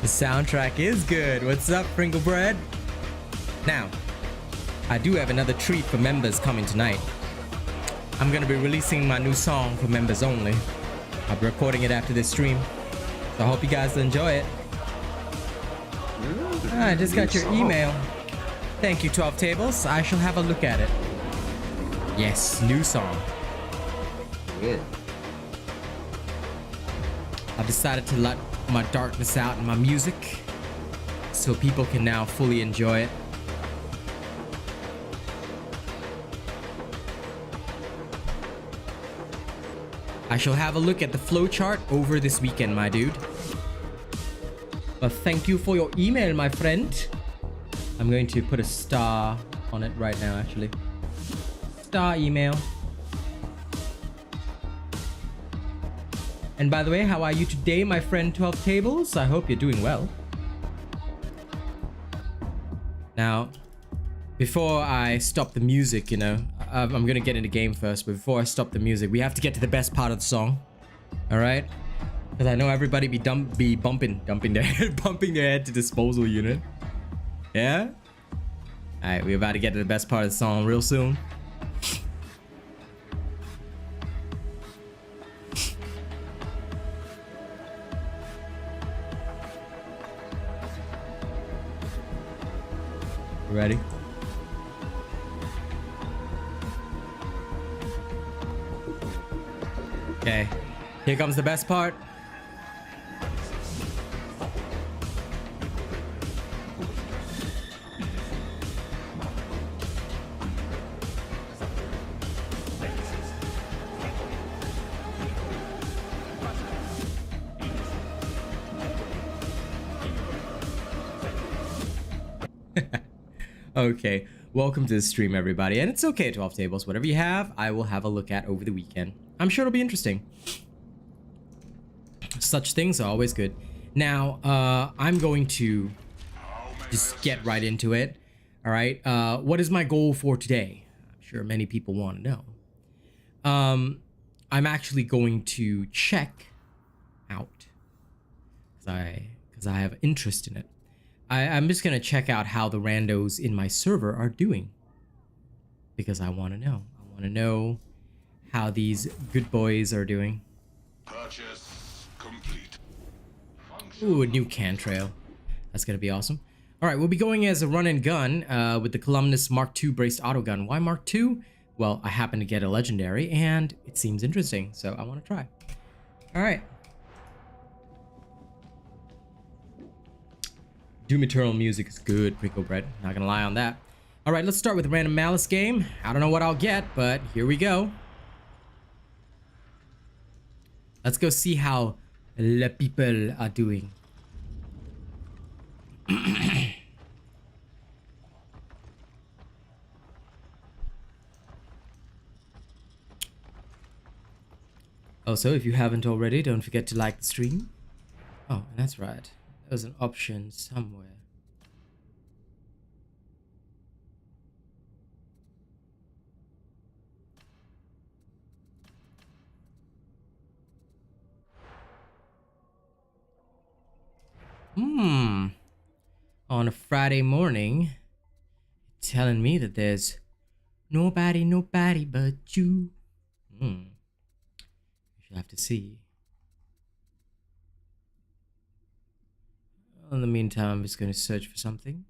soundtrack is good. What's up, Pringle Bread? Now, I do have another treat for members coming tonight. I'm gonna be releasing my new song for members only. I'll be recording it after this stream. So I hope you guys will enjoy it. I just got your email. Thank you, 12 Tables. I shall have a look at it. Yes, new song. Good. I've decided to let my darkness out in my music so people can now fully enjoy it. I shall have a look at the flowchart over this weekend, my dude. But thank you for your email, my friend. I'm going to put a star on it right now, actually. Star email. And by the way, how are you today, my friend 12 Tables? I hope you're doing well. Now, before I stop the music, you know, I'm gonna get into game first, but before I stop the music, we have to get to the best part of the song. Alright? Because I know everybody be bumping their head to disposal unit. Yeah? Alright, we're about to get to the best part of the song real soon. Ready? Okay, here comes the best part. Okay, welcome to the stream, everybody. And it's okay, 12 Tables. Whatever you have, I will have a look at over the weekend. I'm sure it'll be interesting. Such things are always good. Now, I'm going to just get right into it. All right. What is my goal for today? I'm sure many people want to know. I'm actually going to check out because I have interest in it. I'm just gonna check out how the randos in my server are doing because I want to know. I want to know how these good boys are doing. Purchase complete. Ooh, a new cantrail. That's gonna be awesome. All right, we'll be going as a run and gun with the Columnus Mark II braced autogun. Why Mark II? Well, I happen to get a legendary and it seems interesting, so I want to try. All right. Doom Eternal music is good, Prickle Bread. Not gonna lie on that. All right, let's start with a random malice game. I don't know what I'll get, but here we go. Let's go see how the people are doing. Also, if you haven't already, don't forget to like the stream. Oh, that's right. There's an option somewhere. On a Friday morning, telling me that there's nobody but you. You should have to see. In the meantime, I'm just going to search for something.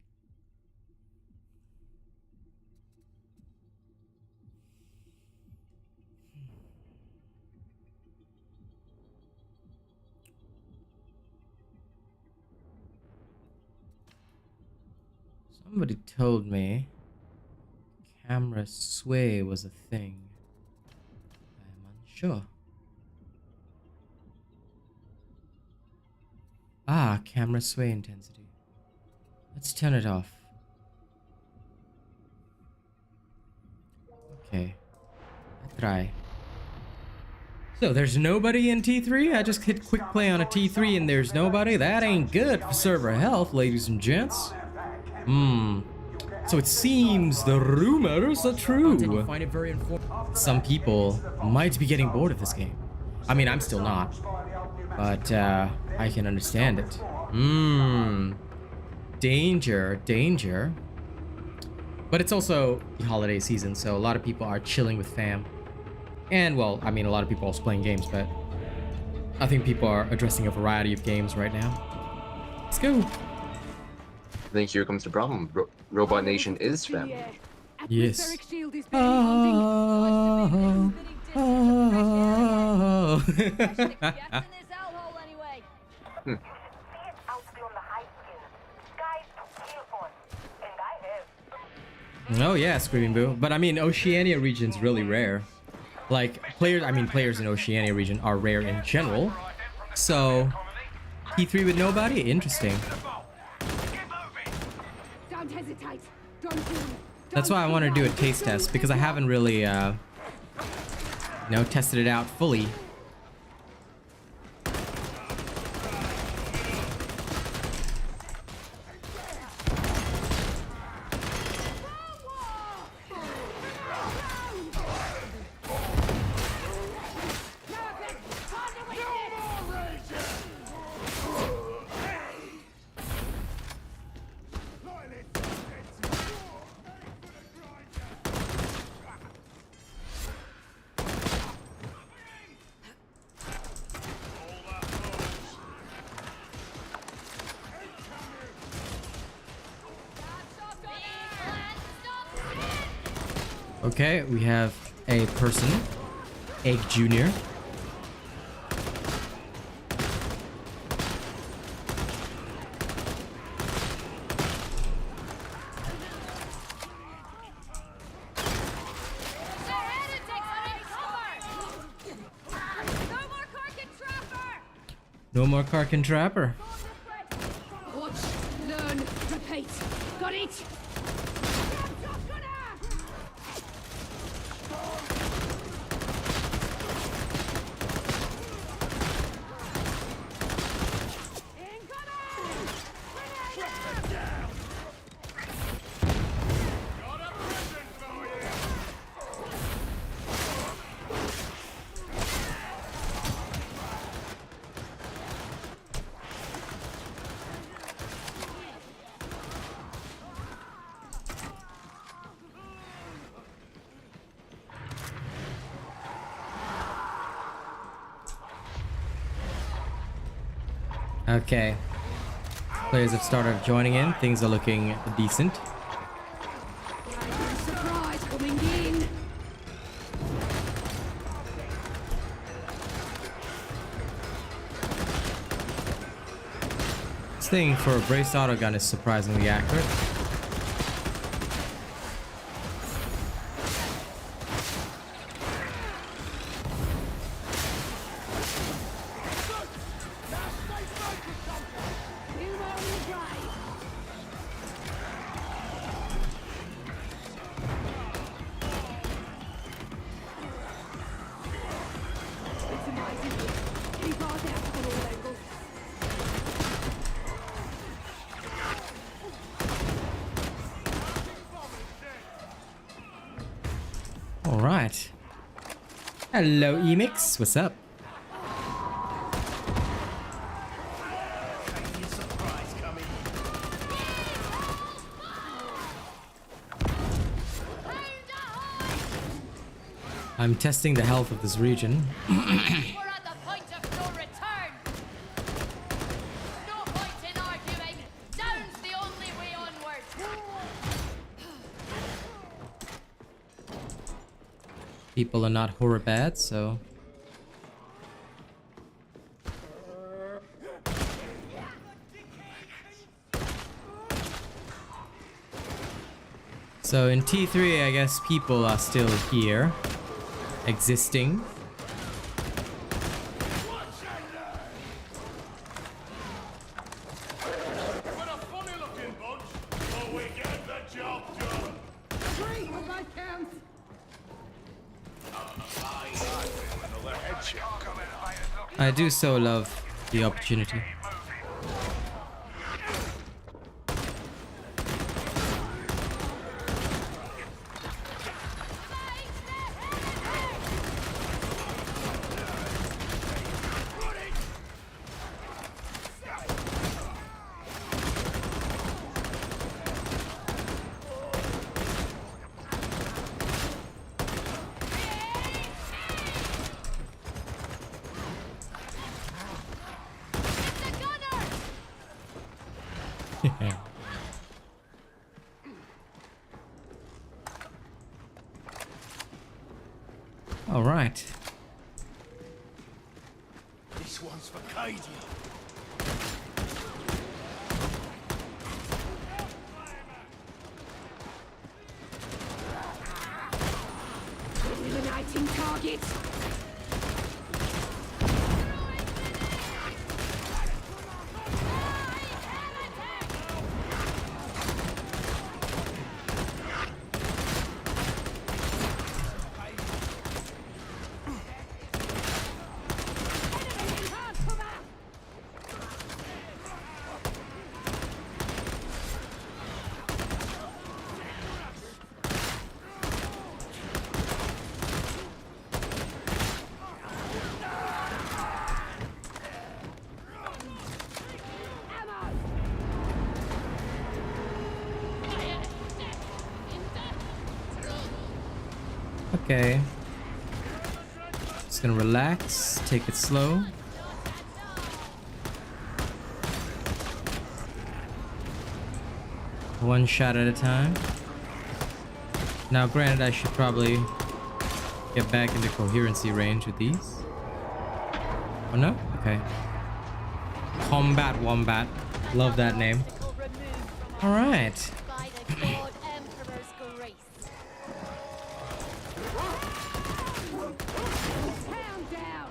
Somebody told me camera sway was a thing. I am unsure. Ah, camera sway intensity. Let's turn it off. Okay. I try. So there's nobody in T3? I just hit quick play on a T3 and there's nobody? That ain't good for server health, ladies and gents. So it seems the rumors are true. Find it very Some people might be getting bored of this game. I mean, I'm still not. But I can understand it. Danger, danger. But it's also the holiday season, so a lot of people are chilling with fam. And well, I mean, a lot of people are also playing games, but I think people are addressing a variety of games right now. Let's go. I think here comes the problem. Robot Nation is fam. Yes. Oh yeah, Screaming Boo. But I mean, Oceania region's really rare. Like, players in Oceania region are rare in general. So, T3 with nobody? Interesting. Don't hesitate. Don't That's why I want to do a taste test, because I haven't really, tested it out fully. Okay, we have a person, Egg Jr. No more Karkin Trapper. watch, learn, repeat. Got it? Okay. Players have started joining in. Things are looking decent. Surprise coming in. This thing for a braced auto gun is surprisingly accurate. All right. Hello, Emix. What's up? I'm testing the health of this region. We're at the point of no return. No point in arguing. Down's the only way onward. People are not horror bad, so. So in T3, I guess people are still here, existing. I do so love the opportunity. All right. This one's for Cadia. Eliminating target. Okay. Just gonna relax, take it slow. One shot at a time. Now, granted, I should probably get back into coherency range with these. Oh no? Okay. Combat Wombat. Love that name. Alright. By the God Emperor's grace. Town down.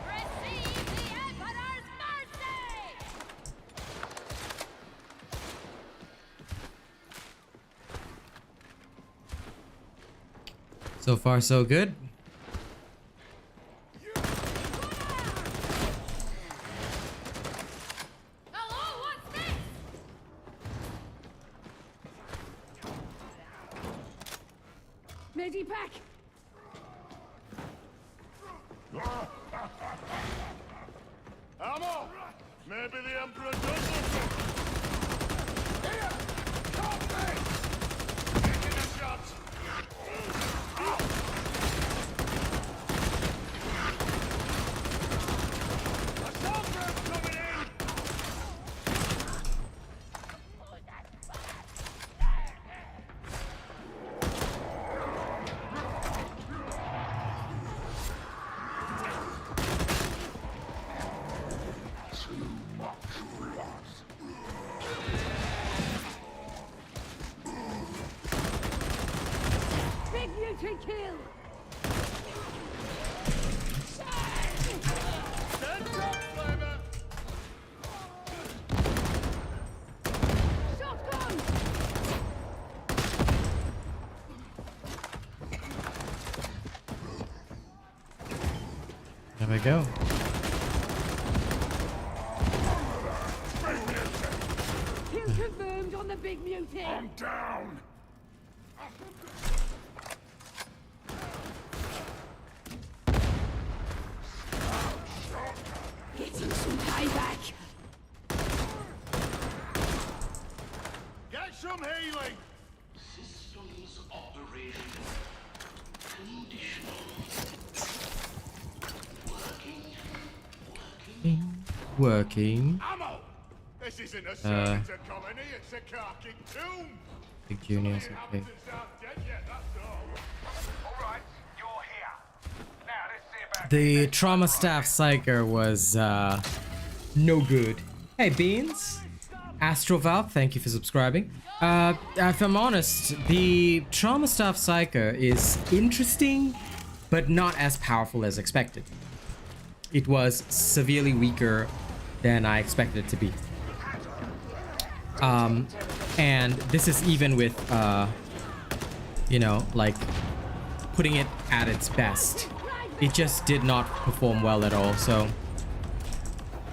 Receive the Emperor's mercy! So far, so good. Hello, what's this? Medipack. Ammo! Maybe the Emperor does listen. Here! Stop me! Taking a shot! Assault group coming in! Big mutant kill. Stand up, Flavor! Shotgun. There we go. Kill confirmed on the big mutant. I'm down! Getting some payback. Get some healing! Systems operation conditional. Working. Ammo! This isn't a servitor colony, it's a carking tomb! Big juniors, The okay. inhabitants aren't dead yet, that's all. Alright, you're here. Now let's see about The trauma staff psyker was no good. Hey Beans, Astrovalve, thank you for subscribing. If I'm honest, the trauma staff psyker is interesting, but not as powerful as expected. It was severely weaker than I expected it to be. And this is even with, you know, like putting it at its best. It just did not perform well at all, so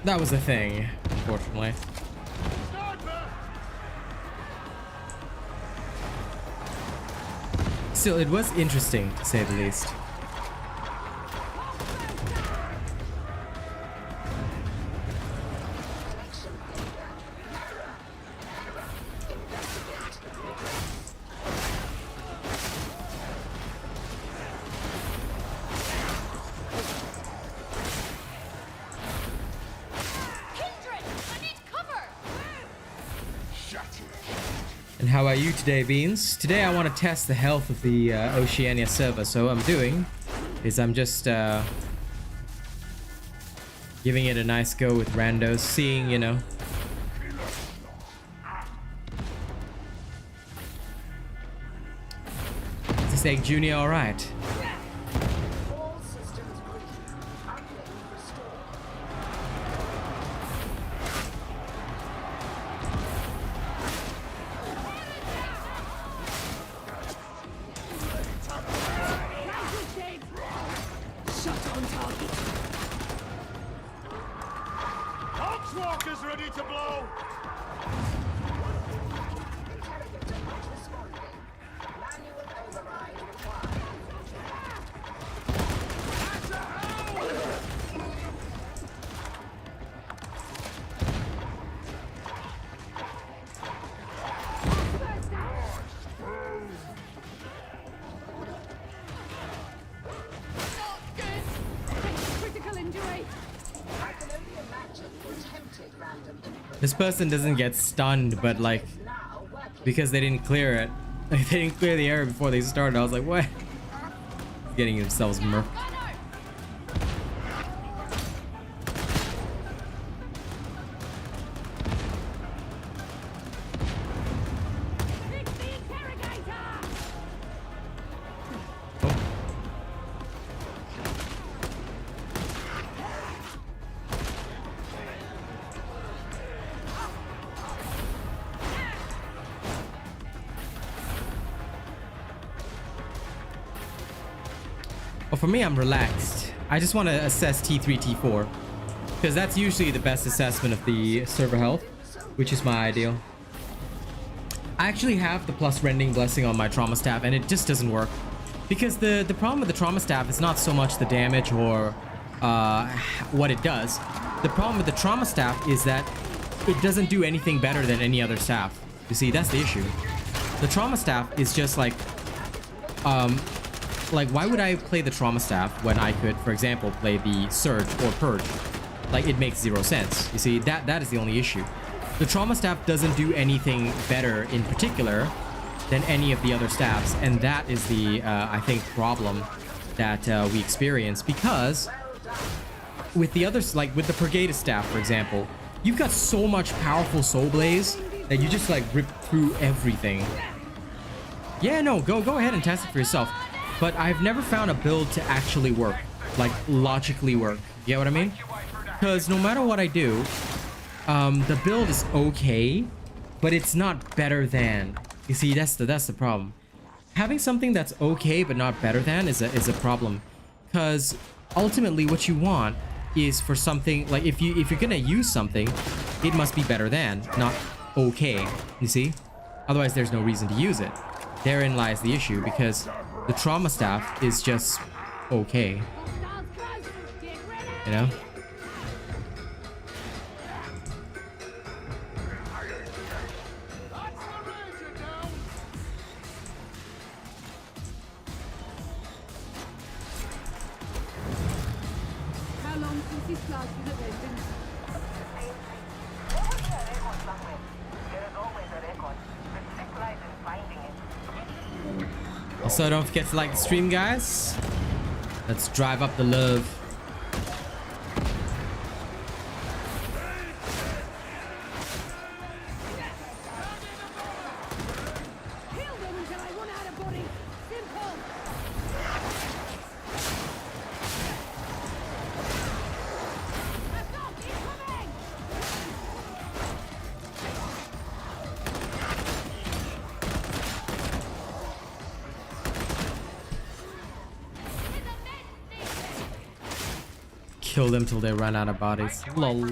that was the thing, unfortunately. Still, it was interesting, to say the least. And how are you today, Beans? Today I want to test the health of the Oceania server. So what I'm doing is I'm just giving it a nice go with randos, seeing, you know. Is this Egg Junior alright? Walker's ready to blow! Critical injury. This person doesn't get stunned, but like, because they didn't clear it. Like, they didn't clear the area before they started. I was like, what? Getting themselves murked. Fix the interrogator. Well, for me, I'm relaxed. I just want to assess T3, T4. Because that's usually the best assessment of the server health, which is my ideal. I actually have the plus rending blessing on my trauma staff, and it just doesn't work. Because the problem with the trauma staff is not so much the damage or what it does. The problem with the trauma staff is that it doesn't do anything better than any other staff. You see, that's the issue. The trauma staff is just like why would I play the trauma staff when I could, for example, play the surge or purge? Like, it makes zero sense. You see, that is the only issue. The trauma staff doesn't do anything better in particular than any of the other staffs, and that is the I think problem that we experience, because with the others, like with the Purgatus staff, for example, you've got so much powerful soul blaze that you just like rip through everything. Yeah, no, go ahead and test it for yourself. But I've never found a build to actually work, like logically work. You get what I mean? Because no matter what I do, the build is okay, but it's not better than. You see, that's the problem. Having something that's okay but not better than is a problem. Because ultimately, what you want is for something like if you're gonna use something, it must be better than, not okay. You see? Otherwise, there's no reason to use it. Therein lies the issue, because the trauma staff is just okay. You know? How long since this class has ended? Also, don't forget to like the stream, guys. Let's drive up the love. Kill them until I run out of body. Simple. Assault incoming. Kill them till they run out of bodies. Lol.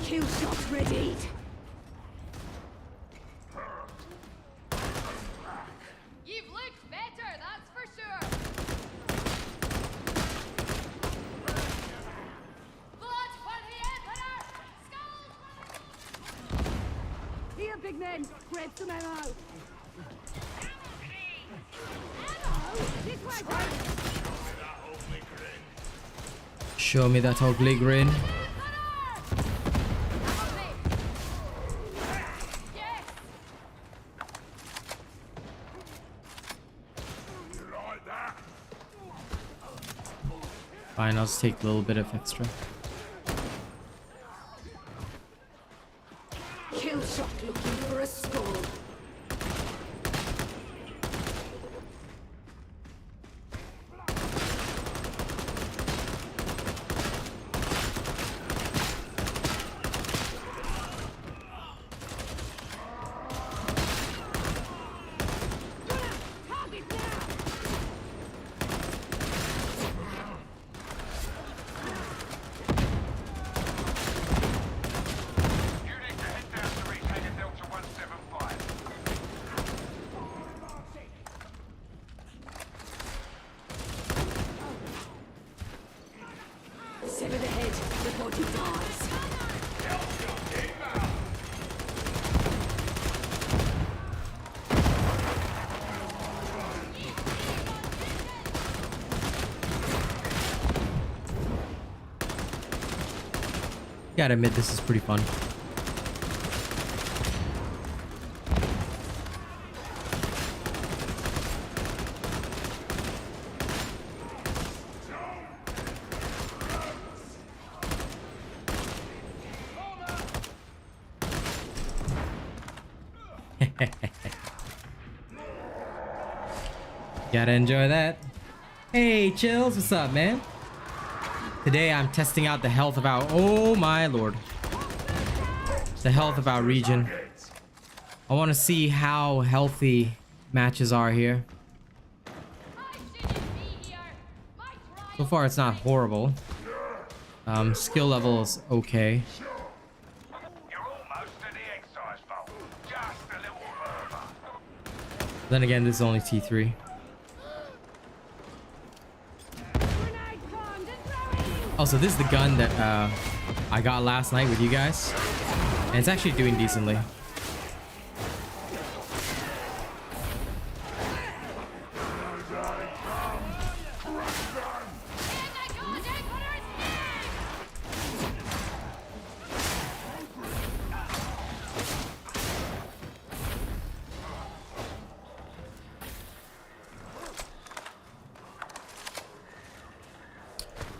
Kill shot ready. You've looked better, that's for sure. Blood for the Emperor! big men. Grab some ammo. Ammo! This way, Show me that ugly grin. Fine, I'll just take a little bit of extra. kill shot looking for a skull. Sever the head before he dies. Gotta admit, this is pretty fun. Gotta enjoy that. Hey, Chills, what's up, man? Today I'm testing out the health of our... Oh my lord. The health of our region. I want to see how healthy matches are here. So far it's not horrible. Skill level is okay. Then again, this is only T3. Also, this is the gun that I got last night with you guys, and it's actually doing decently.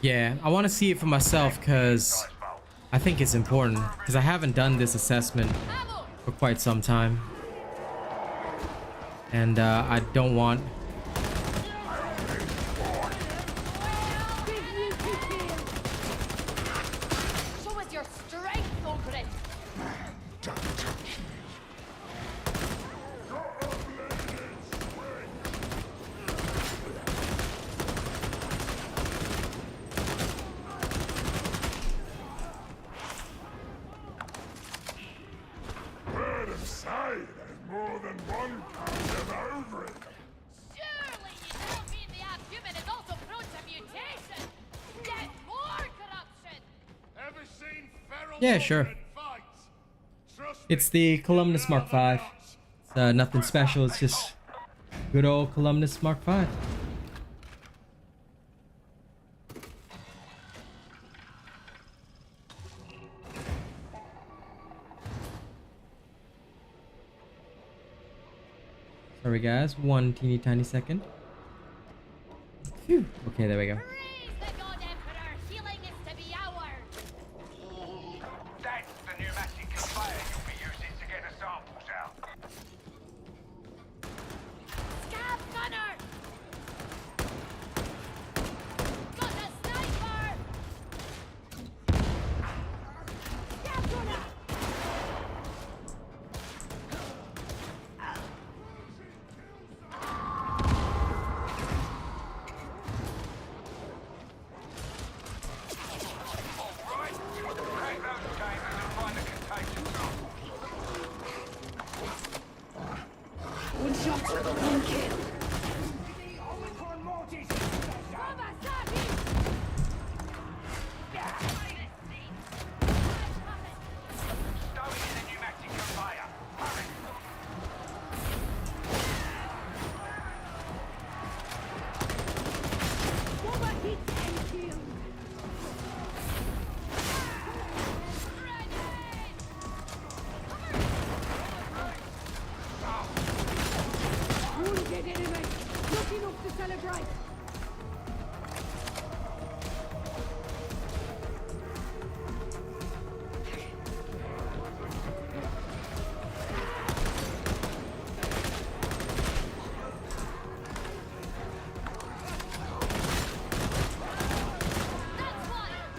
Yeah, I want to see it for myself because I think it's important, because I haven't done this assessment for quite some time, and I don't want... Show us your strength, Ogren. More than one kind of over it. Surely you don't mean the abhuman is also prone to mutation? Get more corruption! Ever seen feral Yeah, sure. fights? Trust It's the Columnus Mark V. It's nothing special, it's just good old Columnus Mark V. Sorry guys, one teeny tiny second. Phew. Okay, there we go. Praise the God Emperor! Healing is to be ours! That's the pneumatic conveyor you'll be using to get the samples out. Scab gunner! Got a sniper! Scab gunner!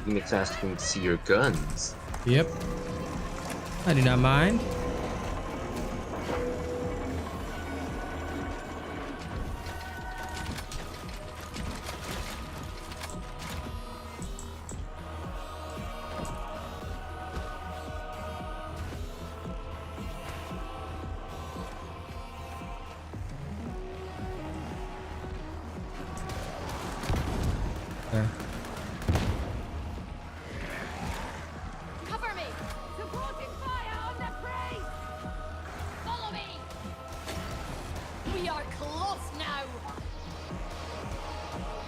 It's asking to see your guns. Yep. I do not mind. Okay. Cover me! Supporting fire on the prey! Follow me! We are close now!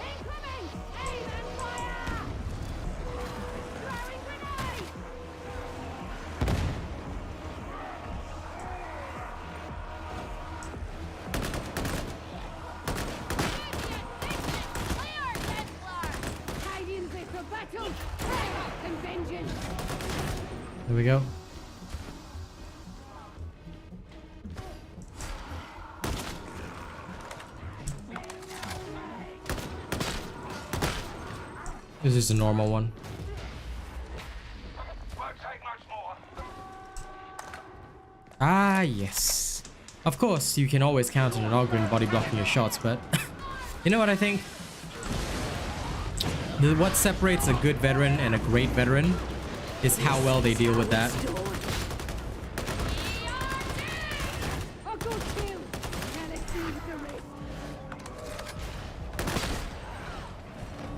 Incoming! Aim and fire! Throwing grenade! Clear, Templar! Tidings is the battle! Fire and vengeance! There we go. This is a normal one. Won't take much more. Ah, yes. Of course, you can always count on an Ogren body blocking your shots, but you know what I think? What separates a good veteran and a great veteran is how well they deal with that. A good kill! Now let's see the rest.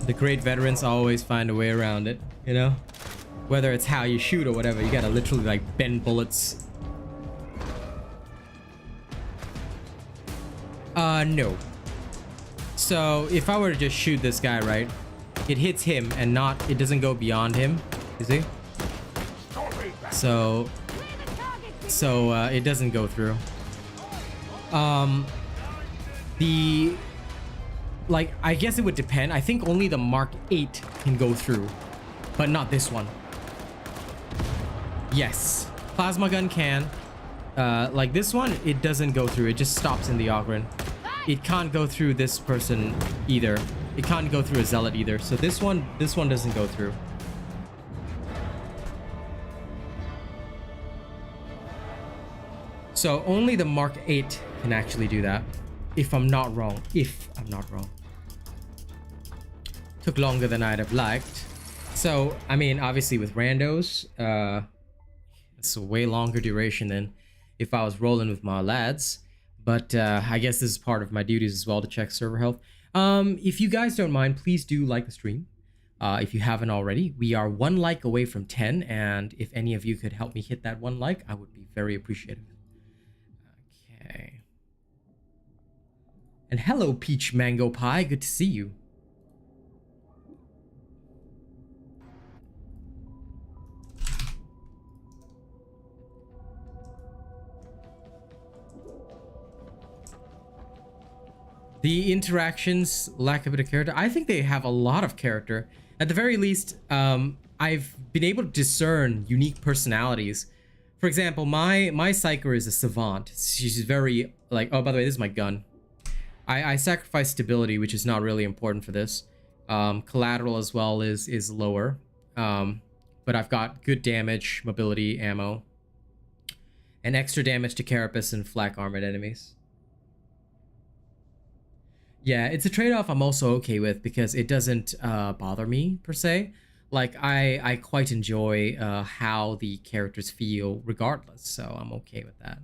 The great veterans always find a way around it, you know? Whether it's how you shoot or whatever, you gotta literally like bend bullets. No. So if I were to just shoot this guy, right? It hits him and it doesn't go beyond him, you see? So it doesn't go through. Like, I guess it would depend. I think only the Mark 8 can go through, but not this one. Yes, plasma gun can. Like this one, it doesn't go through. It just stops in the Ogren. It can't go through this person either. It can't go through a Zealot either. So this one doesn't go through. So only the Mark 8 can actually do that. If I'm not wrong. Took longer than I'd have liked. So, I mean, obviously with Randos, it's a way longer duration than if I was rolling with my lads. But I guess this is part of my duties as well to check server health. If you guys don't mind, please do like the stream. If you haven't already, we are 1 like away from 10. And if any of you could help me hit that 1 like, I would be very appreciative. Okay. And hello, Peach Mango Pie. Good to see you. The interactions lack a bit of character. I think they have a lot of character. At the very least, I've been able to discern unique personalities. For example, my Psyker is a savant. She's very like, oh, by the way, this is my gun. I sacrifice stability, which is not really important for this. Collateral as well is lower. But I've got good damage, mobility, ammo, and extra damage to carapace and flak armored enemies. Yeah, it's a trade-off I'm also okay with because it doesn't bother me per se. Like I quite enjoy how the characters feel regardless, so I'm okay with that.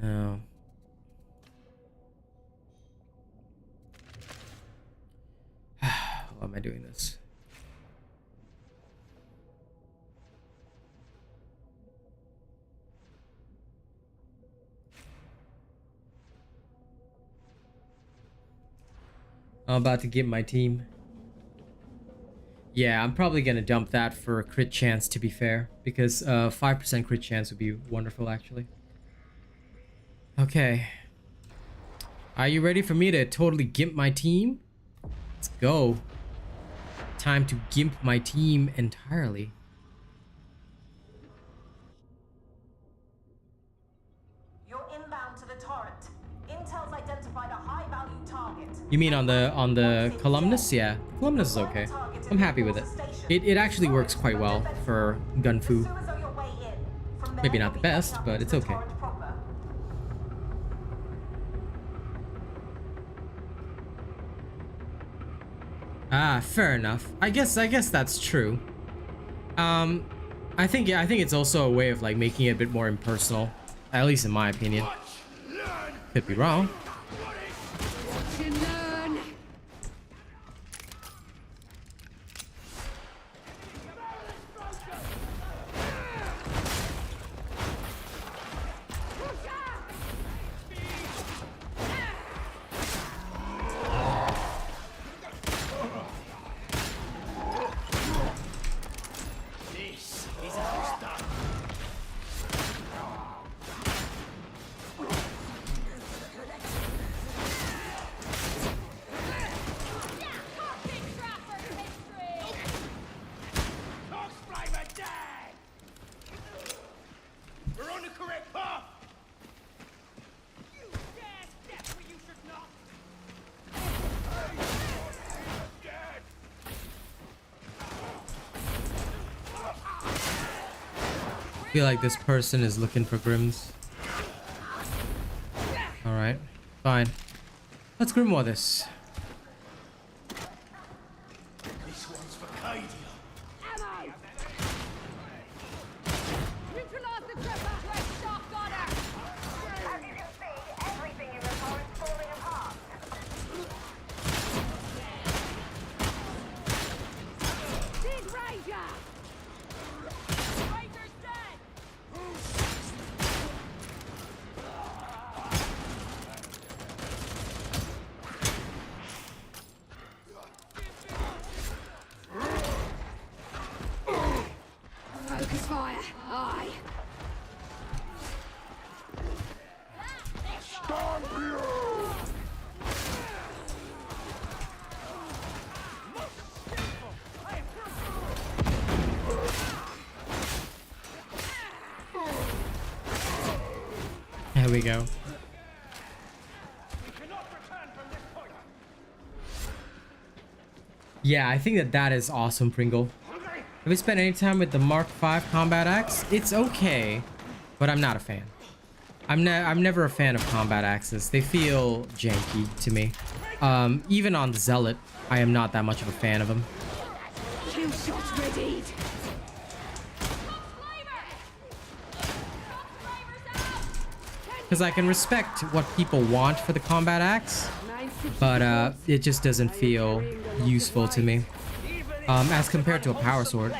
No. Why am I doing this? I'm about to get my team. Yeah, I'm probably gonna dump that for a crit chance, to be fair, because 5% crit chance would be wonderful, actually. Okay. Are you ready for me to totally gimp my team? Let's go. Time to gimp my team entirely. You mean on the columnus? Yeah, columnus is okay. I'm happy with it. It actually works quite well for gunfu. Maybe not the best, but it's okay. Ah, fair enough. I guess that's true. I think it's also a way of like making it a bit more impersonal, at least in my opinion. Could be wrong. Watch and learn. We're on the correct path! I feel like this person is looking for Grims. Alright, fine. Let's Grimoire this. This one's for Cadia. Ammo! Neutralize the tripper! Great shot, gunner! As you can see, everything in the forest falling apart. Big Ranger! Ranger's dead! Focus fire! Aye! There we go. We cannot return from this point. Yeah, I think that is awesome, Pringle. Have you spent any time with the Mark V combat axe? It's okay, but I'm not a fan. I'm never a fan of combat axes. They feel janky to me. Even on the Zealot, I am not that much of a fan of them. Kill shots readied! Because I can respect what people want for the combat axe, but it just doesn't feel useful to me. As compared to a power sword.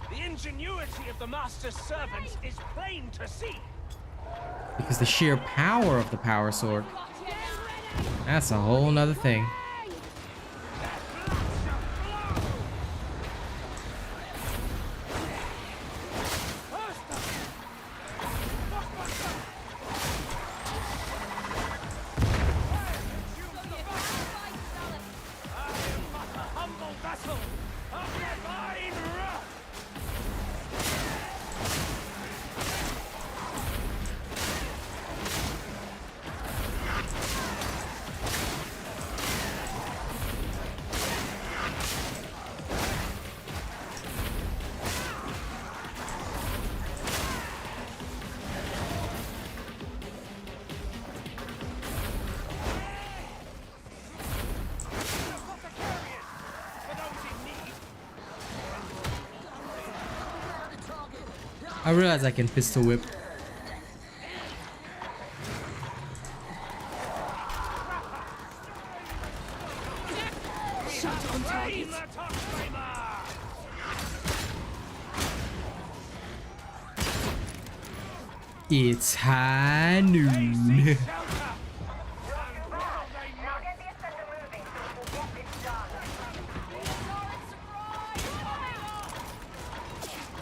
The ingenuity of the master's servants is plain to see. Because the sheer power of the power sword, that's a whole nother thing. Humble vessel of divine wrath. I realize I can pistol whip. Shot on target! It's high noon. Now get the Ascendant moving so we can get this done.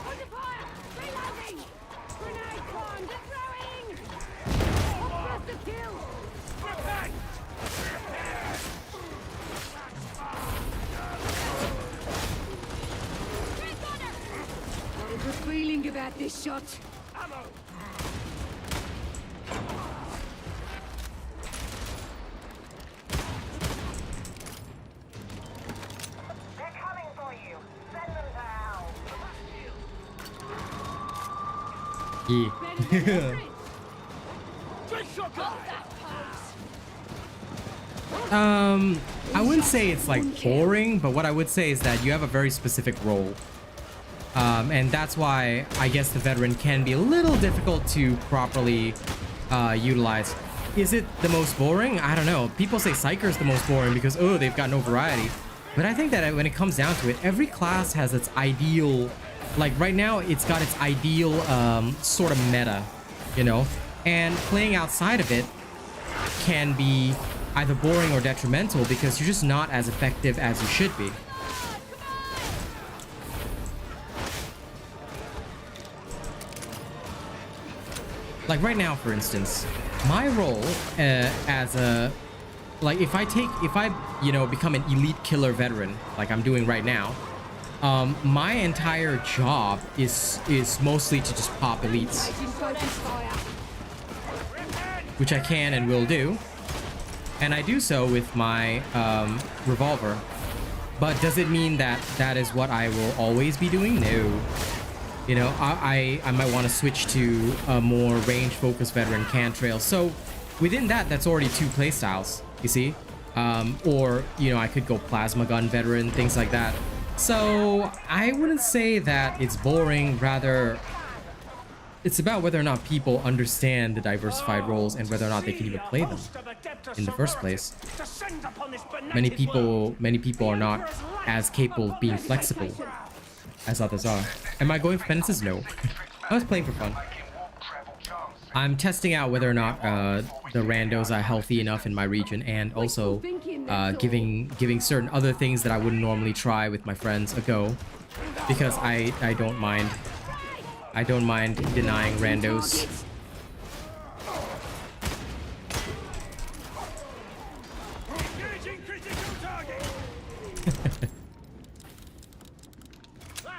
Under fire! Reloading! Grenade bomb! Throwing! Up the kill! Got a good feeling about this shot. Yeah. I wouldn't say it's like boring, but what I would say is that you have a very specific role. And that's why I guess the veteran can be a little difficult to properly utilize. Is it the most boring? I don't know. People say Psyker's the most boring because, oh, they've got no variety. But I think that when it comes down to it, every class has its ideal, like right now, it's got its ideal sort of meta, you know? And playing outside of it can be either boring or detrimental because you're just not as effective as you should be. Like right now, for instance, my role as a, like if I you know, become an elite killer veteran, like I'm doing right now, my entire job is mostly to just pop elites, which I can and will do, and I do so with my revolver. But does it mean that that is what I will always be doing? No. You know, I might want to switch to a more range-focused veteran Cantrail. So within that, that's already two playstyles, you see? Or, you know, I could go plasma gun veteran, things like that. So I wouldn't say that it's boring, rather it's about whether or not people understand the diversified roles and whether or not they can even play them in the first place. Many people are not as capable of being flexible as others are. Am I going for penances? No. I was playing for fun. I'm testing out whether or not the randos are healthy enough in my region, and also giving certain other things that I wouldn't normally try with my friends a go, because I don't mind denying randos.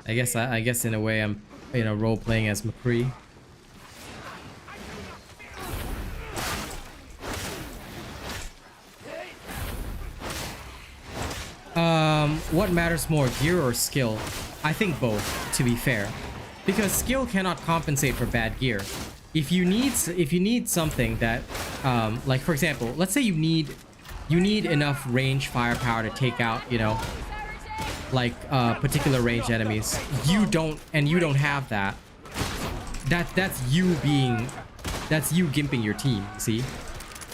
I guess in a way I'm, you know, role playing as McCree. What matters more, gear or skill? I think both, to be fair, because skill cannot compensate for bad gear. If you need something that, like for example, let's say you need enough range firepower to take out, you know, like particular ranged enemies. You don't have that. That's you gimping your team. See, you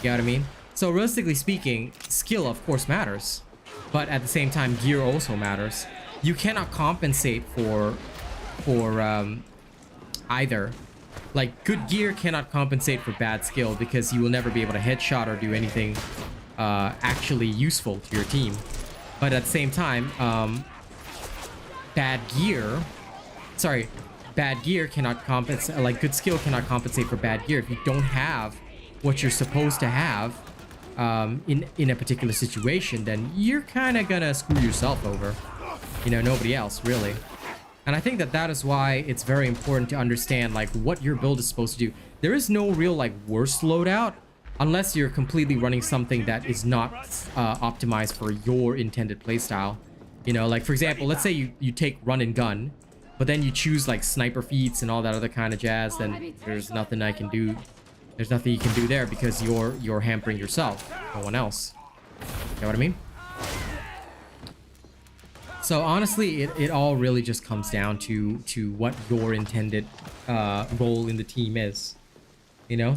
know what I mean? So realistically speaking, skill of course matters, but at the same time, gear also matters. You cannot compensate for either. Like, good gear cannot compensate for bad skill, because you will never be able to headshot or do anything actually useful to your team. But at the same time, bad gear cannot compensate, like good skill cannot compensate for bad gear. If you don't have what you're supposed to have in a particular situation, then you're kind of gonna screw yourself over. You know, nobody else really. And I think that is why it's very important to understand like what your build is supposed to do. There is no real like worst loadout unless you're completely running something that is not optimized for your intended playstyle. You know, like for example, let's say you take run and gun, but then you choose like sniper feats and all that other kind of jazz, then there's nothing I can do. There's nothing you can do there because you're hampering yourself, no one else. You know what I mean? So honestly, it all really just comes down to what your intended role in the team is, you know?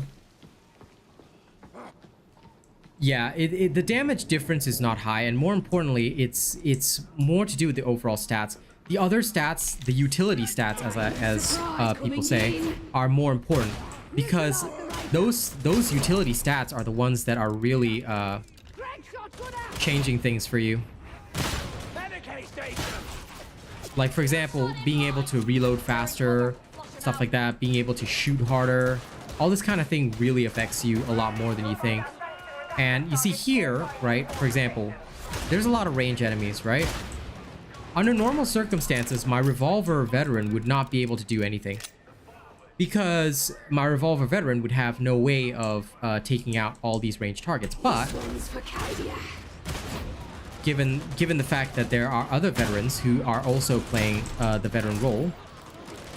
Yeah, the damage difference is not high, and more importantly, it's more to do with the overall stats. The other stats, the utility stats, as people say, are more important, because those utility stats are the ones that are really changing things for you. Like for example, being able to reload faster, stuff like that, being able to shoot harder, all this kind of thing really affects you a lot more than you think. And you see here, right, for example, there's a lot of range enemies, right? Under normal circumstances, my revolver veteran would not be able to do anything, because my revolver veteran would have no way of taking out all these ranged targets. But given the fact that there are other veterans who are also playing the veteran role,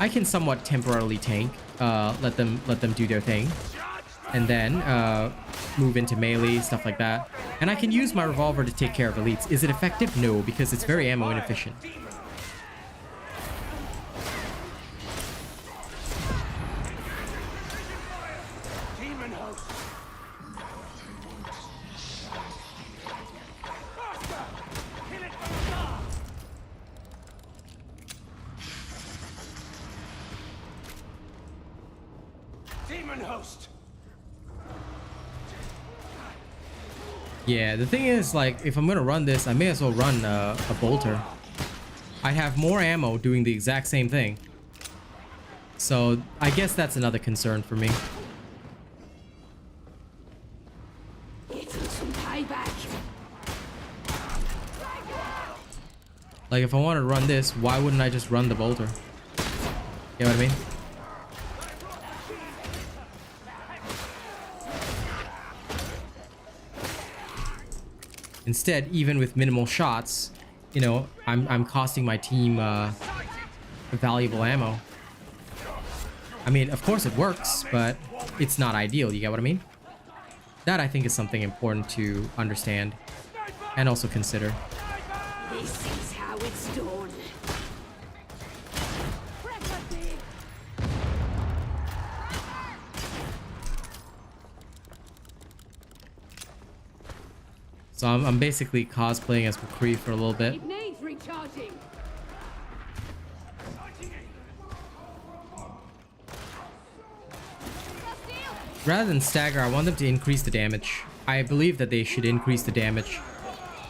I can somewhat temporarily tank let them do their thing, and then move into melee, stuff like that. And I can use my revolver to take care of elites. Is it effective? No, because it's very ammo inefficient. Demon host. Faster! Kill it from afar. Demon host. Yeah, the thing is, like, if I'm gonna run this, I may as well run a bolter. I have more ammo doing the exact same thing. So I guess that's another concern for me. Get some payback. Like, if I wanted to run this, why wouldn't I just run the bolter? You know what I mean? Instead, even with minimal shots, you know, I'm costing my team valuable ammo. I mean, of course it works, but it's not ideal. You get what I mean? That, I think, is something important to understand and also consider. This is how it's done. So I'm basically cosplaying as McCree for a little bit. It needs recharging. Rather than stagger, I want them to increase the damage. I believe that they should increase the damage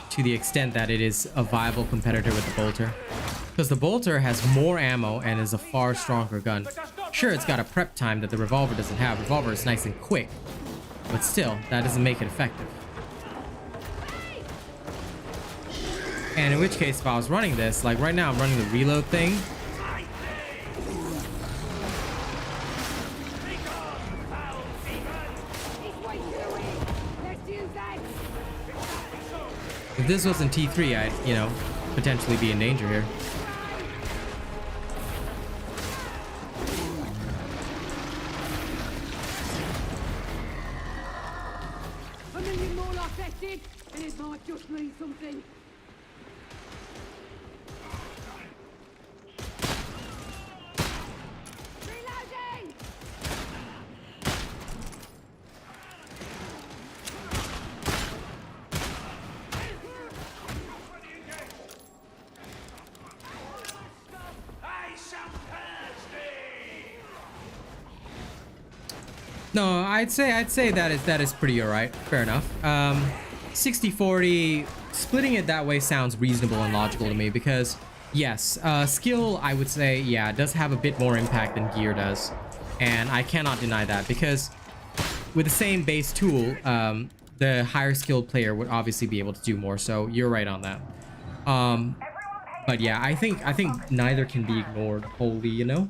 to the extent that it is a viable competitor with the bolter. Because the bolter has more ammo and is a far stronger gun. Sure, it's got a prep time that the revolver doesn't have. Revolver is nice and quick. But still, that doesn't make it effective. And in which case, if I was running this, like right now I'm running the reload thing. Let's use that. If this wasn't T3, I'd, you know, potentially be in danger here. A million more like that did, and it might just mean something. Reloading! I shall purge thee. No, I'd say that is pretty alright. Fair enough. 60-40, splitting it that way sounds reasonable and logical to me because, yes, skill, I would say, yeah, does have a bit more impact than gear does. And I cannot deny that because with the same base tool, the higher skilled player would obviously be able to do more. So you're right on that. But yeah, I think neither can be ignored wholly, you know?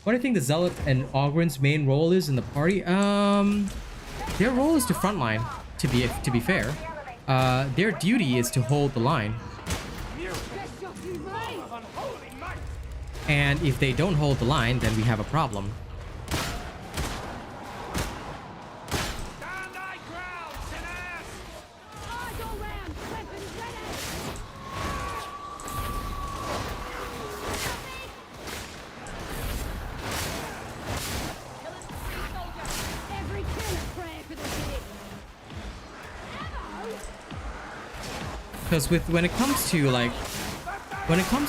What do you think the Zealot and Ogren's main role is in the party? Their role is to frontline, to be fair. Their duty is to hold the line. Best shot you made! Unholy might. And if they don't hold the line, then we have a problem. Stand thy ground, sinners. Eyes all round, weapons ready! Every kill a prayer for the dead. Ammo? Because when it comes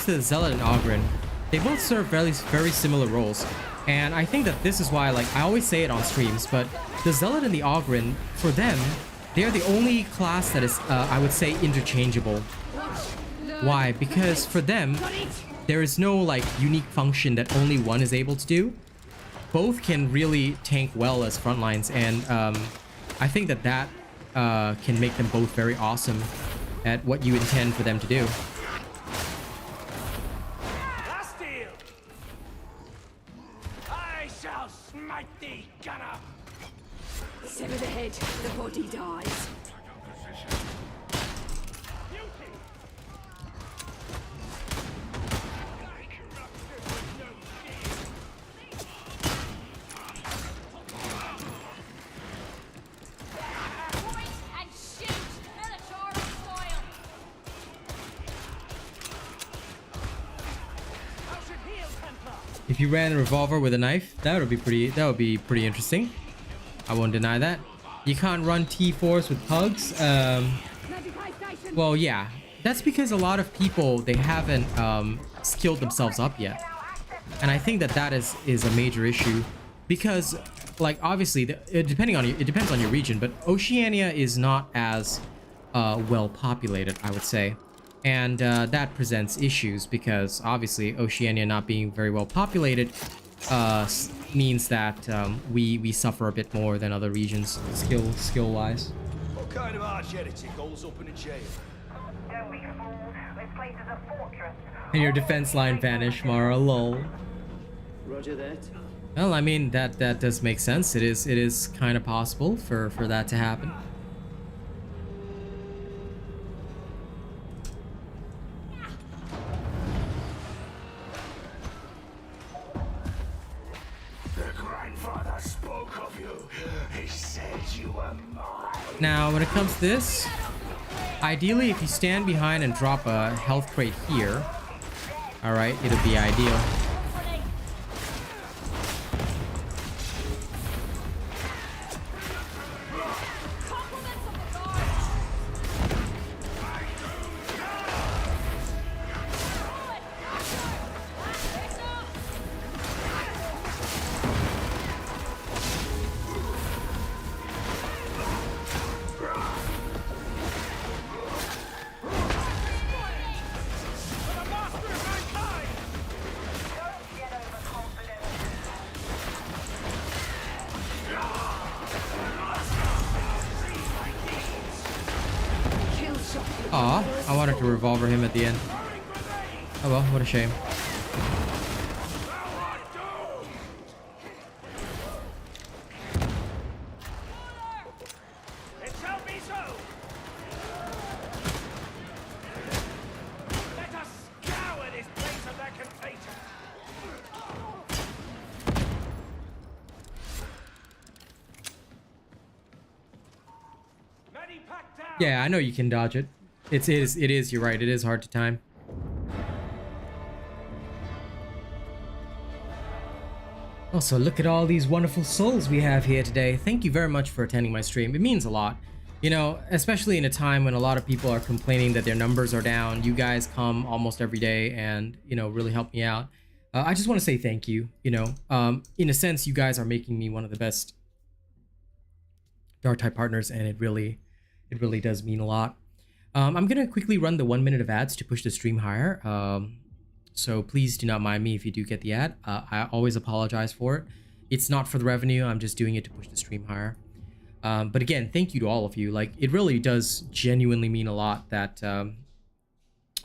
to the Zealot and Ogren, they both serve very similar roles. And I think that this is why, like, I always say it on streams, but the Zealot and the Ogren, for them, they're the only class that is, I would say, interchangeable. Why? Because for them, there is no, like, unique function that only one is able to do. Both can really tank well as frontlines, and I think that can make them both very awesome at what you intend for them to do. Hostile. I shall smite thee, gunner. Sever the head, the body dies. If you ran a revolver with a knife, that would be pretty interesting. I won't deny that. You can't run T4s with pugs. Well, yeah, that's because a lot of people, they haven't skilled themselves up yet, and I think that is a major issue, because like obviously it depends on your region, but Oceania is not as well populated, I would say, and that presents issues because obviously Oceania not being very well populated means that we suffer a bit more than other regions skill wise. What kind of arch heretic goes up in a jail? Don't be fooled. This place is a fortress. And your defense line vanish, Mara, lol. Roger that. Well, I mean that does make sense. It is kind of possible for that to happen. Now, when it comes to this, ideally, if you stand behind and drop a health crate here, all right, it'll be ideal. Aw, I wanted to revolver him at the end. Oh well, what a shame. It shall be so. Let us scour this place of their contagion. Many packed down. Yeah, I know you can dodge it. It is, you're right, it is hard to time. Also, look at all these wonderful souls we have here today. Thank you very much for attending my stream. It means a lot. You know, especially in a time when a lot of people are complaining that their numbers are down. You guys come almost every day and, you know, really help me out. I just want to say thank you. You know, in a sense, you guys are making me one of the best Darktide partners, and it really does mean a lot. I'm gonna quickly run the 1 minute of ads to push the stream higher. So please do not mind me if you do get the ad. I always apologize for it. It's not for the revenue. I'm just doing it to push the stream higher. But again, thank you to all of you. Like, it really does genuinely mean a lot that you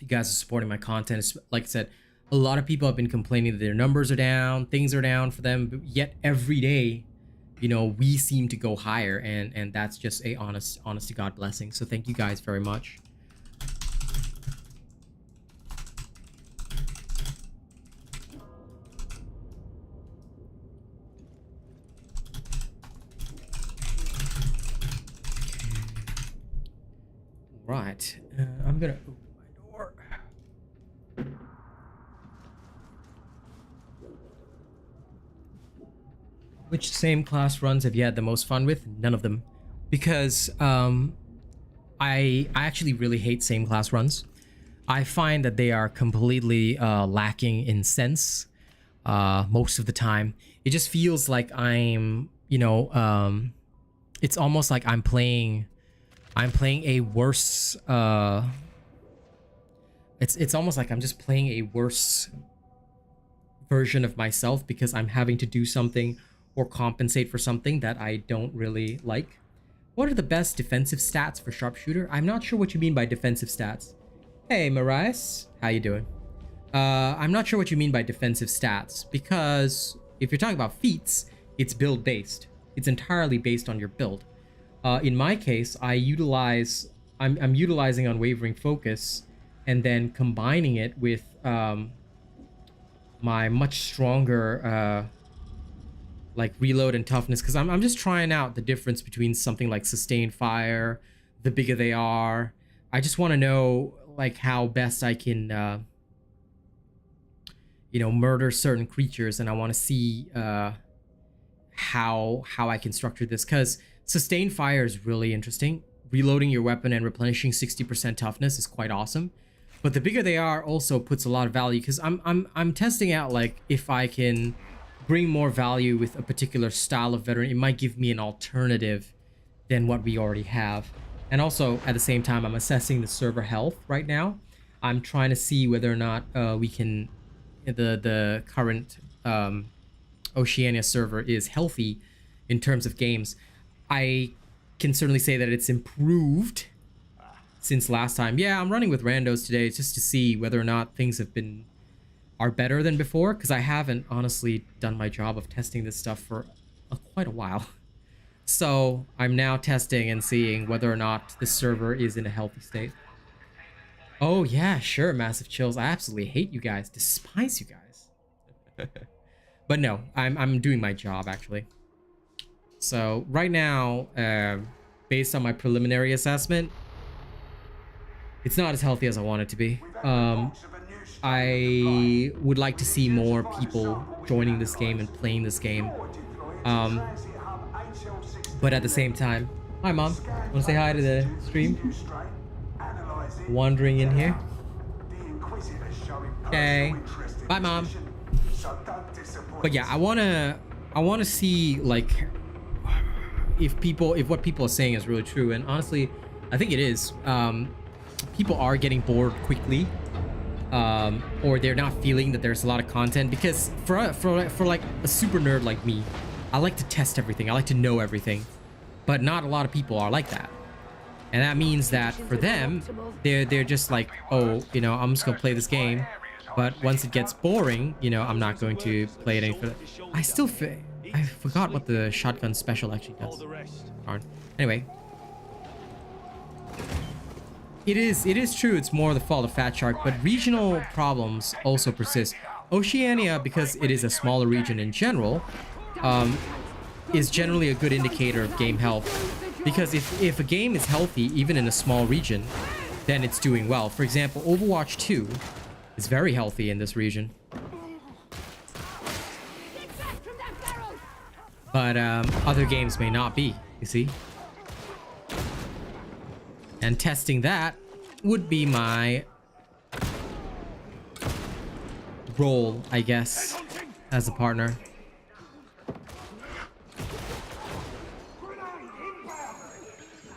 guys are supporting my content. It's, like I said, a lot of people have been complaining that their numbers are down, things are down for them, but yet every day, you know, we seem to go higher, and that's just a honest to God blessing. So thank you guys very much. Right, I'm gonna open my door. Which same class runs have you had the most fun with? None of them, because I actually really hate same class runs. I find that they are completely lacking in sense most of the time. It just feels like I'm, you know, it's almost like I'm playing a worse. It's almost like I'm just playing a worse version of myself because I'm having to do something or compensate for something that I don't really like. What are the best defensive stats for sharpshooter? I'm not sure what you mean by defensive stats. Hey, Marias, how you doing? I'm not sure what you mean by defensive stats, because if you're talking about feats, it's build based. It's entirely based on your build. In my case, I'm utilizing unwavering focus and then combining it with my much stronger like reload and toughness, because I'm just trying out the difference between something like sustained fire, the bigger they are. I just want to know like how best I can you know, murder certain creatures, and I want to see how I can structure this, because sustained fire is really interesting. Reloading your weapon and replenishing 60% toughness is quite awesome. But the bigger they are also puts a lot of value, because I'm testing out like if I can bring more value with a particular style of veteran, it might give me an alternative than what we already have. And also at the same time, I'm assessing the server health right now. I'm trying to see whether or not we can, the current Oceania server is healthy in terms of games. I can certainly say that it's improved since last time. Yeah, I'm running with Randos today just to see whether or not things are better than before, because I haven't honestly done my job of testing this stuff for quite a while. So I'm now testing and seeing whether or not the server is in a healthy state. Oh yeah, sure, Massive Chills. I absolutely hate you guys, despise you guys. But no, I'm doing my job actually. So right now, based on my preliminary assessment, it's not as healthy as I want it to be. I would like to see more people joining this game and playing this game. But at the same time, hi mom, want to say hi to the stream? Wandering in here. Okay, bye mom. But yeah, I wanna see like if what people are saying is really true, and honestly, I think it is. People are getting bored quickly, or they're not feeling that there's a lot of content, because for like a super nerd like me, I like to test everything. I like to know everything, but not a lot of people are like that. And that means that for them, they're just like, oh, you know, I'm just gonna play this game, but once it gets boring, you know, I'm not going to play it any further. I forgot what the shotgun special actually does. Darn. Anyway, it is true. It's more the fault of Fat Shark, but regional problems also persist. Oceania, because it is a smaller region in general, is generally a good indicator of game health. Because if a game is healthy, even in a small region, then it's doing well. For example, Overwatch 2 is very healthy in this region. But other games may not be, you see? And testing that would be my role, I guess, as a partner.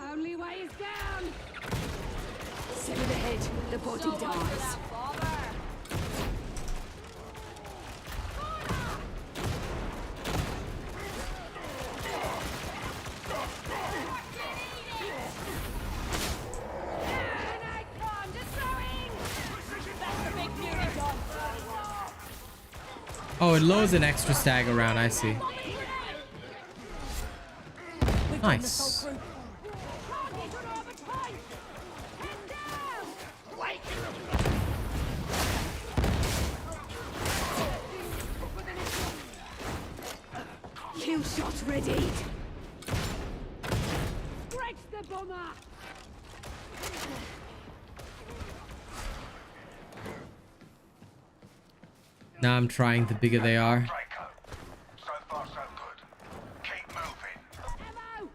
Only way is down. Send it ahead. The body dies. Oh, it loads an extra stagger round, I see. Nice. Kill shot ready. Stretch the bomber. Now I'm trying, the bigger they are. So far, so good. Keep moving. Ammo.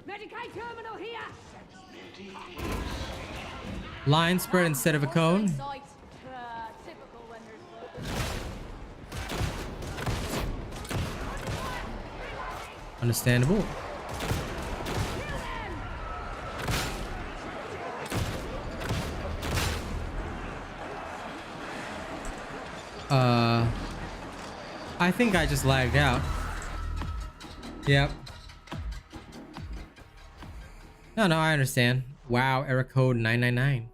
Medicaid terminal here. Line spread instead of a cone. Typical when there's Understandable. I think I just lagged out. Yep. No, I understand. Wow, error code 999.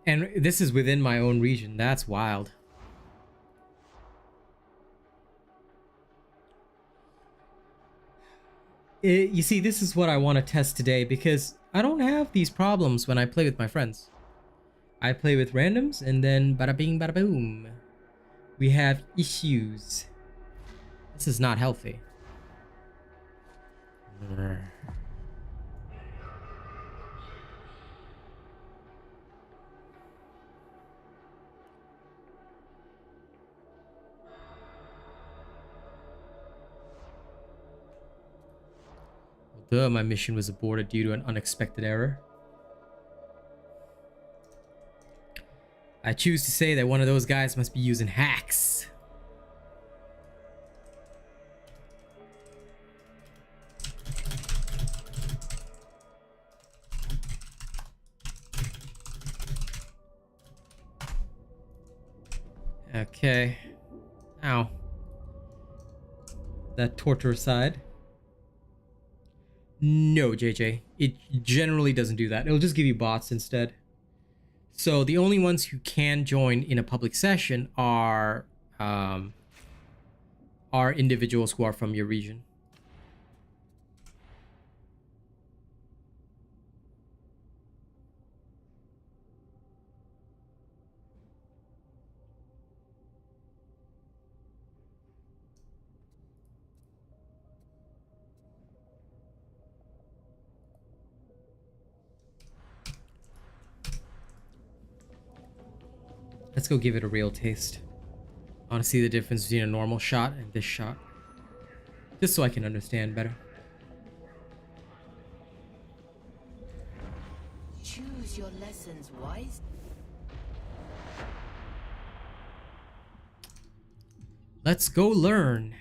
And this is within my own region. That's wild. You see, this is what I want to test today, because I don't have these problems when I play with my friends. I play with randoms, and then bada bing bada boom, we have issues. This is not healthy. Duh, my mission was aborted due to an unexpected error. I choose to say that one of those guys must be using hacks. Okay. Ow. That torture aside. No, JJ. It generally doesn't do that. It'll just give you bots instead. So the only ones who can join in a public session are individuals who are from your region. Let's go give it a real taste. I want to see the difference between a normal shot and this shot. Just so I can understand better. Choose your lessons wisely. Let's go learn.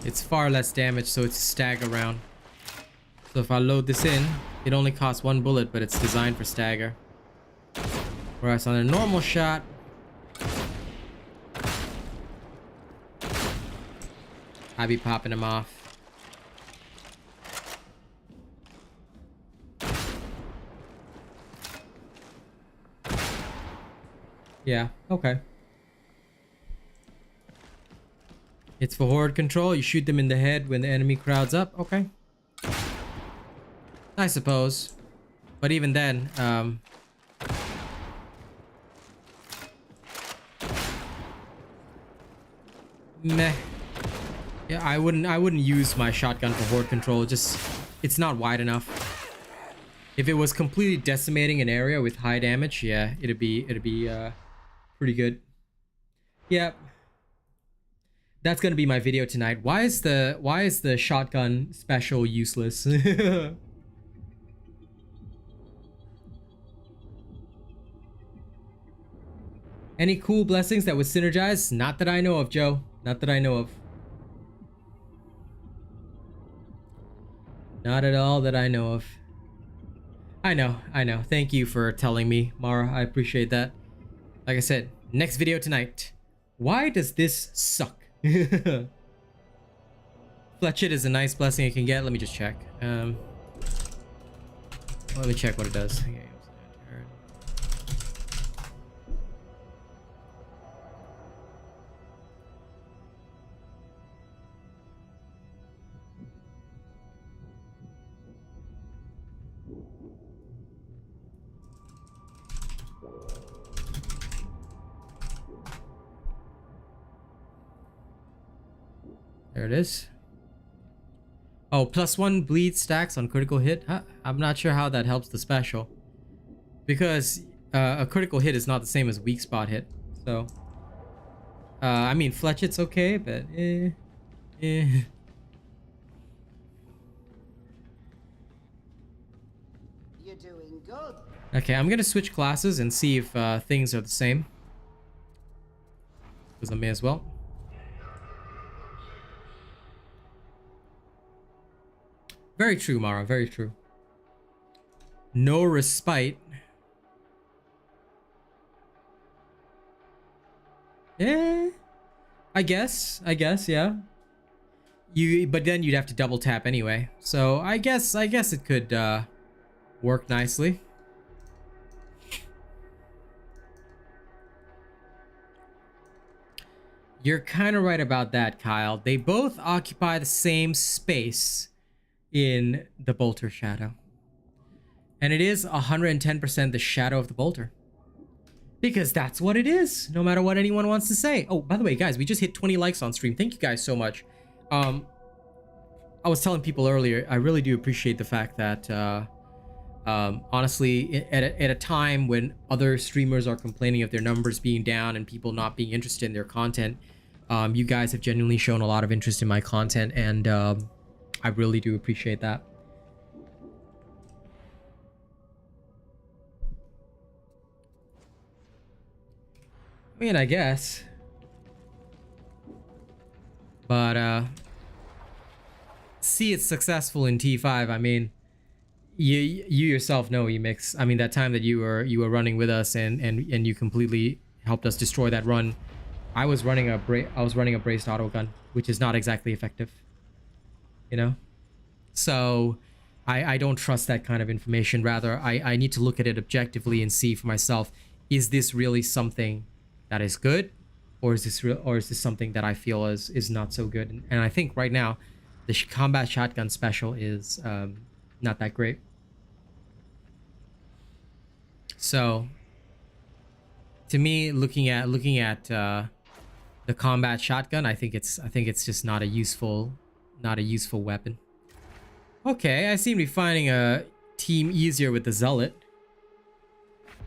It's far less damage, so it's a stagger round. So if I load this in, it only costs 1 bullet, but it's designed for stagger. Whereas on a normal shot, I be popping them off. Yeah, okay. It's for horde control. You shoot them in the head when the enemy crowds up. Okay. I suppose. But even then, meh. Yeah, I wouldn't use my shotgun for horde control. Just, it's not wide enough. If it was completely decimating an area with high damage, yeah, it'd be pretty good. Yep. That's gonna be my video tonight. Why is the shotgun special useless? Any cool blessings that would synergize? Not that I know of, Joe. Not that I know of. Not at all that I know of. I know. Thank you for telling me, Mara. I appreciate that. Like I said, next video tonight. Why does this suck? Fletch is a nice blessing you can get. Let me just check. Let me check what it does. Okay. There it is. Oh, +1 bleed stacks on critical hit. Huh? I'm not sure how that helps the special. Because a critical hit is not the same as weak spot hit. So, I mean, Fletchit's okay, but eh. You're doing good. Okay, I'm gonna switch classes and see if things are the same. Because I may as well. Very true, Mara. Very true. No respite. Yeah. I guess, yeah. but then you'd have to double tap anyway. So I guess it could work nicely. You're kind of right about that, Kyle. They both occupy the same space in the bolter shadow. And it is 110% the shadow of the bolter. Because that's what it is, no matter what anyone wants to say. Oh, by the way, guys, we just hit 20 likes on stream. Thank you guys so much. I was telling people earlier, I really do appreciate the fact that, honestly, at a time when other streamers are complaining of their numbers being down and people not being interested in their content, you guys have genuinely shown a lot of interest in my content, and I really do appreciate that. I mean, I guess. But, see it's successful in T5. I mean, you yourself know, Emix. I mean, that time that you were running with us and you completely helped us destroy that run. I was running a braced auto gun, which is not exactly effective. You know? So I don't trust that kind of information. Rather, I need to look at it objectively and see for myself, is this really something that is good, or is this something that I feel is not so good? And I think right now the combat shotgun special is not that great. So to me, looking at the combat shotgun, I think it's just not a useful weapon. Okay, I seem to be finding a team easier with the Zealot.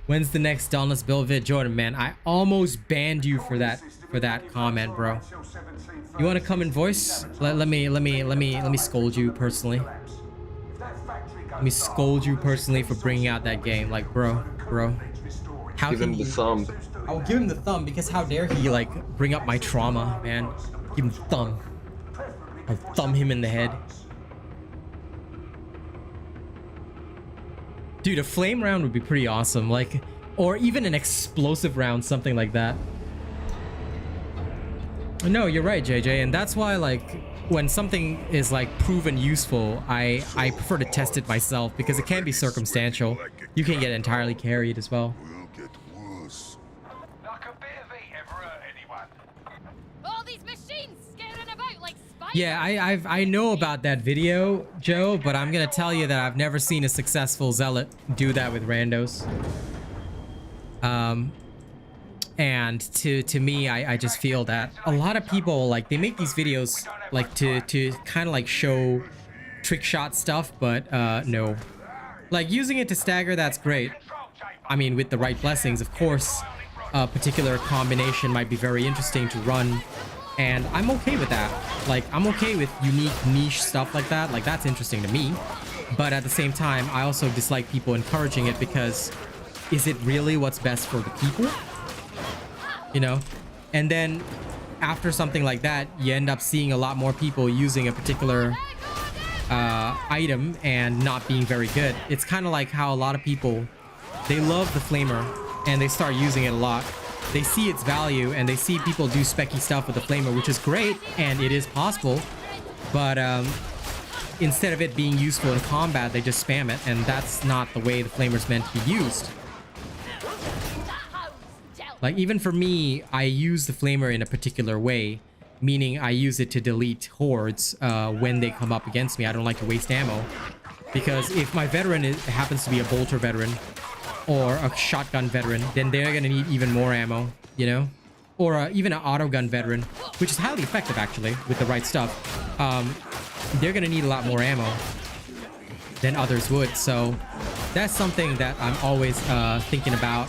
When's the next Dullness build vid? Jordan, man, I almost banned you for that comment, bro. You want to come in voice? Let me scold you personally. Let me scold you personally for bringing out that game. Like, bro. How give him the thumb. I'll give him the thumb, because how dare he like bring up my trauma, man. Give him the thumb. I'll thumb him in the head. Dude, a flame round would be pretty awesome, like, or even an explosive round, something like that. No, you're right, JJ, and that's why, like, when something is like proven useful, I prefer to test it myself, because it can be circumstantial. You can get entirely carried as well. Like a bit of heat ever hurt anyone? All these machines scaring about like spiders. Yeah, I know about that video, Joe, but I'm gonna tell you that I've never seen a successful Zealot do that with randos. And to me, I just feel that a lot of people, like, they make these videos like to kind of like show trick shot stuff, but no, like using it to stagger, that's great. I mean, with the right blessings, of course, a particular combination might be very interesting to run, and I'm okay with that. Like, I'm okay with unique niche stuff like that. Like, that's interesting to me, but at the same time, I also dislike people encouraging it, because is it really what's best for the people? You know? And then after something like that, you end up seeing a lot more people using a particular item and not being very good. It's kind of like how a lot of people, they love the flamer and they start using it a lot. They see its value and they see people do specky stuff with the flamer, which is great and it is possible, but instead of it being useful in combat, they just spam it, and that's not the way the flamer's meant to be used. Like, even for me, I use the flamer in a particular way, meaning I use it to delete hordes when they come up against me. I don't like to waste ammo, because if my veteran happens to be a bolter veteran or a shotgun veteran, then they're gonna need even more ammo, you know? Or even an auto gun veteran, which is highly effective actually with the right stuff. They're gonna need a lot more ammo than others would. So that's something that I'm always thinking about.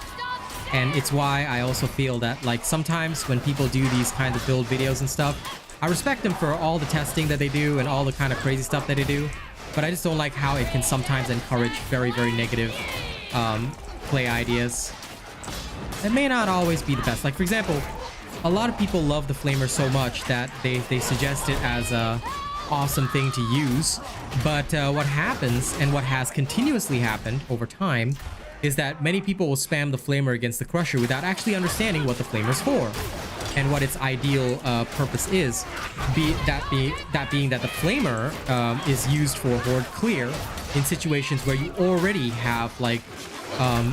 And it's why I also feel that, like, sometimes when people do these kinds of build videos and stuff, I respect them for all the testing that they do and all the kind of crazy stuff that they do, but I just don't like how it can sometimes encourage very, very negative play ideas. It may not always be the best. Like, for example, a lot of people love the flamer so much that they suggest it as a awesome thing to use, but what happens, and what has continuously happened over time, is that many people will spam the flamer against the crusher without actually understanding what the flamer's for. and what its ideal purpose is, being that the flamer is used for horde clear in situations where you already have like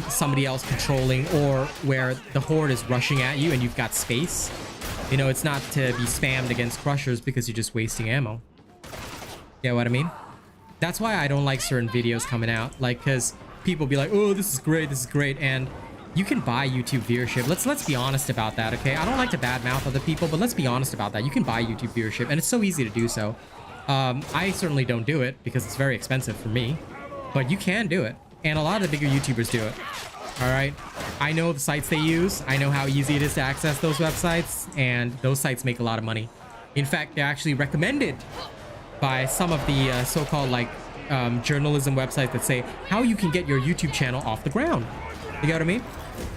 somebody else controlling, or where the horde is rushing at you and you've got space. You know, it's not to be spammed against crushers because you're just wasting ammo. You know what I mean? That's why I don't like certain videos coming out, like, because people be like, oh, this is great, and you can buy YouTube viewership. Let's be honest about that, okay? I don't like to badmouth other people, but let's be honest about that. You can buy YouTube viewership, and it's so easy to do so. I certainly don't do it because it's very expensive for me, but you can do it, and a lot of the bigger YouTubers do it. All right, I know the sites they use. I know how easy it is to access those websites, and those sites make a lot of money. In fact, they're actually recommended by some of the so-called like journalism websites that say how you can get your YouTube channel off the ground. You get what I mean?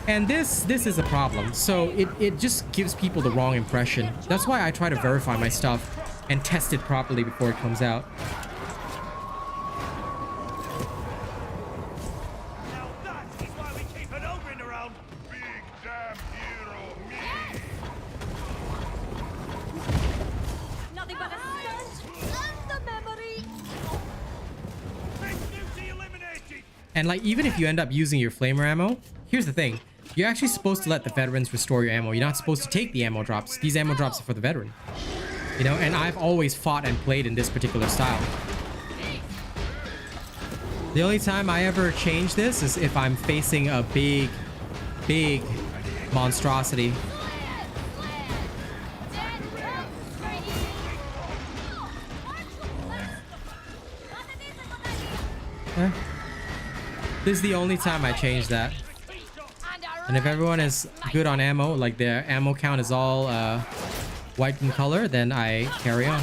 And this is a problem. So it just gives people the wrong impression. That's why I try to verify my stuff and test it properly before it comes out. Now that is why we keep an ogrin around. Big damn hero, me. Nothing but a stench and the memory. Big duty eliminated. And like, even if you end up using your flamer ammo, here's the thing. You're actually supposed to let the veterans restore your ammo. You're not supposed to take the ammo drops. These ammo drops are for the veteran. You know, and I've always fought and played in this particular style. The only time I ever change this is if I'm facing a big monstrosity. Eh. This is the only time I change that. And if everyone is good on ammo, like their ammo count is all white in color, then I carry on.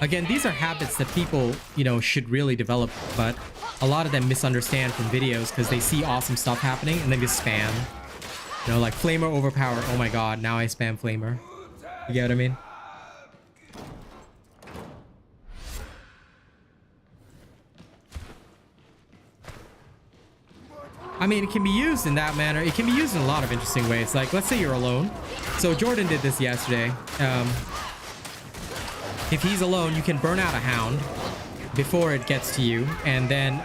Again, these are habits that people, you know, should really develop, but a lot of them misunderstand from videos because they see awesome stuff happening and then just spam. You know, like flamer overpower. Oh my god, now I spam flamer. You get what I mean? I mean, it can be used in that manner. It can be used in a lot of interesting ways. Like, let's say you're alone. So Jordan did this yesterday. If he's alone, you can burn out a hound before it gets to you. And then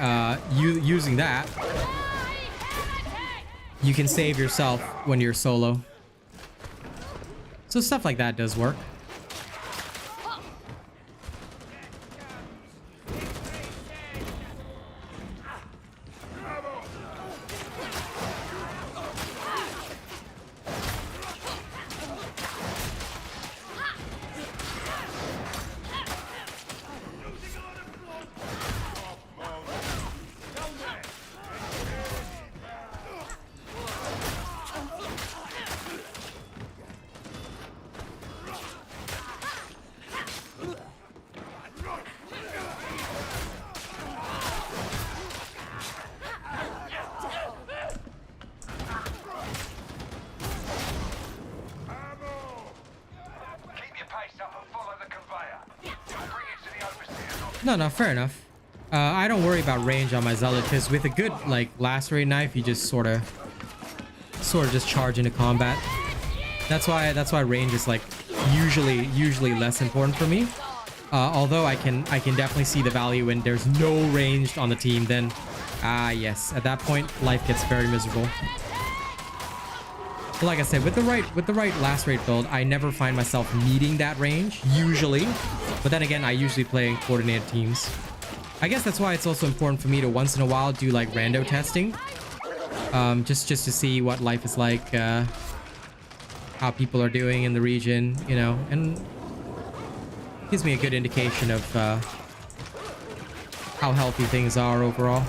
using that, you can save yourself when you're solo. So stuff like that does work. No, fair enough. I don't worry about range on my Zealot because with a good like lacerate knife, you just sort of just charge into combat. That's why range is like usually less important for me. Although I can definitely see the value when there's no ranged on the team. Then yes, at that point life gets very miserable. But like I said, with the right lacerate build, I never find myself needing that range usually. But then again, I usually play coordinated teams. I guess that's why it's also important for me to once in a while do like rando testing. Just to see what life is like, how people are doing in the region, you know, and gives me a good indication of how healthy things are overall.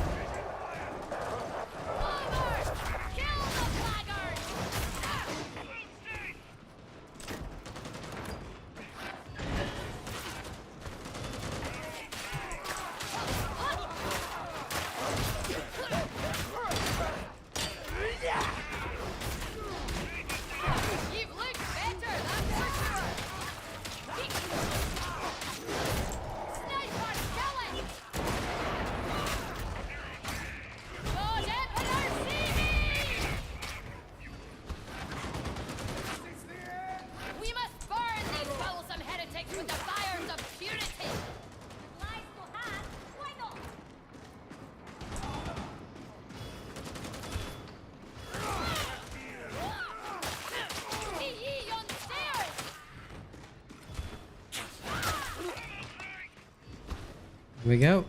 Here we go.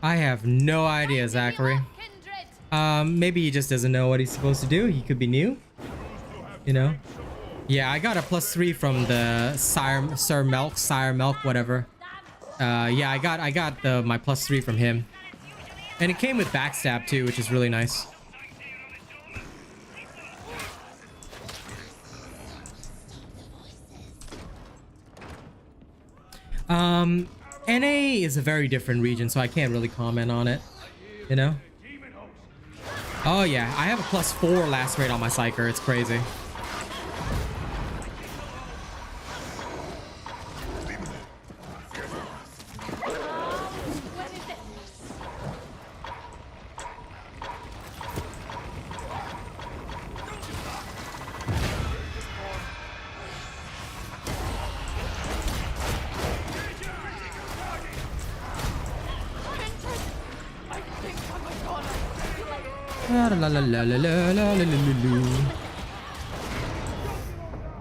I have no idea, Zachary. Maybe he just doesn't know what he's supposed to do. He could be new, you know. Yeah, I got a +3 from the Sire Milk, whatever. Yeah, I got my +3 from him, and it came with backstab too, which is really nice. NA is a very different region, so I can't really comment on it, you know. Oh yeah, I have a +4 last rate on my Psyker. It's crazy. La la la la la la la la la.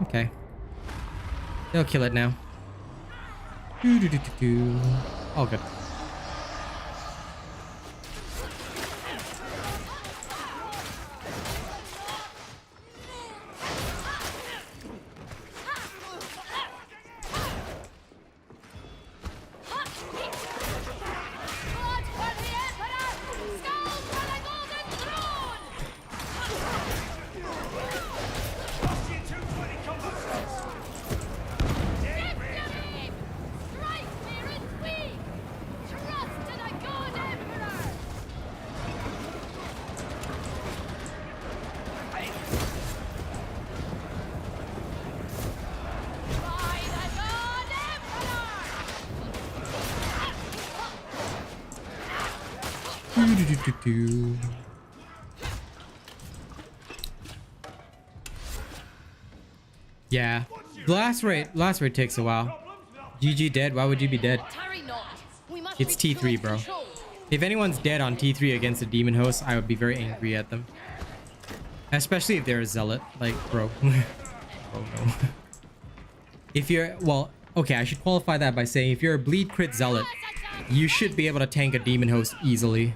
Okay. They'll kill it now. Oh, good. Yeah, last rate takes a while. GG dead. Why would you be dead? It's T3, bro. If anyone's dead on T3 against a demon host, I would be very angry at them, especially if they're a zealot. Like, bro. Oh no. If you're, well, okay, I should qualify that by saying if you're a bleed crit zealot, you should be able to tank a demon host easily.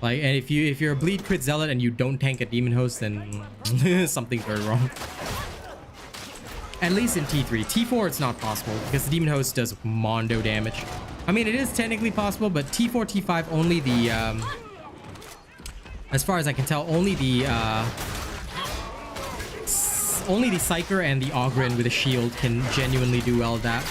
Like, and if you're a bleed crit zealot and you don't tank a demon host, then something's very wrong. At least in T3. T4 it's not possible because the demon host does mondo damage. I mean, it is technically possible, but T4, T5 only the as far as I can tell, only the Psyker and the Ogren with a shield can genuinely do all that.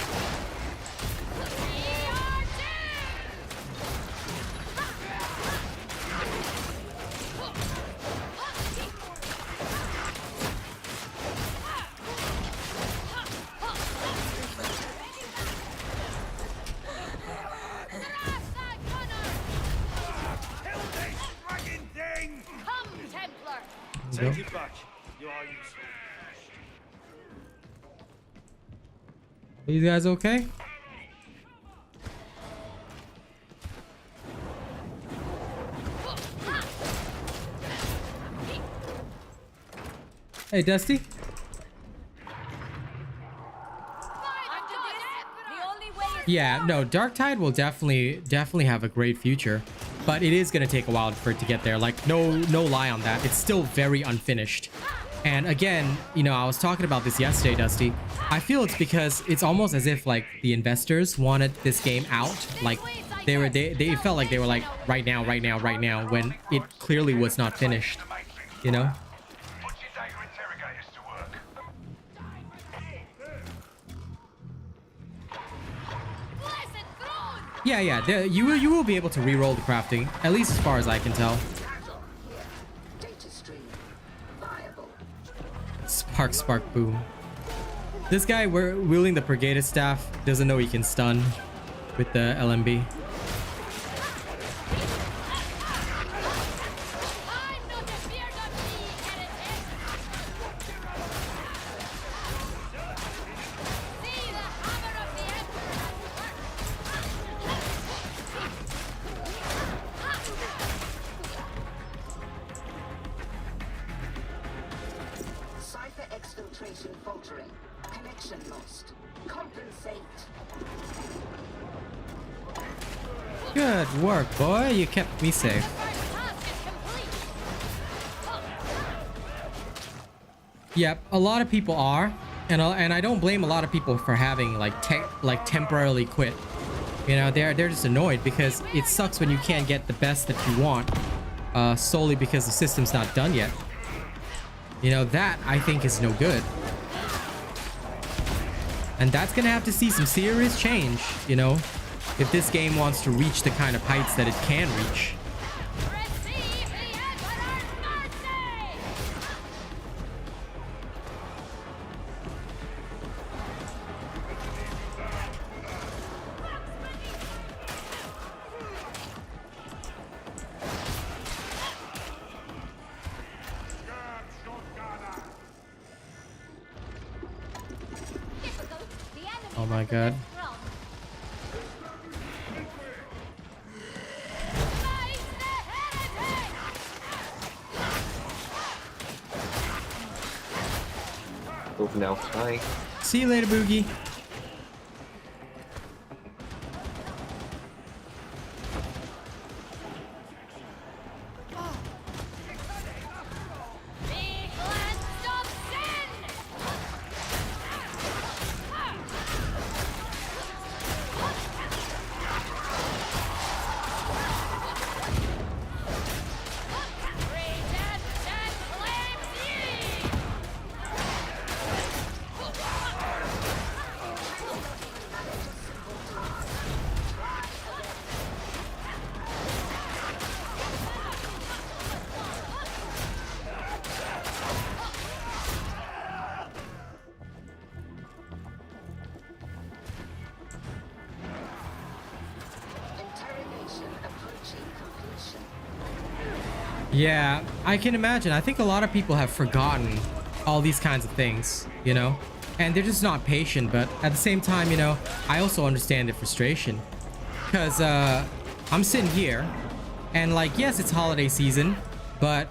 Take it back. You are useful. You guys okay? Hey, Dusty. Yeah, no, Darktide will definitely have a great future, but it is gonna take a while for it to get there. Like, no lie on that. It's still very unfinished. And again, you know, I was talking about this yesterday, Dusty. I feel it's because it's almost as if like the investors wanted this game out. Like they felt like they were like right now, when it clearly was not finished. You know? Put your data interrogators to work. Yeah. You will be able to re-roll the crafting, at least as far as I can tell. Spark, boom. This guy wielding the Brigada staff doesn't know he can stun with the LMB. Position lost. Compensate. Good work, boy. You kept me safe. Yep, a lot of people are, and I don't blame a lot of people for having like temporarily quit. You know, they're just annoyed because it sucks when you can't get the best that you want, solely because the system's not done yet. You know, that I think is no good, and that's gonna have to see some serious change. You know, if this game wants to reach the kind of heights that it can reach. Oh my god. Over now. Bye. See you later, Boogie. Yeah, I can imagine. I think a lot of people have forgotten all these kinds of things, you know, and they're just not patient. But at the same time, you know, I also understand the frustration because I'm sitting here and like, yes, it's holiday season, but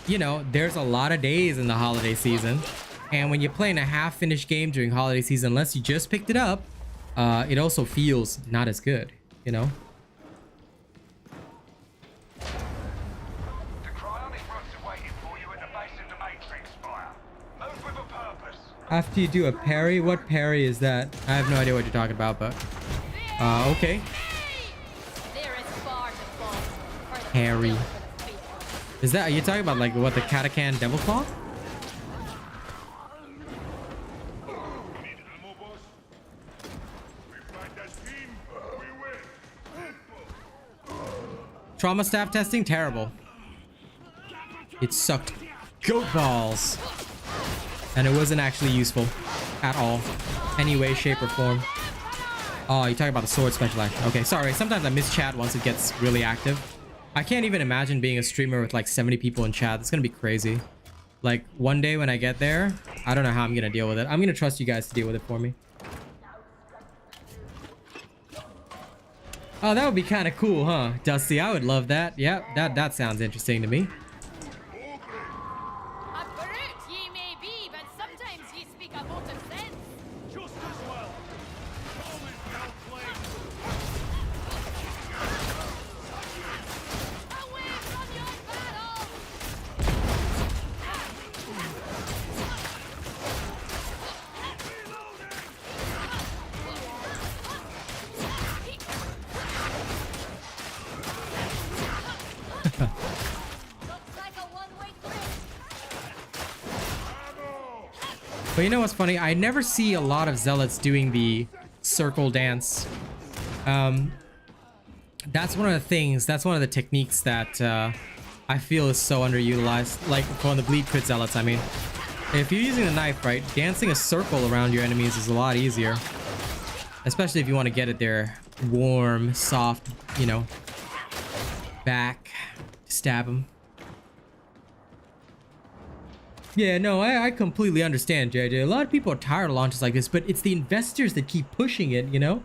you know, there's a lot of days in the holiday season. And when you're playing a half-finished game during holiday season, unless you just picked it up, it also feels not as good, you know? After you do a parry? What parry is that? I have no idea what you're talking about, but okay. Parry. Is that, are you talking about like what, the Katakan Devil Claw? Trauma staff testing? Terrible. It sucked goat balls. And it wasn't actually useful at all. Any way, shape, or form. Oh, you're talking about the sword special action. Okay, sorry. Sometimes I miss chat once it gets really active. I can't even imagine being a streamer with like 70 people in chat. It's gonna be crazy. Like, one day when I get there, I don't know how I'm gonna deal with it. I'm gonna trust you guys to deal with it for me. Oh, that would be kind of cool, huh? Dusty, I would love that. Yep, that sounds interesting to me. But you know what's funny? I never see a lot of zealots doing the circle dance. That's one of the things, that's one of the techniques that I feel is so underutilized. Like for the bleed crit zealots, I mean. If you're using the knife, right, dancing a circle around your enemies is a lot easier. Especially if you want to get at their warm, soft, you know, back. Stab them. Yeah, no, I completely understand, JJ. A lot of people are tired of launches like this, but it's the investors that keep pushing it, you know?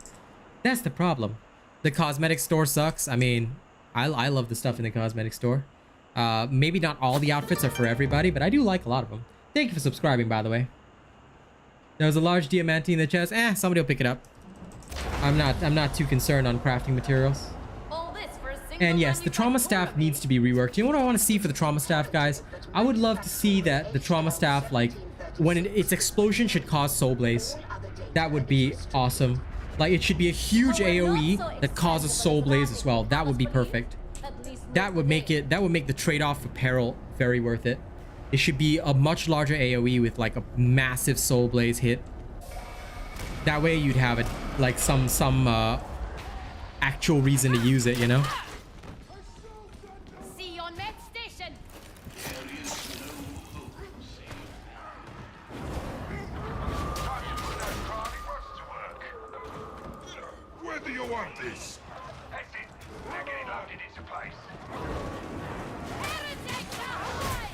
That's the problem. The cosmetic store sucks. I mean, I love the stuff in the cosmetic store. Maybe not all the outfits are for everybody, but I do like a lot of them. Thank you for subscribing, by the way. There was a large diamante in the chest. Somebody will pick it up. I'm not too concerned on crafting materials. All this for a single And yes, the trauma staff needs to be reworked. You know what I want to see for the trauma staff, guys? I would love to see that the trauma staff, like, when its explosion should cause soul blaze. That would be awesome. Like, it should be a huge AoE that causes soul blaze as well. That would be perfect. That would make the trade-off for peril very worth it. It should be a much larger AoE with like a massive soul blaze hit. That way you'd have it like some actual reason to use it, you know? See you on med station. Where do you want this? That's it. They're getting loaded into place. Heretics ahoy!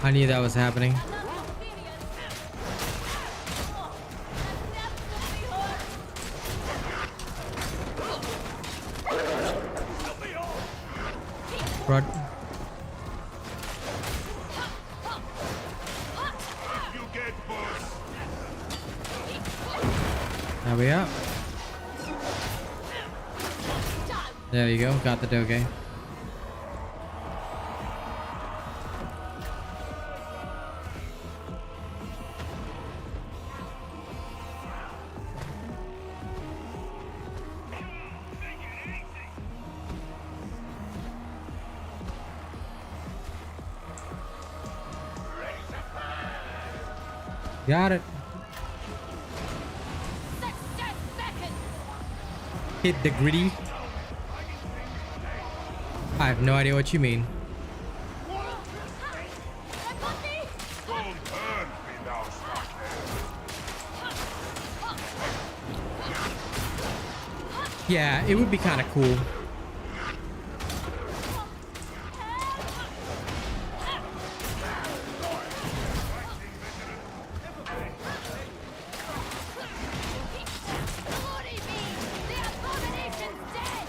I knew that was happening. Rod. You get boss. There we are. There you go. Got the doge. Got it. Success beckons. Hit the gritty. I have no idea what you mean. Don't hurt me now, sucker. Yeah, it would be kind of cool.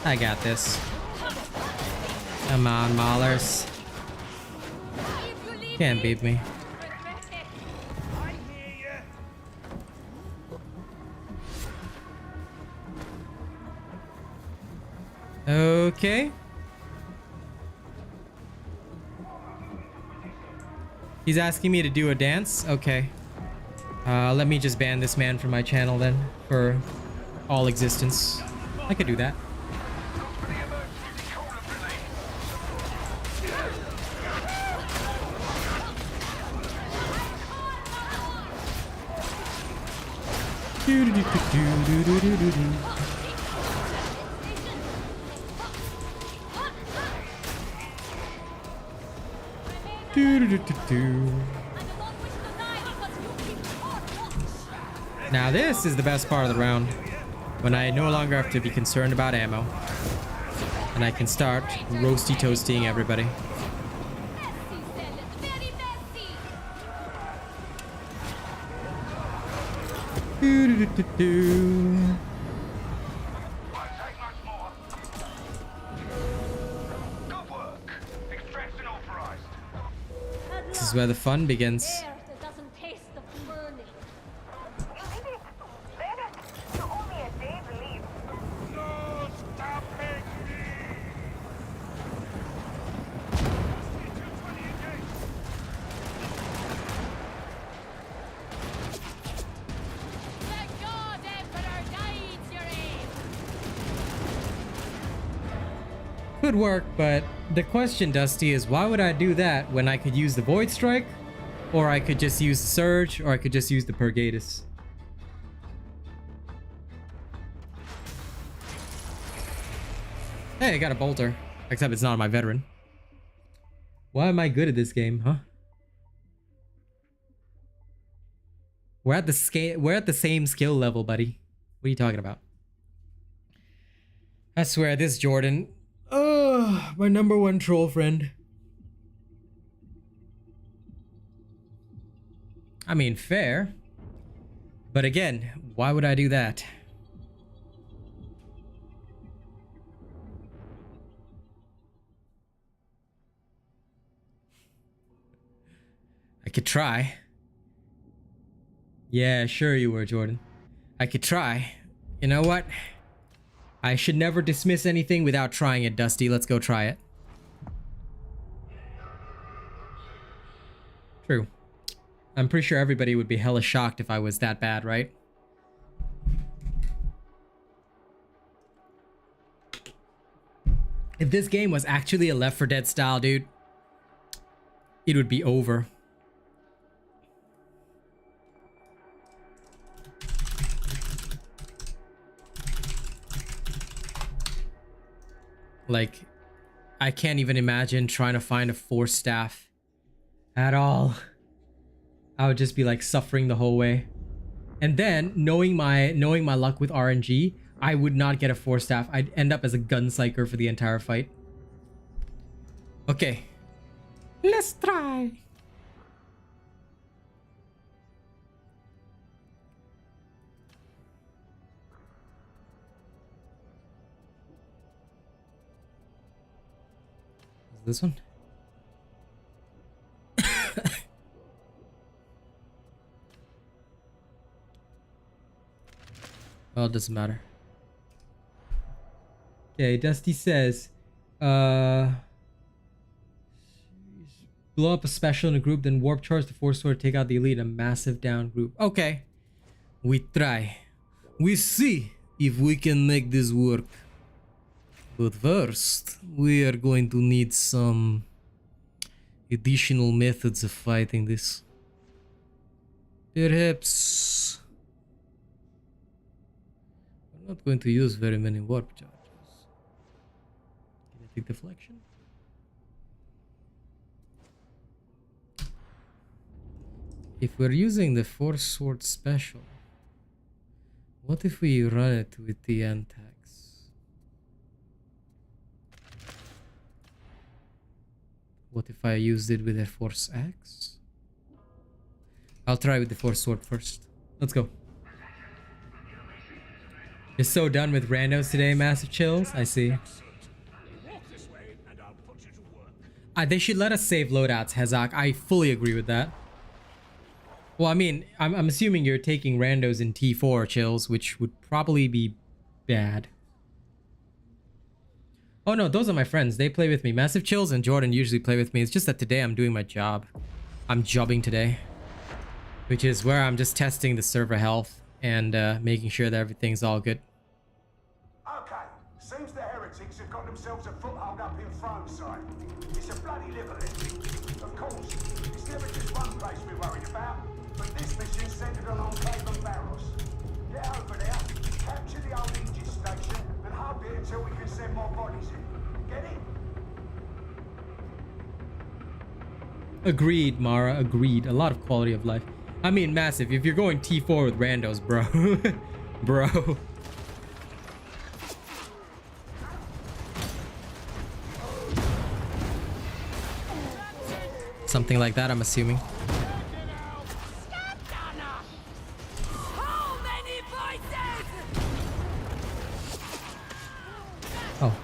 I got this. Come on, Maulers. Can't beat me. Okay. He's asking me to do a dance? Okay. Let me just ban this man from my channel then, for all existence. I could do that. Now this is the best part of the round, when I no longer have to be concerned about ammo, and I can start roasty toasting everybody. This is where the fun begins. That doesn't taste of burning. You owe me a day's leave. No stopping me! The God Emperor guides your aim. Could work, but the question, Dusty, is why would I do that when I could use the Void Strike, or I could just use the Surge, or I could just use the Purgatus? Hey, I got a bolter. Except it's not my veteran. Why am I good at this game, huh? We're at the same skill level, buddy. What are you talking about? I swear, this Jordan. Oh, my #1 troll friend. I mean, fair. But again, why would I do that? I could try. Yeah, sure you were, Jordan. I could try. You know what? I should never dismiss anything without trying it, Dusty. Let's go try it. True. I'm pretty sure everybody would be hella shocked if I was that bad, right? If this game was actually a Left 4 Dead style, dude, it would be over. Like, I can't even imagine trying to find a force staff at all. I would just be like suffering the whole way. And then knowing my luck with RNG, I would not get a force staff. I'd end up as a guncycler for the entire fight. Okay. Let's try. This one? Well, it doesn't matter. Okay, Dusty says, blow up a special in a group, then warp charge the force sword, take out the elite in a massive down group. Okay. We try. We see if we can make this work. But first, we are going to need some additional methods of fighting this. Perhaps I'm not going to use very many warp charges. Kinetic deflection. If we're using the force sword special, what if we run it with the antax? What if I used it with a force axe? I'll try with the force sword first. Let's go. You're so done with randos today, Massive Chills. I see. They should let us save loadouts, Hezak. I fully agree with that. Well, I mean, I'm assuming you're taking randos in T4, Chills, which would probably be bad. Oh no, those are my friends. They play with me. Massive Chills and Jordan usually play with me. It's just that today I'm doing my job. I'm jobbing today. Which is where I'm just testing the server health and making sure that everything's all good. Okay, seems the heretics have got themselves a foothold up in Flamethrower. It's a bloody liver lifting. Of course, it's never just one place we're worried about, but this mission's centered on Enclave and Barros. Get over there, capture the old Aegis station, and hold it until we can send more bodies in. Get it? Agreed, Mara. Agreed. A lot of quality of life. I mean, Massive, if you're going T4 with randos, bro. Bro. Something like that, I'm assuming. Oh.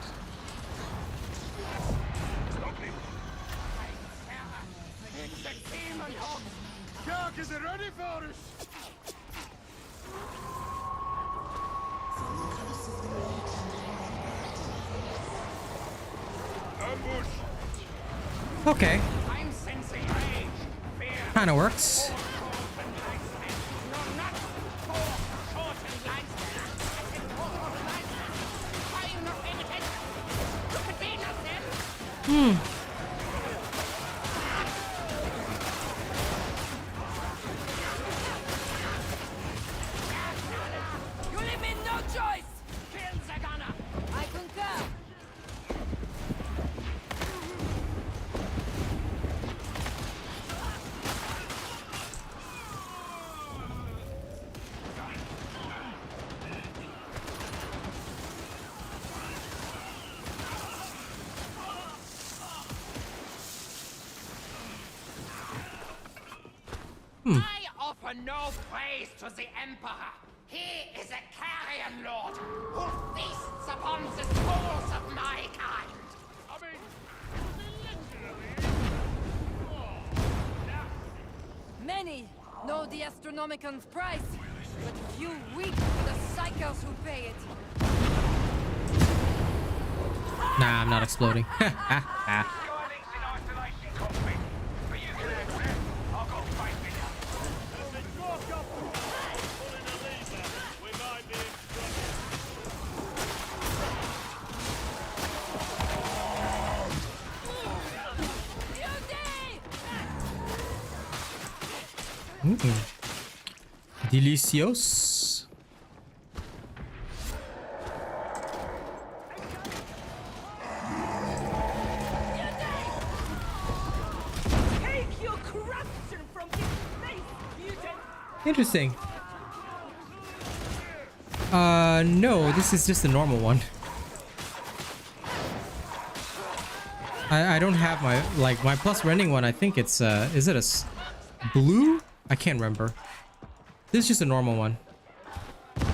Is it ready for us? Ambush. Okay. I'm sensing rage, fear, Kinda works. I offer no praise to the Emperor. He is a carrion lord who feasts upon the souls of my kind. I mean, literally. Many know the Astronomicon's price, but few weep for the psychos who pay it. Nah, I'm not exploding. Skyling's in isolation cockpit. But you can access. I've got faith in you. If they walk up the wall, pulling a lever, we might be in trouble. Delicious. Take your corruption from his face, mutant! Interesting. No, this is just a normal one. I don't have my, like, my plus rending one. I think it's, is it a blue? I can't remember. This is just a normal one.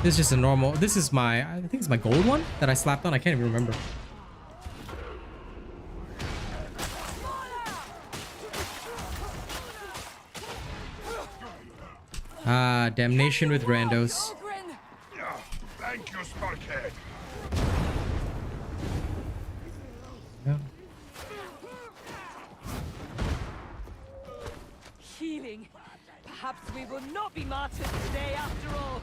This is just a normal, this is my, I think it's my gold one that I slapped on. I can't even remember. Ah, damnation with randos. Thank you, Sparkhead. Yeah. Healing. Perhaps we will not be martyrs today after all.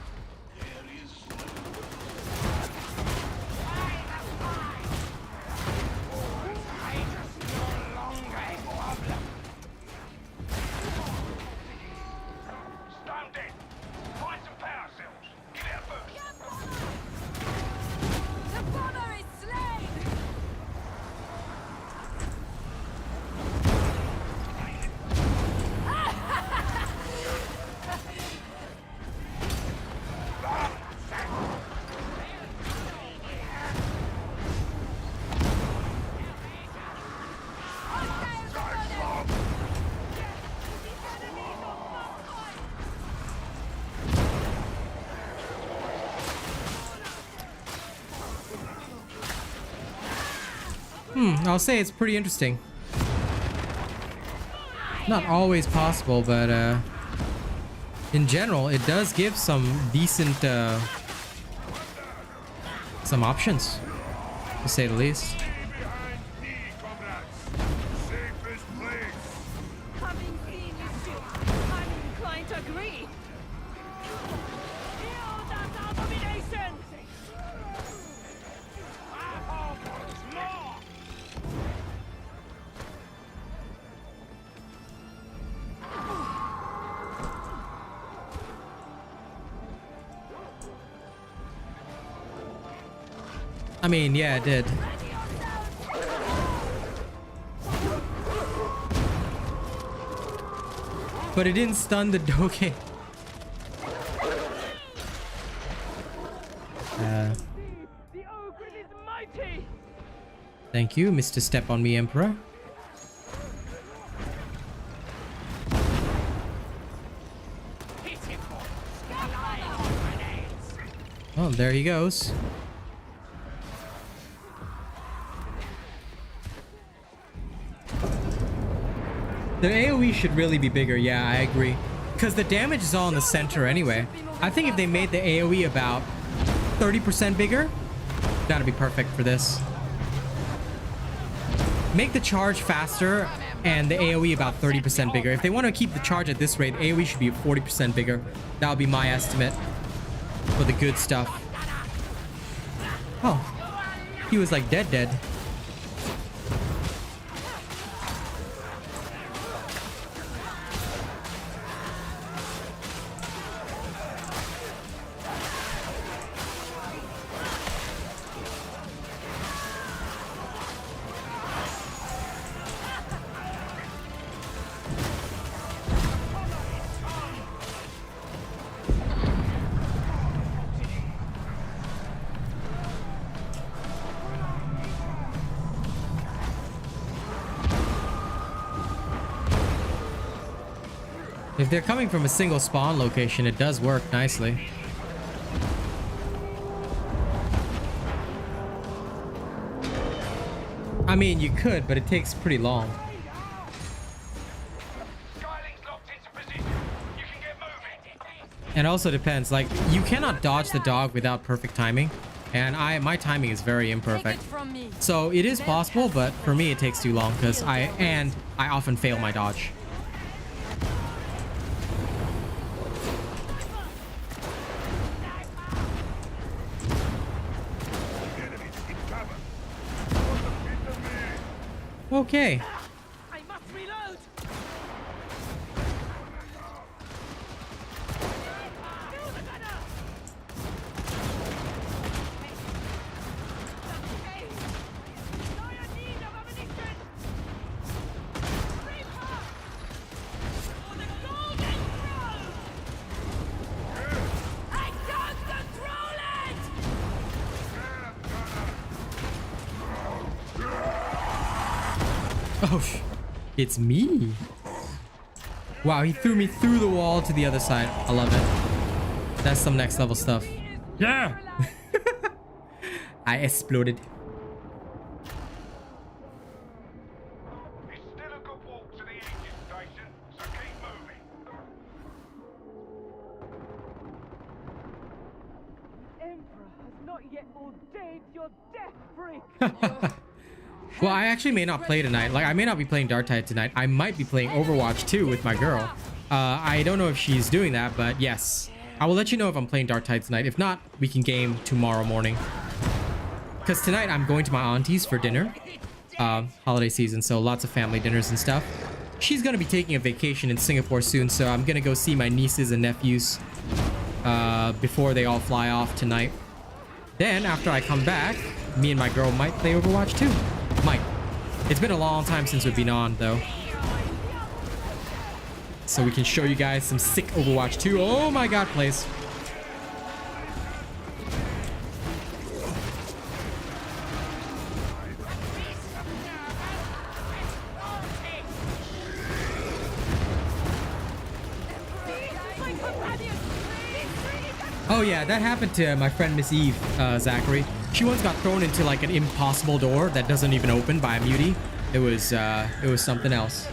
Stone dead. Find some power cells. Get out first. The bomber is slain! I'll say it's pretty interesting. Not always possible, but in general, it does give some decent some options, to say the least. Behind me, comrades. Safest place. Having seen you shoot, I'm inclined to agree. Yield that abomination! I mean, yeah, it did. But it didn't stun the Doge. The ogre is mighty! Thank you, Mr. Step on Me Emperor. Oh, there he goes. The AoE should really be bigger. Yeah, I agree. Because the damage is all in the center anyway. I think if they made the AoE about 30% bigger, that'd be perfect for this. Make the charge faster and the AoE about 30% bigger. If they want to keep the charge at this rate, AoE should be 40% bigger. That would be my estimate for the good stuff. Oh, he was like dead. If they're coming from a single spawn location, it does work nicely. I mean, you could, but it takes pretty long. And also depends, like, you cannot dodge the dog without perfect timing. And my timing is very imperfect. So it is possible, but for me it takes too long because I often fail my dodge. Okay. I must reload. Oh, it's me. Wow, he threw me through the wall to the other side. I love it. That's some next level stuff. Yeah. I exploded. It's still a good walk to the engine station, so keep moving. Emperor has not yet ordained your death, freak. Well, I actually may not play tonight. Like, I may not be playing Darktide tonight. I might be playing Overwatch 2 with my girl. I don't know if she's doing that, but yes. I will let you know if I'm playing Darktide tonight. If not, we can game tomorrow morning. Because tonight I'm going to my auntie's for dinner. Holiday season, so lots of family dinners and stuff. She's going to be taking a vacation in Singapore soon, so I'm going to go see my nieces and nephews before they all fly off tonight. Then, after I come back, me and my girl might play Overwatch 2. Might. It's been a long time since we've been on, though. So we can show you guys some sick Overwatch 2. Oh my god, plays. Oh yeah, that happened to my friend Miss Eve, Zachary. She once got thrown into like an impossible door that doesn't even open by a mutie. It was something else.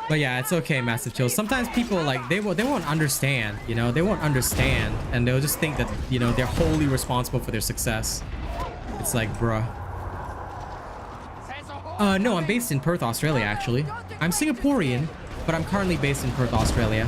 But yeah, it's okay, Massive Chill. Sometimes people like they won't understand, you know, they won't understand, and they'll just think that, you know, they're wholly responsible for their success. It's like, bruh. No, I'm based in Perth, Australia, actually. I'm Singaporean, but I'm currently based in Perth, Australia.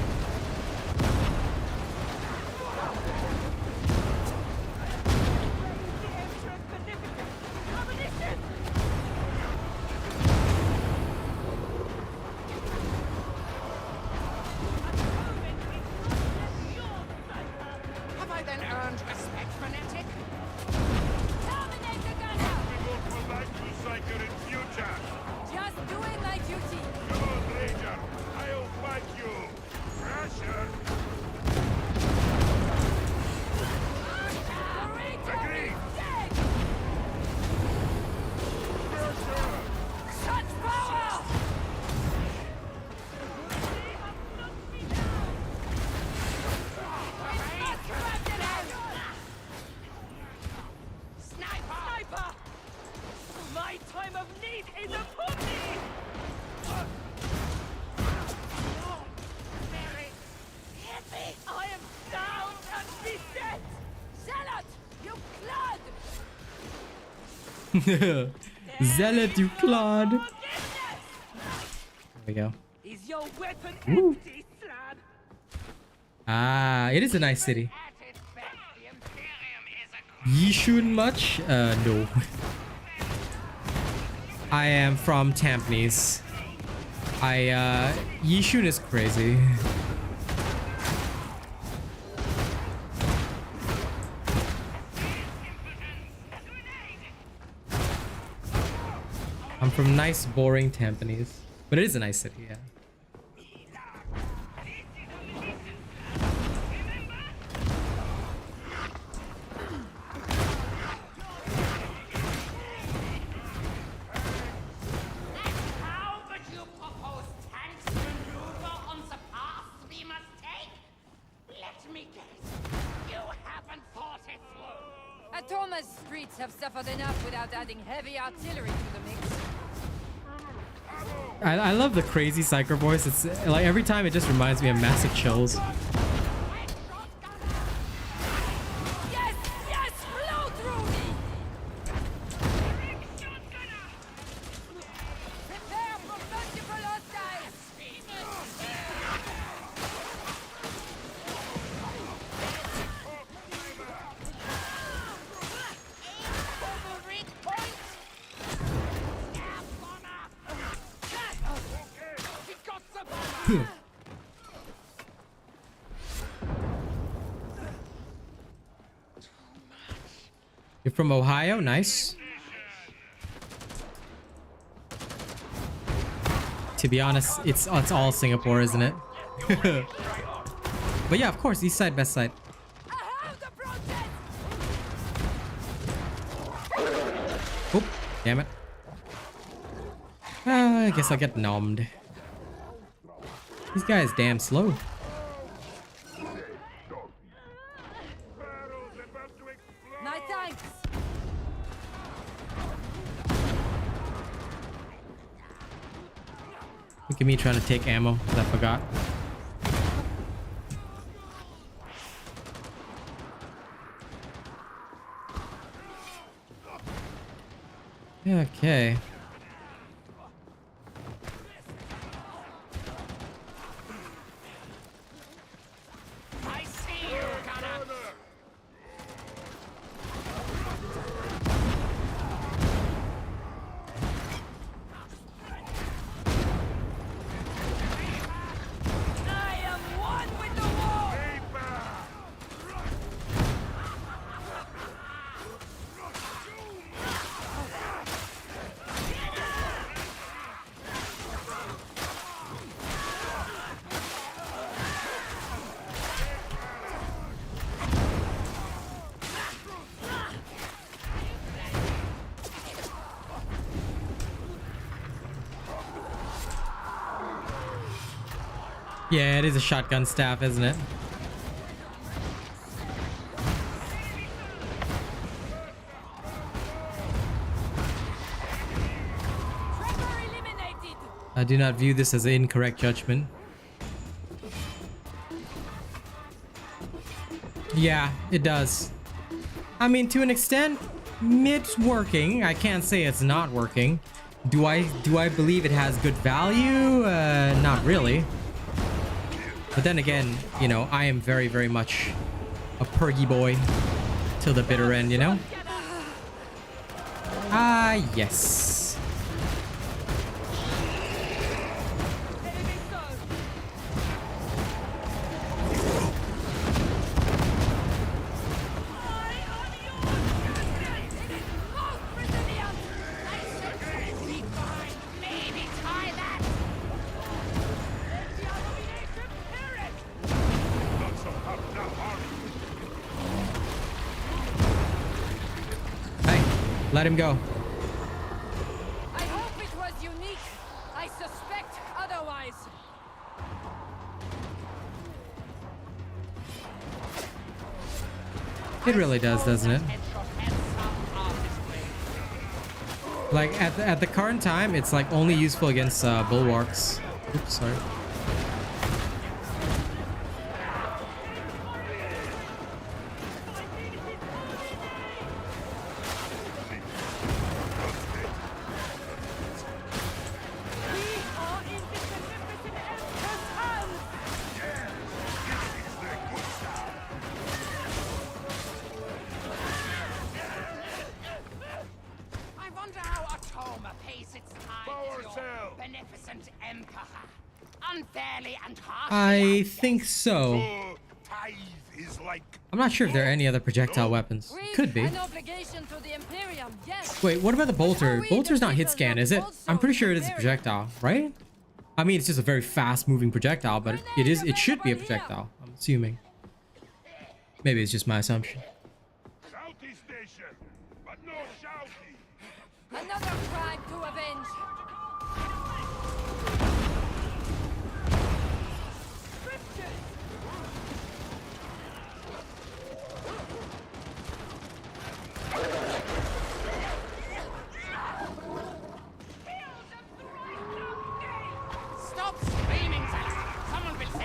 Zealot, you clod. There we go. Is your weapon Ooh. empty, slab? Ah, it is a nice city. Yishun much? No. I am from Tampines. Yishun is crazy. I'm from nice, boring Tampines. But it is a nice city, yeah. How would you propose tanks maneuver? units have suffered enough without adding heavy artillery to the mix. I love the crazy psycho voice. It's like every time it just reminds me of Massive Chills. Yes, yes, blow through me! Prepare for multiple hostiles! You're from Ohio? Nice. To be honest, it's all Singapore, isn't it? But yeah, of course, east side, best side. Oop, damn it. I guess I'll get nommed. This guy is damn slow. My thanks! Look at me trying to take ammo, 'cause I forgot. Okay. I see you, Gunner. I am one with the war! Yeah, it is a shotgun staff, isn't it? Trevor eliminated! I do not view this as an incorrect judgment. Yeah, it does. I mean, to an extent, it's working. I can't say it's not working. Do I believe it has good value? Not really. But then again, you know, I am very, very much a pergy boy till the bitter end, you know? Ah, yes. Maybe try that. Hey, let him go. I hope it was unique. I suspect otherwise. It really does, doesn't it? Like at the current time, it's like only useful against bulwarks. Oops, sorry. I wonder how Atoma pays its tithe Power to your cell. beneficent emperor. Unfairly and harshly. I think so. Oh, tithe is like I'm not sure if there are any other projectile weapons. We've Could be. an obligation to the Imperium, yes. Wait, what about the bolter? we, Bolter's the not hit people, scan, look is it? also I'm pretty sure it is a Imperium. projectile, right? I mean, it's just a very fast-moving projectile, but it should be a projectile. I'm assuming. Maybe it's just my assumption. shouty station, but no shouty. Another crime to avenge.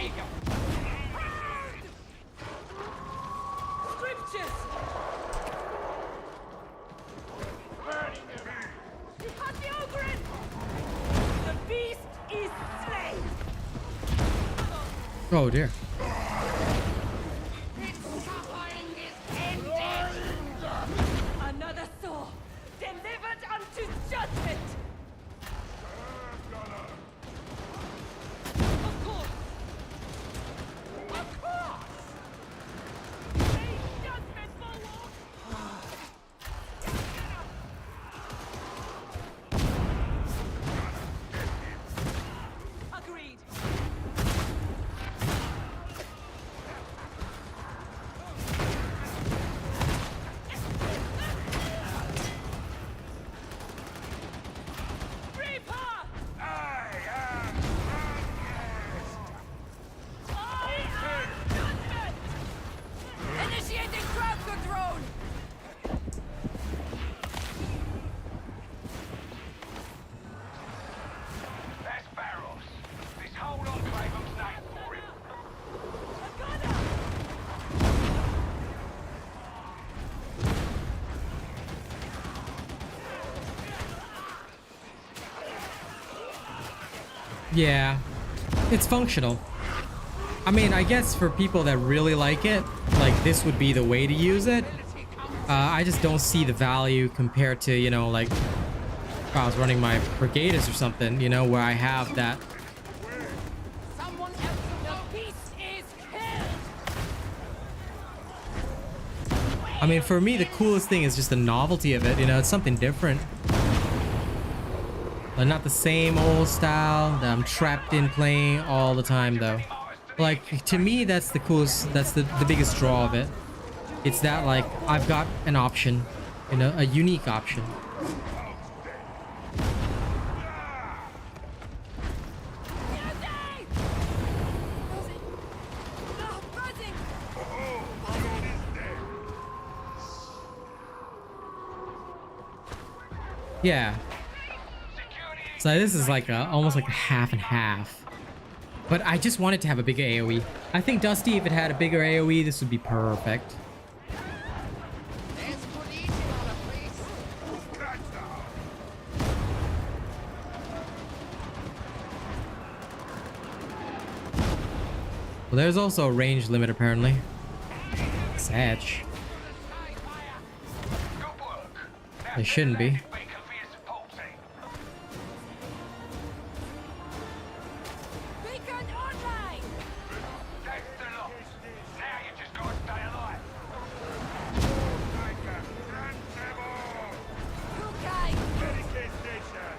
save you. Scriptures! You had the ogre! The beast is slain! Oh dear. Its suffering is ended. Another soul, delivered unto judgment! Of course! Of course! May judgment follow! Agreed. Reaper! I am judgment! Initiating crowd control! That's Barros. This whole enclave's named for him. Yeah, it's functional. I mean, I guess for people that really like it, like this would be the way to use it. I just don't see the value compared to, you know, like if I was running my Brigadus or something, you know, where I have that. Someone else. The beast is killed. I mean, for me, the coolest thing is just the novelty of it. You know, it's something different. But not the same old style that I'm trapped in playing all the time, though. Like, to me, that's the coolest, that's the biggest draw of it. It's that, like, I've got an option, you know, a unique option. Yeah. So this is like almost like a half and half. But I just wanted to have a bigger AoE. I think Dusty, if it had a bigger AoE, this would be perfect. There's good eating on a place. Well, there's also a range limit apparently. Sag. There shouldn't be. Beacon online! That's the lot. Now you just gotta stay alive. Okay. Barricade station.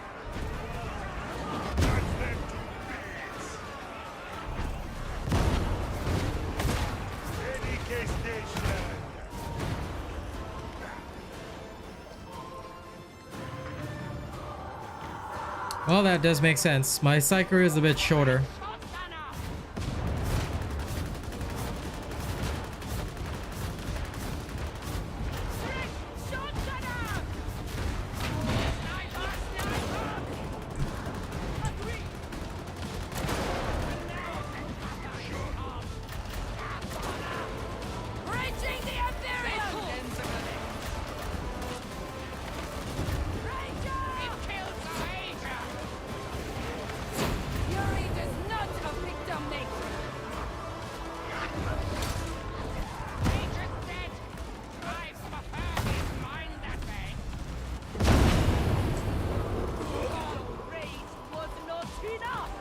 Touch them to bits. Barricade station. Well, that does make sense. My Psyker is a bit shorter. Reaching the Imperium! Fury does not a victim make. Rage was not enough.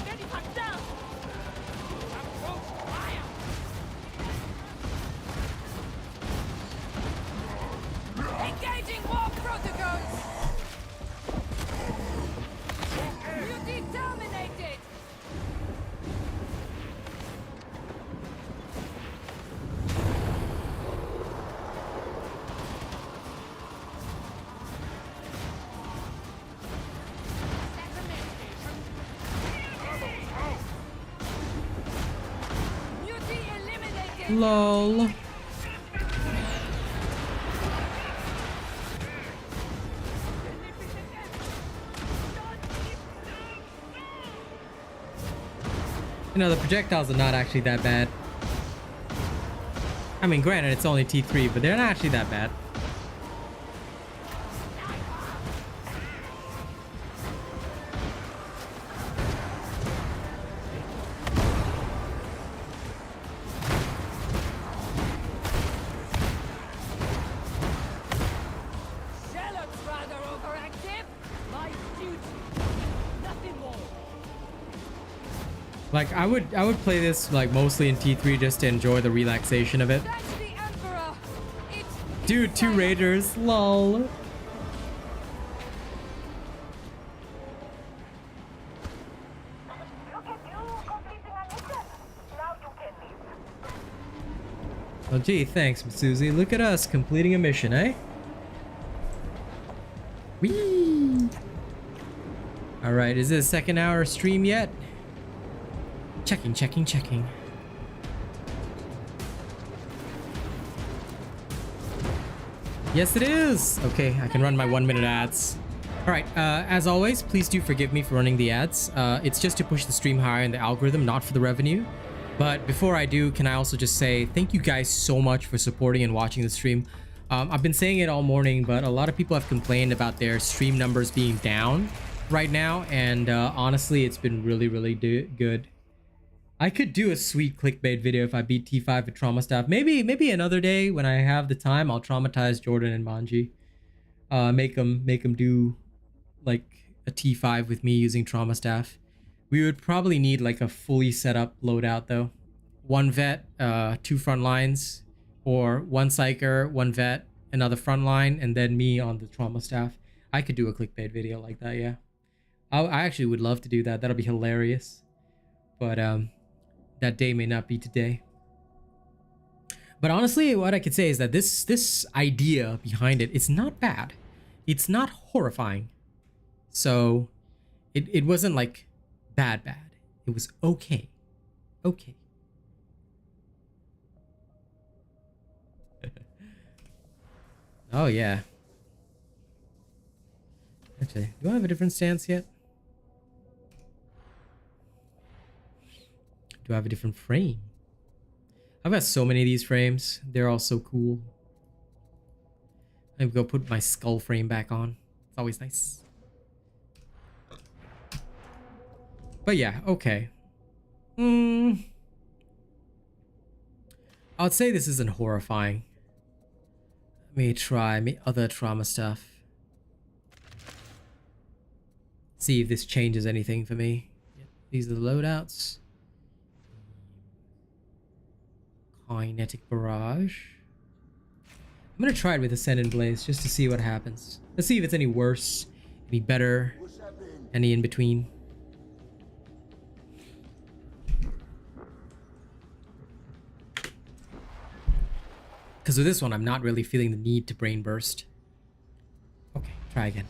Ready, back down. Engaging war protocols! Beauty terminated! Beauty eliminated! LOL. You know, the projectiles are not actually that bad. I mean, granted, it's only T3, but they're not actually that bad. Like I would play this like mostly in T3 just to enjoy the relaxation of it. Dude, 2 raiders, lol. Look at you completing a mission. Now you can leave. Oh gee, thanks, Susie. Look at us completing a mission, eh? Whee! Alright, is it a 2nd hour stream yet? Checking. Yes, it is. Okay, I can run my 1-minute ads. All right, as always, please do forgive me for running the ads. It's just to push the stream higher in the algorithm, not for the revenue. But before I do, can I also just say thank you guys so much for supporting and watching the stream. I've been saying it all morning, but a lot of people have complained about their stream numbers being down right now. And honestly, it's been really good. I could do a sweet clickbait video if I beat T5 with trauma staff. Maybe another day when I have the time, I'll traumatize Jordan and Manji. Make them do like a T5 with me using trauma staff. We would probably need like a fully set up loadout though. 1 vet, 2 front lines, or 1 psyker, 1 vet, another front line, and then me on the trauma staff. I could do a clickbait video like that, yeah. I actually would love to do that. That'll be hilarious. But that day may not be today. But honestly, what I could say is that this idea behind it, it's not bad. It's not horrifying. So it wasn't like bad. It was okay. Oh yeah. Actually, do I have a different stance yet? Do I have a different frame? I've got so many of these frames. They're all so cool. I'm gonna put my skull frame back on. It's always nice. But yeah, okay. I would say this isn't horrifying. Let me try other trauma stuff. See if this changes anything for me. Yep, these are the loadouts. Kinetic barrage. I'm gonna try it with Ascendant Blaze just to see what happens. Let's see if it's any worse, any better, any in between. Because with this one, I'm not really feeling the need to brain burst. Okay, try again.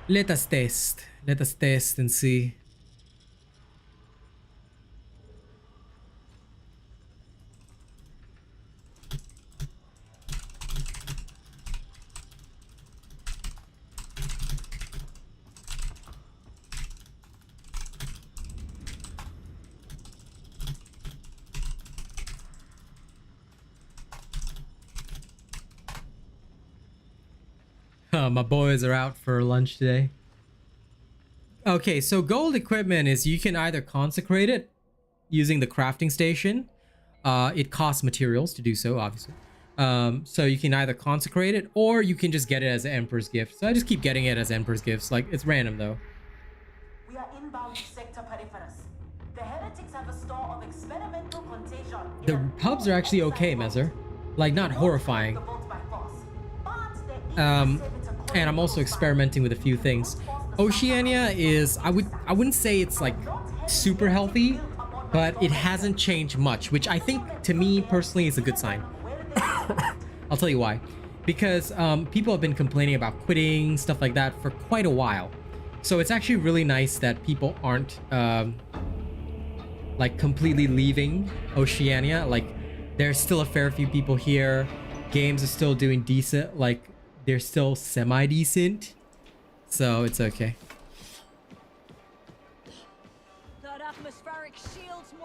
Let us test. Let us test and see. My boys are out for lunch today. Okay, so gold equipment is you can either consecrate it using the crafting station. It costs materials to do so, obviously. So you can either consecrate it or you can just get it as an Emperor's Gift. So I just keep getting it as Emperor's Gifts. Like, it's random though. We are inbound sector peripherus. The heretics have a store of experimental contagion. The pubs are actually okay, Mezer. Like, not horrifying. And I'm also experimenting with a few things. Oceania is, I wouldn't say it's like super healthy, but it hasn't changed much, which I think to me personally is a good sign. I'll tell you why. Because people have been complaining about quitting, stuff like that for quite a while. So it's actually really nice that people aren't like completely leaving Oceania. Like, there's still a fair few people here. Games are still doing decent, like they're still semi-decent, so it's okay.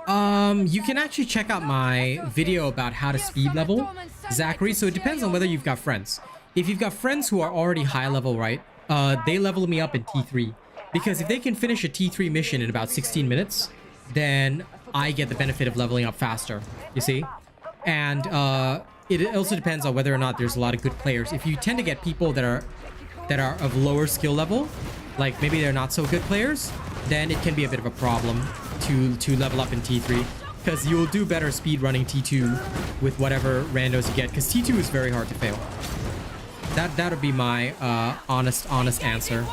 You can actually check out my video about how to speed level, Zachary. So it depends on whether you've got friends. If you've got friends who are already high level, right? They level me up in T3. Because if they can finish a T3 mission in about 16 minutes, then I get the benefit of leveling up faster, you see? And it also depends on whether or not there's a lot of good players. If you tend to get people that are of lower skill level, like maybe they're not so good players, then it can be a bit of a problem to level up in T3, because you'll do better speed running T2 with whatever randos you get, because T2 is very hard to fail. That would be my honest answer.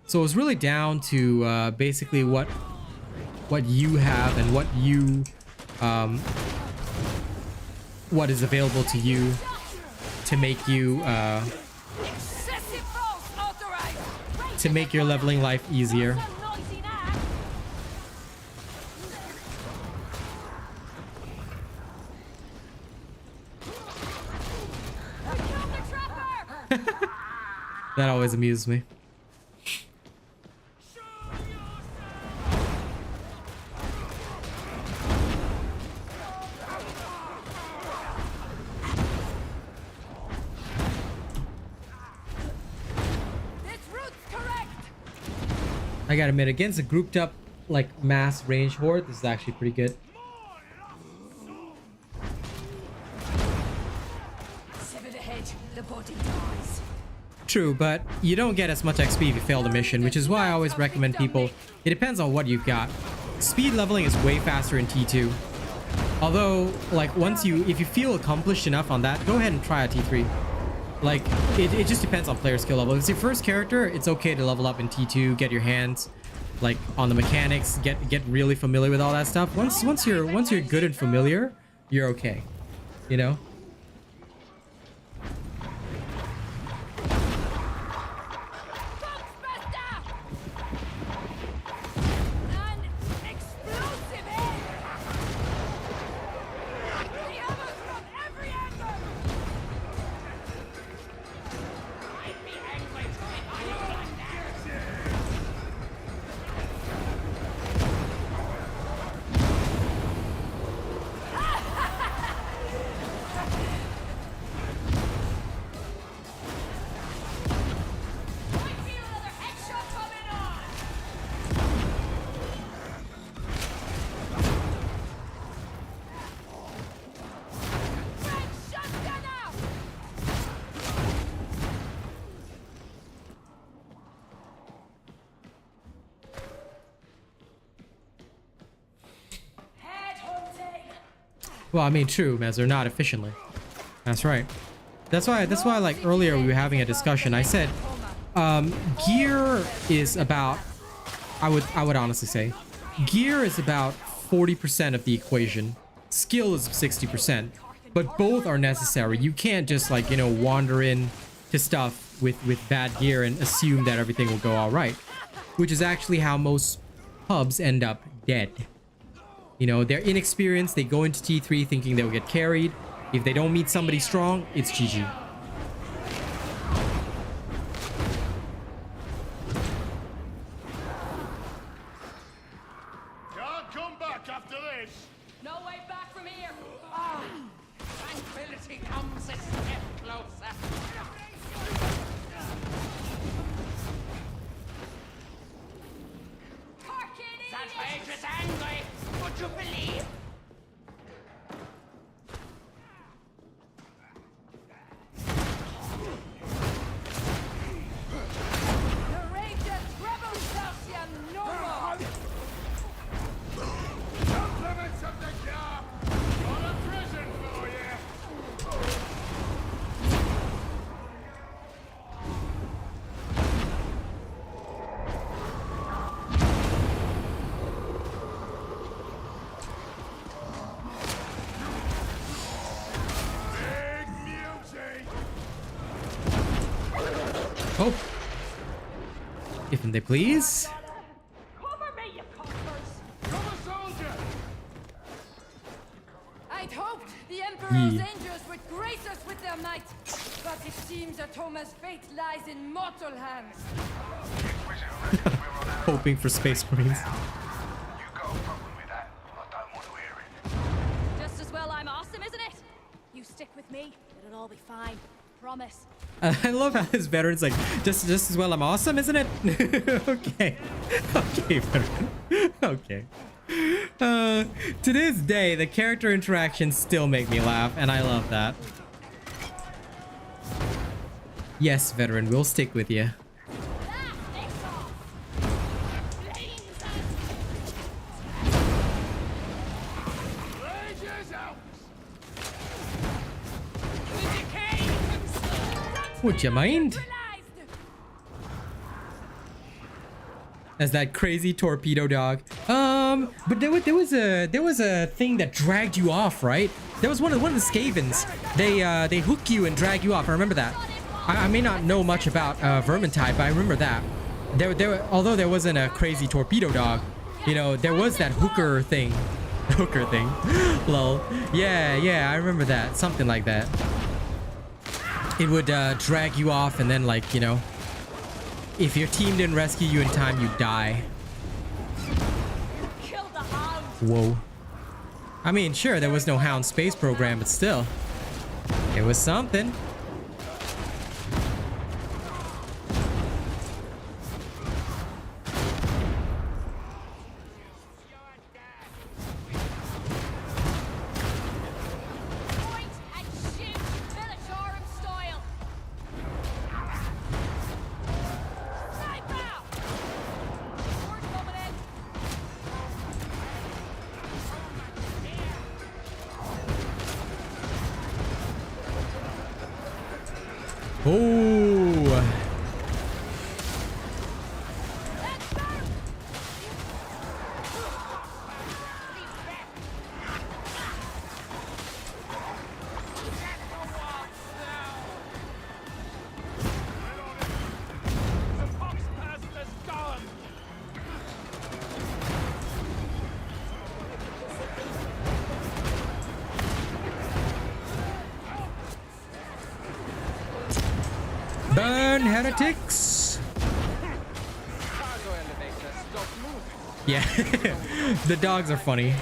So it's really down to basically what you have and what you what is available to you to make you to make your leveling life easier. That always amuses me. I gotta admit, against a grouped up like mass range horde, this is actually pretty good. Sever the head, the body dies. True, but you don't get as much XP if you fail the mission, which is why I always recommend people, it depends on what you've got. Speed leveling is way faster in T2. Although, like, if you feel accomplished enough on that, go ahead and try a T3. Like, it just depends on player skill level. If it's your first character, it's okay to level up in T2, get your hands, like, on the mechanics, get really familiar with all that stuff. Once you're good and familiar, you're okay. You know? Well, I mean, true, Mezzer, not efficiently. That's right. That's why, like, earlier we were having a discussion. I said, gear is about, I would honestly say, gear is about 40% of the equation. Skill is 60%. But both are necessary. You can't just, like, you know, wander in to stuff with bad gear and assume that everything will go all right. Which is actually how most pubs end up dead. You know, they're inexperienced, they go into T3 thinking they'll get carried. If they don't meet somebody strong, it's GG. Can't come back after this. No way back from here. Ah, tranquility comes a step closer. That rage is angry. Would you believe? The Rangers rebel Celsius no more. Compliments of the job. Got a present for you. Oh. If they please. Cover me, you cockers! I'd hoped the Emperor's angels would grace us with their might, but it seems Atoma's fate lies in mortal hands. Hoping for Space Marines. Just as well I'm awesome, isn't it? You stick with me, it'll all be fine. Promise. I love how his veteran's like, just as well I'm awesome, isn't it? Okay. Okay, veteran. Okay. To this day, the character interactions still make me laugh, and I love that. Yes, veteran, we'll stick with you. Would you mind? As that crazy torpedo dog. But there was a thing that dragged you off, right? There was one of the Skavens. They hook you and drag you off. I remember that. I may not know much about Vermintide, but I remember that. Although there wasn't a crazy torpedo dog, you know, there was that hooker thing. Hooker thing. Lol. Yeah, I remember that. Something like that. It would drag you off, and then, like, you know, if your team didn't rescue you in time, you die. Whoa. I mean, sure, there was no Hound space program, but still, it was something. Oh. Burn, heretics! Yeah, the dogs are funny.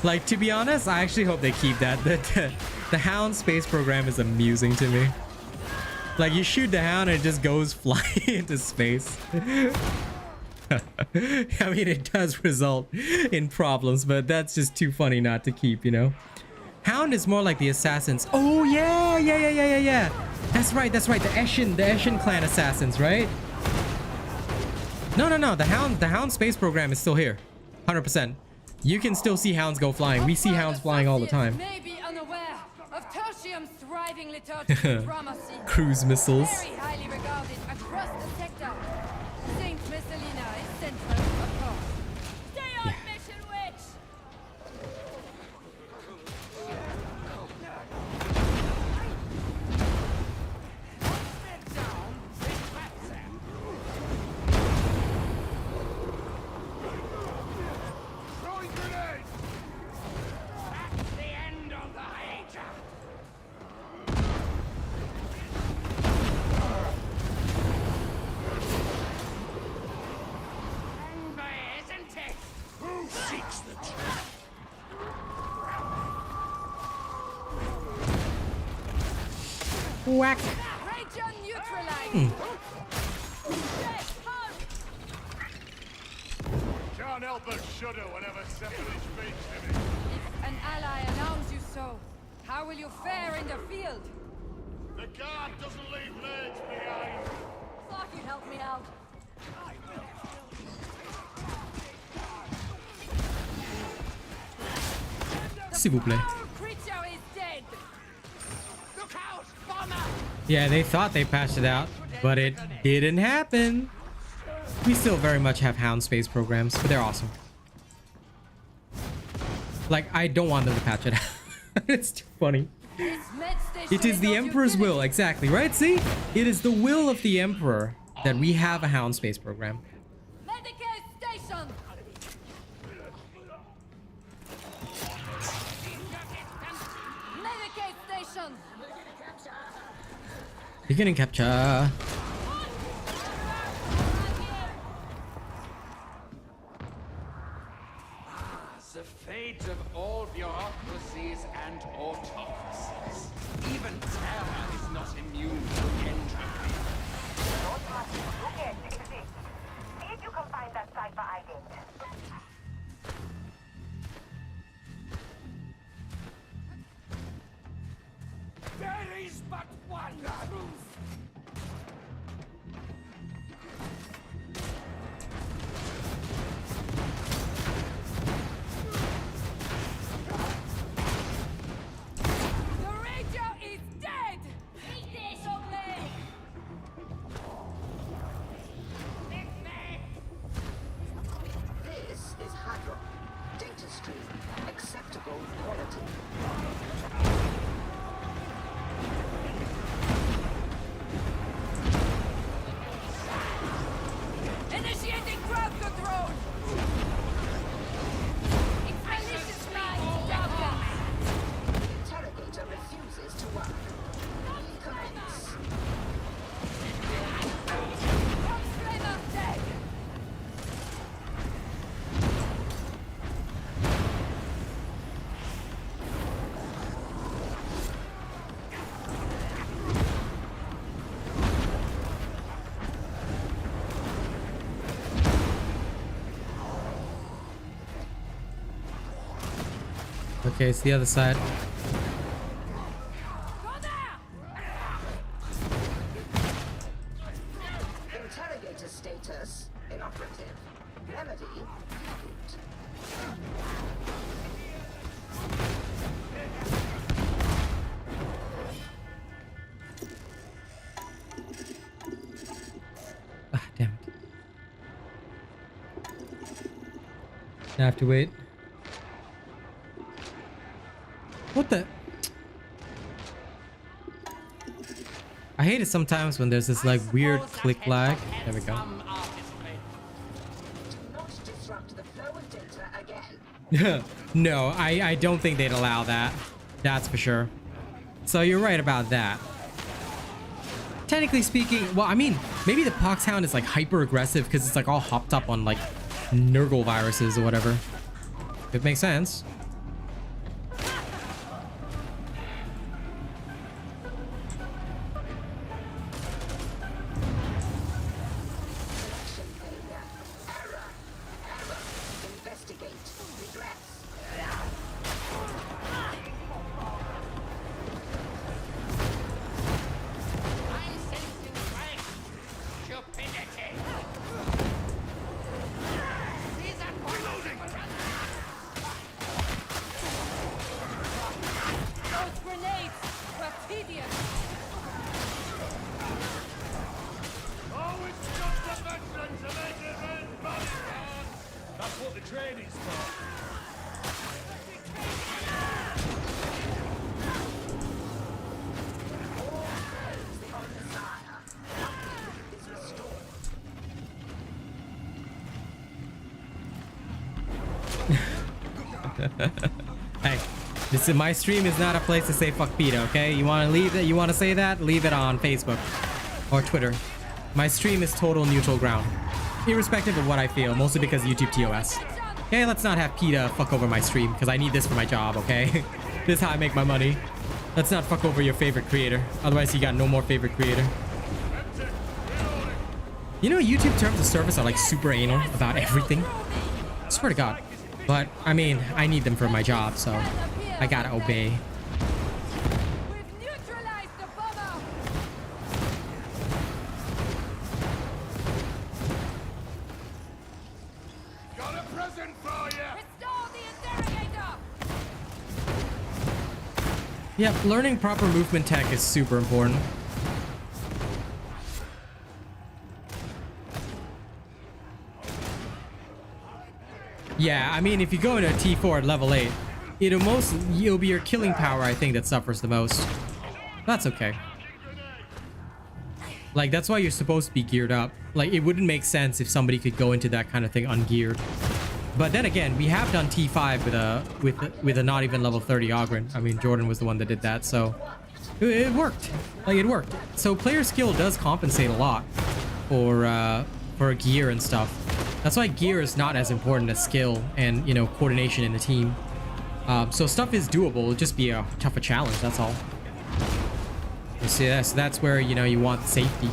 Like, to be honest, I actually hope they keep that. The Hound space program is amusing to me. Like, you shoot the Hound and it just goes flying into space. I mean, it does result in problems, but that's just too funny not to keep, you know? Hound is more like the assassins. Oh, yeah. That's right. The Eshin clan assassins, right? No. The Hound space program is still here. 100%. You can still see Hounds go flying. We see Hounds flying all the time. May be unaware of Tertium's thriving liturgical diplomacy. Cruise missiles. Very highly regarded across the sector. Saint Messalina is central, of course. Stay on mission, witch! Throwing grenade! That's the end of the Hydra. Angry, isn't it? Who seeks the truth? Whack. Region neutralized. Can't help but shudder whenever somebody speaks to me. If an ally allows you so, how will you fare in the field? The guard doesn't leave blades behind. Thought you'd help me out. S'il vous plaît. Our creature is dead. Look out, bomber! Yeah, they thought they patched it out, but it didn't happen. We still very much have Hound space programs, but they're awesome. Like, I don't want them to patch it out. It's too funny. It is the Emperor's will, exactly, right? See? It is the will of the Emperor that we have a Hound space program. Medical station. position. Beginning capture. The fate of all bureaucracies and autocracies. Even terror is not immune to entropy. Those machines you get exist. See if you can find that cipher ident. There is but one truth. The radio is dead. Eat this, ugly. This is Hydro. Data stream. Acceptable quality. Initiating crowd control. It's malicious mind, Doctor. Interrogator refuses to work. Recommence. Flamer dead. Okay, it's the other side. Go there. Interrogator status inoperative. Remedy reboot. Ah, damn it. I have to wait. What the? I hate it sometimes when there's this like weird click lag. There we go. Do not disrupt the flow of data again. No, I don't think they'd allow that. That's for sure. So you're right about that. Technically speaking, well, I mean, maybe the Poxhound is like hyper aggressive because it's like all hopped up on like Nurgle viruses or whatever. It makes sense. Connection failure. Error. Investigate. Redress. I'm sensing strength. Stupidity. These are reloading. Those grenades were tedious. Oh, it's just a veteran to make it rain bodyguard! That's what the training's for. Is restored. Hey, this is my stream is not a place to say fuck PETA, okay? You want to leave that? You want to say that? Leave it on Facebook or Twitter. My stream is total neutral ground, irrespective of what I feel, mostly because YouTube TOS. Okay, let's not have PETA fuck over my stream because I need this for my job, okay? This is how I make my money. Let's not fuck over your favorite creator. Otherwise, you got no more favorite creator. You know, YouTube terms of service are like super anal about everything. Swear to God. But, I mean, I need them for my job, so I gotta obey. We've neutralized the bomber. Got a present for you! Restore the interrogator. Yep, learning proper movement tech is super important. Yeah, I mean, if you go into a T4 at level 8, it'll be your killing power, I think, that suffers the most. That's okay. Like, that's why you're supposed to be geared up. Like, it wouldn't make sense if somebody could go into that kind of thing ungeared. But then again, we have done T5 with a not even level 30 Ogren. I mean, Jordan was the one that did that, so it worked. Like, it worked. So player skill does compensate a lot for gear and stuff. That's why gear is not as important as skill and, you know, coordination in the team. So stuff is doable. It'll just be a tougher challenge. That's all. You see that? So that's where, you know, you want safety.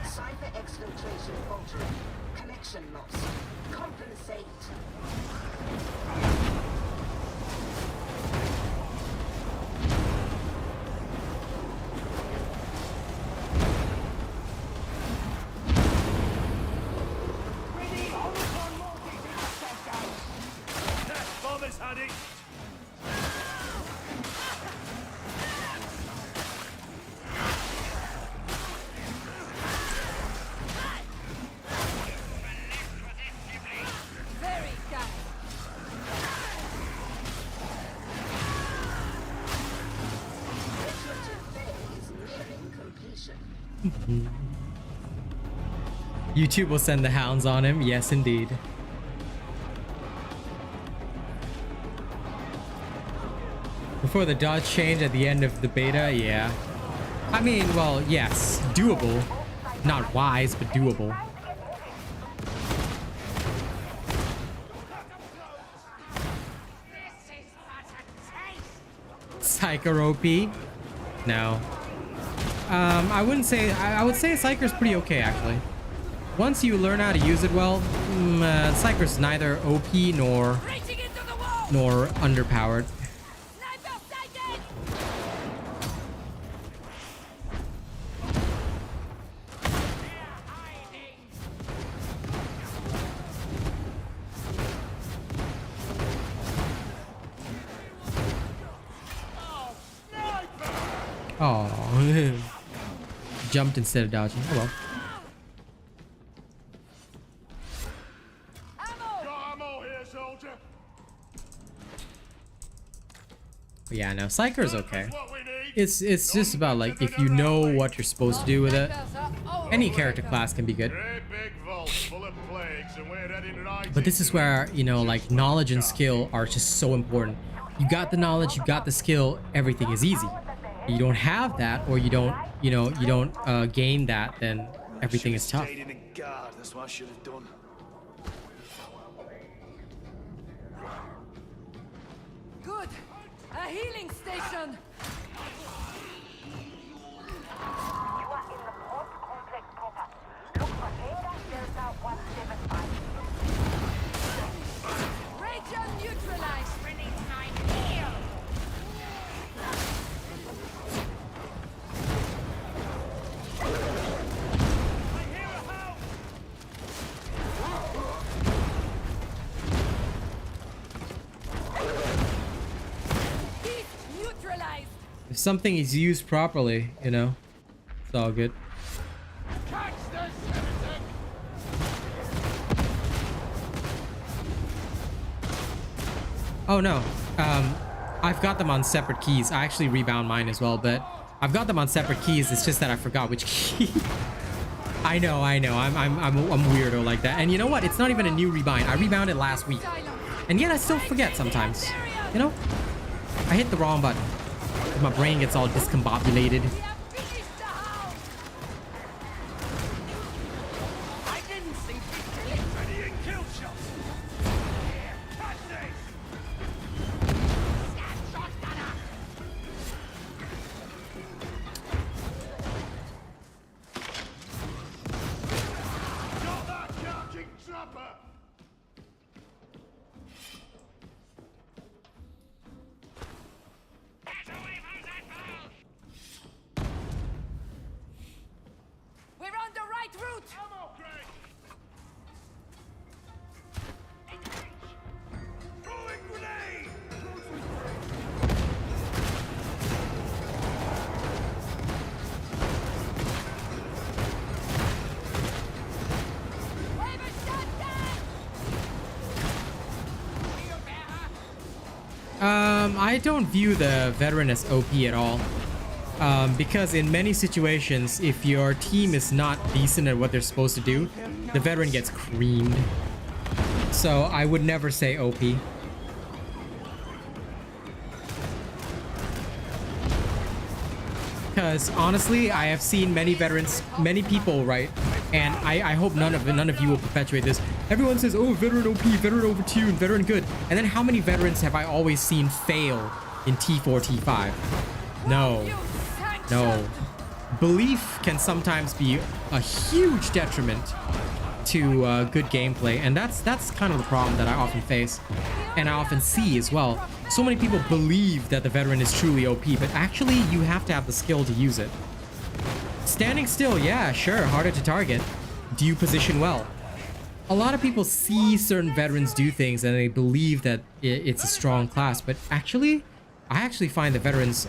Cyber exfiltration faltering. Connection lost. Compensate. Thomas had it. Very kind. Iterative phase nearing completion. YouTube will send the hounds on him. Yes, indeed. Before the dodge change at the end of the beta, yeah. I mean, well, yes, doable. Not wise, but doable. Psycho OP? No. I wouldn't say. I would say Psyker's pretty okay, actually. Once you learn how to use it well, Psyker's neither OP nor underpowered. Sniper sighted! Oh, jumped instead of dodging. Oh well. Got ammo here, soldier. But yeah, no, Psyker's okay. That's what we need. It's just about like if you know what you're supposed to do with it. Any character class can be good. Great big vault full of plagues, and we're heading right But this is where, you know, like knowledge and skill are just so important. You got the knowledge, you got the skill, everything is easy. You don't have that, or you don't, you know, you don't gain that, then everything is tough. Stayed in a guard, that's what I should have done. Good. A healing station. You are in the Perth complex proper. Look for Randos Delta 175. Region neutralized. Release my heel. Heat neutralized. If something is used properly, you know, it's all good. Catch this heretic! Oh no, I've got them on separate keys. I actually rebound mine as well, but I've got them on separate keys. It's just that I forgot which key. I know. I'm weirdo like that. And you know what? It's not even a new rebind. I rebounded last week, and yet I still forget sometimes. You know, I hit the wrong button. My brain gets all discombobulated. We have finished the house. I didn't think we'd kill it. Ready and kill shots! Catch this! Stand shotgunner. Got that charging trapper! Get away from that ball. We're on the right route. Ammo crate! Throwing grenade! Wave a shotgun. I don't view the veteran as OP at all. Because in many situations, if your team is not decent at what they're supposed to do, the veteran gets creamed. So I would never say OP. Because honestly, I have seen many veterans, many people, right? And I hope none of you will perpetuate this. Everyone says, oh, veteran OP, veteran overtuned, veteran good. And then how many veterans have I always seen fail in T4, T5? No. No. Belief can sometimes be a huge detriment to good gameplay, and that's kind of the problem that I often face and I often see as well. So many people believe that the veteran is truly OP, but actually you have to have the skill to use it. Standing still, yeah, sure, harder to target. Do you position well? A lot of people see certain veterans do things and they believe that it's a strong class, but actually I actually find the veterans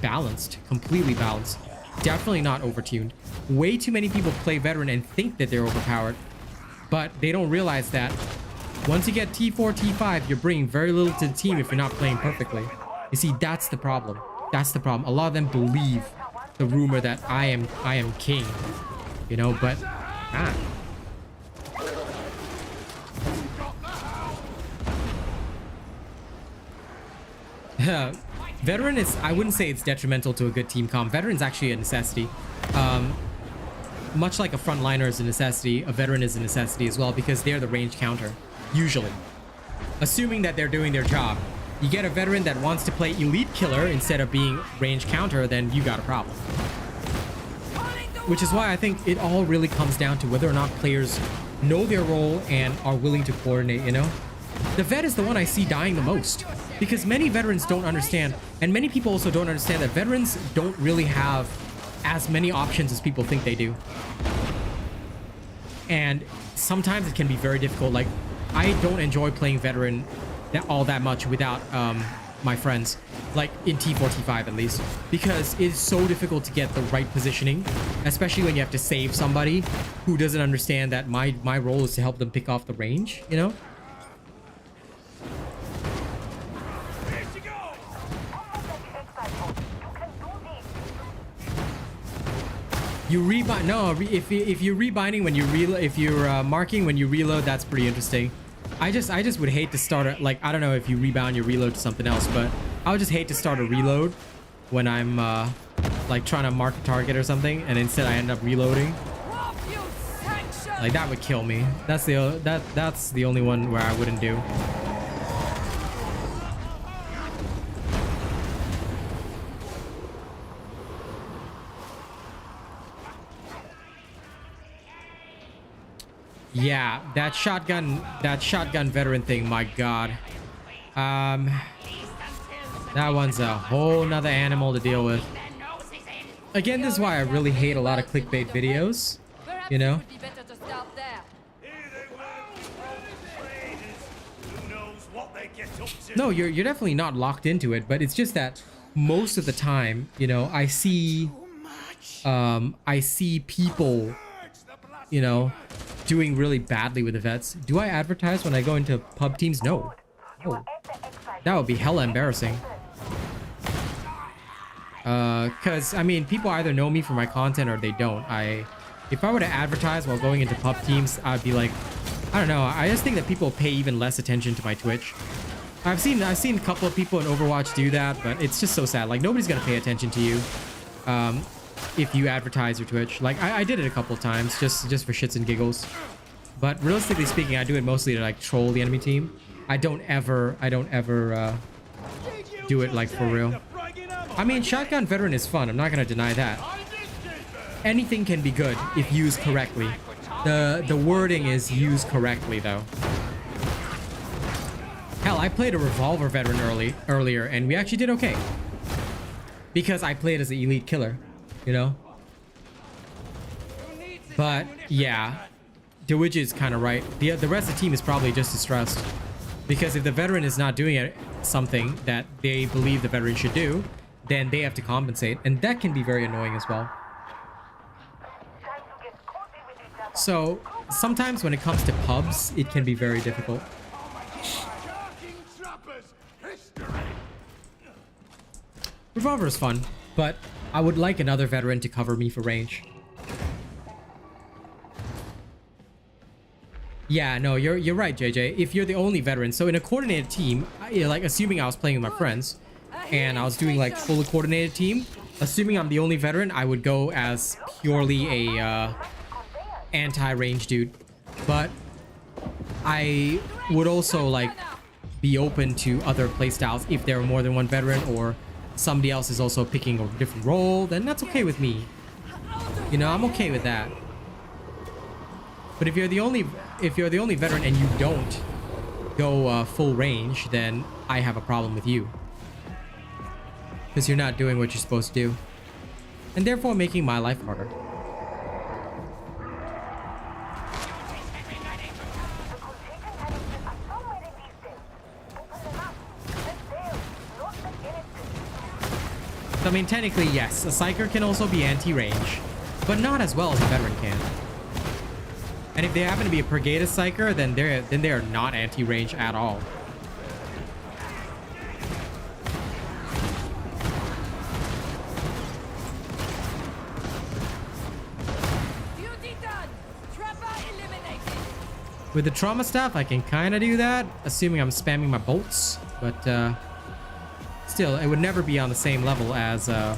balanced, completely balanced. Definitely not overtuned. Way too many people play veteran and think that they're overpowered, but they don't realize that once you get T4, T5, you're bringing very little to the team if you're not playing perfectly. You see, that's the problem. That's the problem. A lot of them believe the rumor that I am king, you know, but veteran is, I wouldn't say it's detrimental to a good team comp. Veteran's actually a necessity. Much like a frontliner is a necessity, a veteran is a necessity as well, because they're the range counter, usually. Assuming that they're doing their job. You get a veteran that wants to play elite killer instead of being range counter, then you got a problem. Which is why I think it all really comes down to whether or not players know their role and are willing to coordinate, you know? The vet is the one I see dying the most, because many veterans don't understand, and many people also don't understand that veterans don't really have as many options as people think they do. And sometimes it can be very difficult. Like, I don't enjoy playing veteran all that much without my friends, like in T4, T5 at least, because it's so difficult to get the right positioning, especially when you have to save somebody who doesn't understand that my role is to help them pick off the range, you know? You rebind? No, if you're rebinding when you reload, if you're marking when you reload, that's pretty interesting. I just would hate to start a, like, I don't know if you rebound your reload to something else, but I would just hate to start a reload when I'm like trying to mark a target or something, and instead I end up reloading. Like, that would kill me. That's the only one where I wouldn't do. Yeah, that shotgun veteran thing, my god. That one's a whole nother animal to deal with. Again, this is why I really hate a lot of clickbait videos, you know? No, you're definitely not locked into it, but it's just that most of the time, you know, I see people, you know, doing really badly with the vets. Do I advertise when I go into pub teams? No. Oh, that would be hella embarrassing. Cause I mean, people either know me for my content or they don't. If I were to advertise while going into pub teams, I'd be like, I don't know. I just think that people pay even less attention to my Twitch. I've seen a couple of people in Overwatch do that, but it's just so sad. Like, nobody's gonna pay attention to you if you advertise your Twitch. Like, I did it a couple of times just for shits and giggles, but realistically speaking, I do it mostly to like troll the enemy team. I don't ever do it like for real. I mean, shotgun veteran is fun, I'm not gonna deny that. Anything can be good if used correctly. The wording is used correctly though. Hell, I played a revolver veteran earlier and we actually did okay, because I played as an elite killer, you know? But yeah, DeWidge is kind of right. The rest of the team is probably just as stressed, because if the veteran is not doing something that they believe the veteran should do, then they have to compensate, and that can be very annoying as well. So sometimes when it comes to pubs, it can be very difficult. Revolver is fun, but I would like another veteran to cover me for range. Yeah, no, you're right, JJ. If you're the only veteran, so in a coordinated team, like assuming I was playing with my friends and I was doing like fully coordinated team, assuming I'm the only veteran, I would go as purely a anti-range dude. But I would also like be open to other playstyles if there are more than one veteran or somebody else is also picking a different role, then that's okay with me. You know, I'm okay with that. But if you're the only veteran and you don't go full range, then I have a problem with you. Because you're not doing what you're supposed to do. And therefore making my life harder. So, I mean, technically, yes, a psyker can also be anti-range, but not as well as a veteran can. And if they happen to be a Brigada psyker, then they are not anti-range at all. With the trauma staff, I can kind of do that, assuming I'm spamming my bolts, but still, it would never be on the same level as, and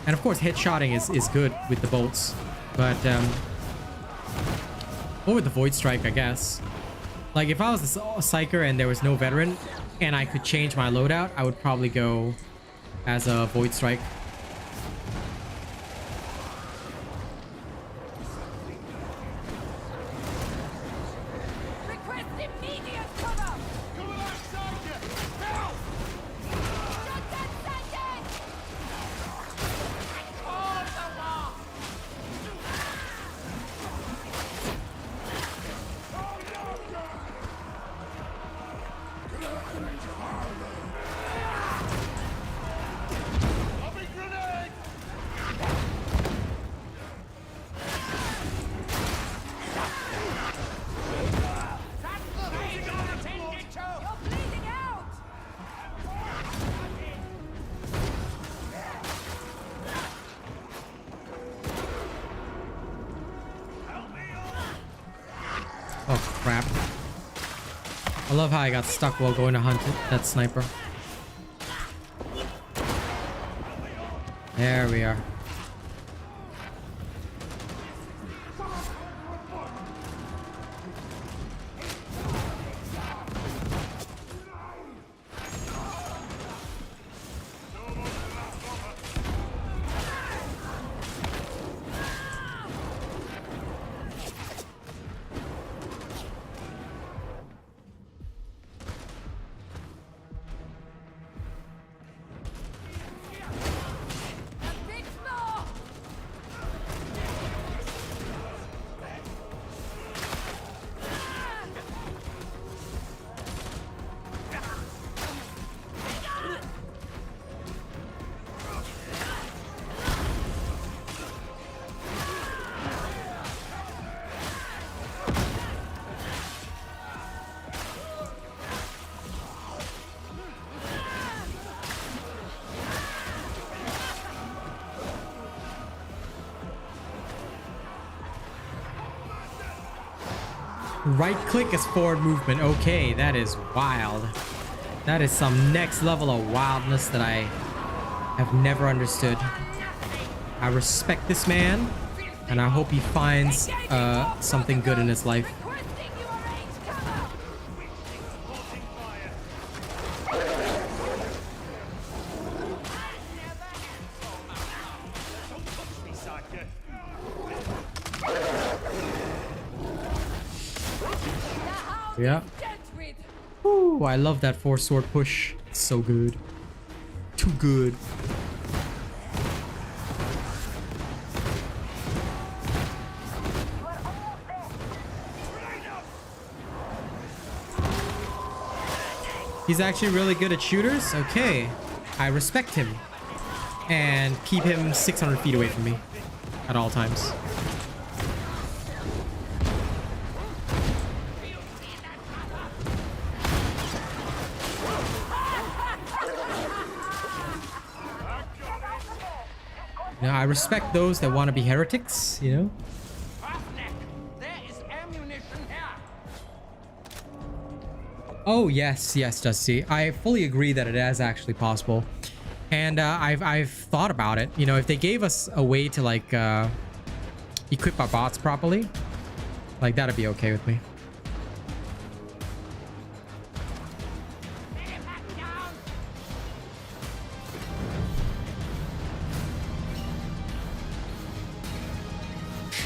of course, headshotting is good with the bolts, but, or with the Void Strike, I guess. Like, if I was a psyker and there was no veteran, and I could change my loadout, I would probably go as a Void Strike. Oh crap. I love how I got stuck while going to hunt that sniper. There we are. Right click is forward movement. Okay, that is wild. That is some next level of wildness that I have never understood. I respect this man, and I hope he finds something good in his life. Yeah. Ooh, I love that 4-sword push. It's so good. Too good. He's actually really good at shooters? Okay. I respect him. And keep him 600 feet away from me at all times. You know, I respect those that want to be heretics, you know? There is ammunition here. Oh, yes, Dusty. I fully agree that it is actually possible. And I've thought about it. You know, if they gave us a way to like equip our bots properly, like that'd be okay with me.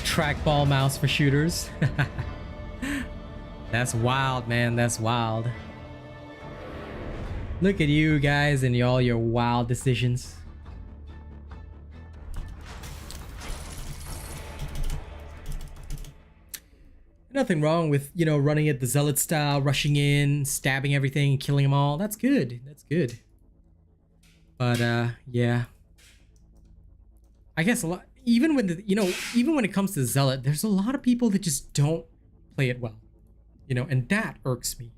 Trackball mouse for shooters. That's wild, man. That's wild. Look at you guys and all your wild decisions. Nothing wrong with, you know, running it the zealot style, rushing in, stabbing everything, killing them all. That's good. That's good. But yeah. I guess a lot, even when even when it comes to zealot, there's a lot of people that just don't play it well. You know, and that irks me.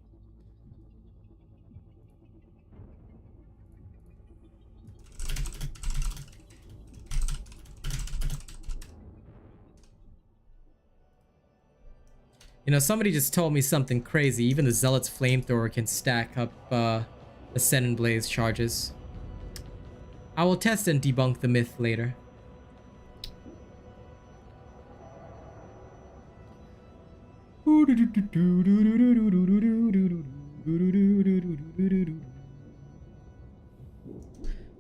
You know, somebody just told me something crazy. Even the Zealot's Flamethrower can stack up Ascendant Blaze charges. I will test and debunk the myth later.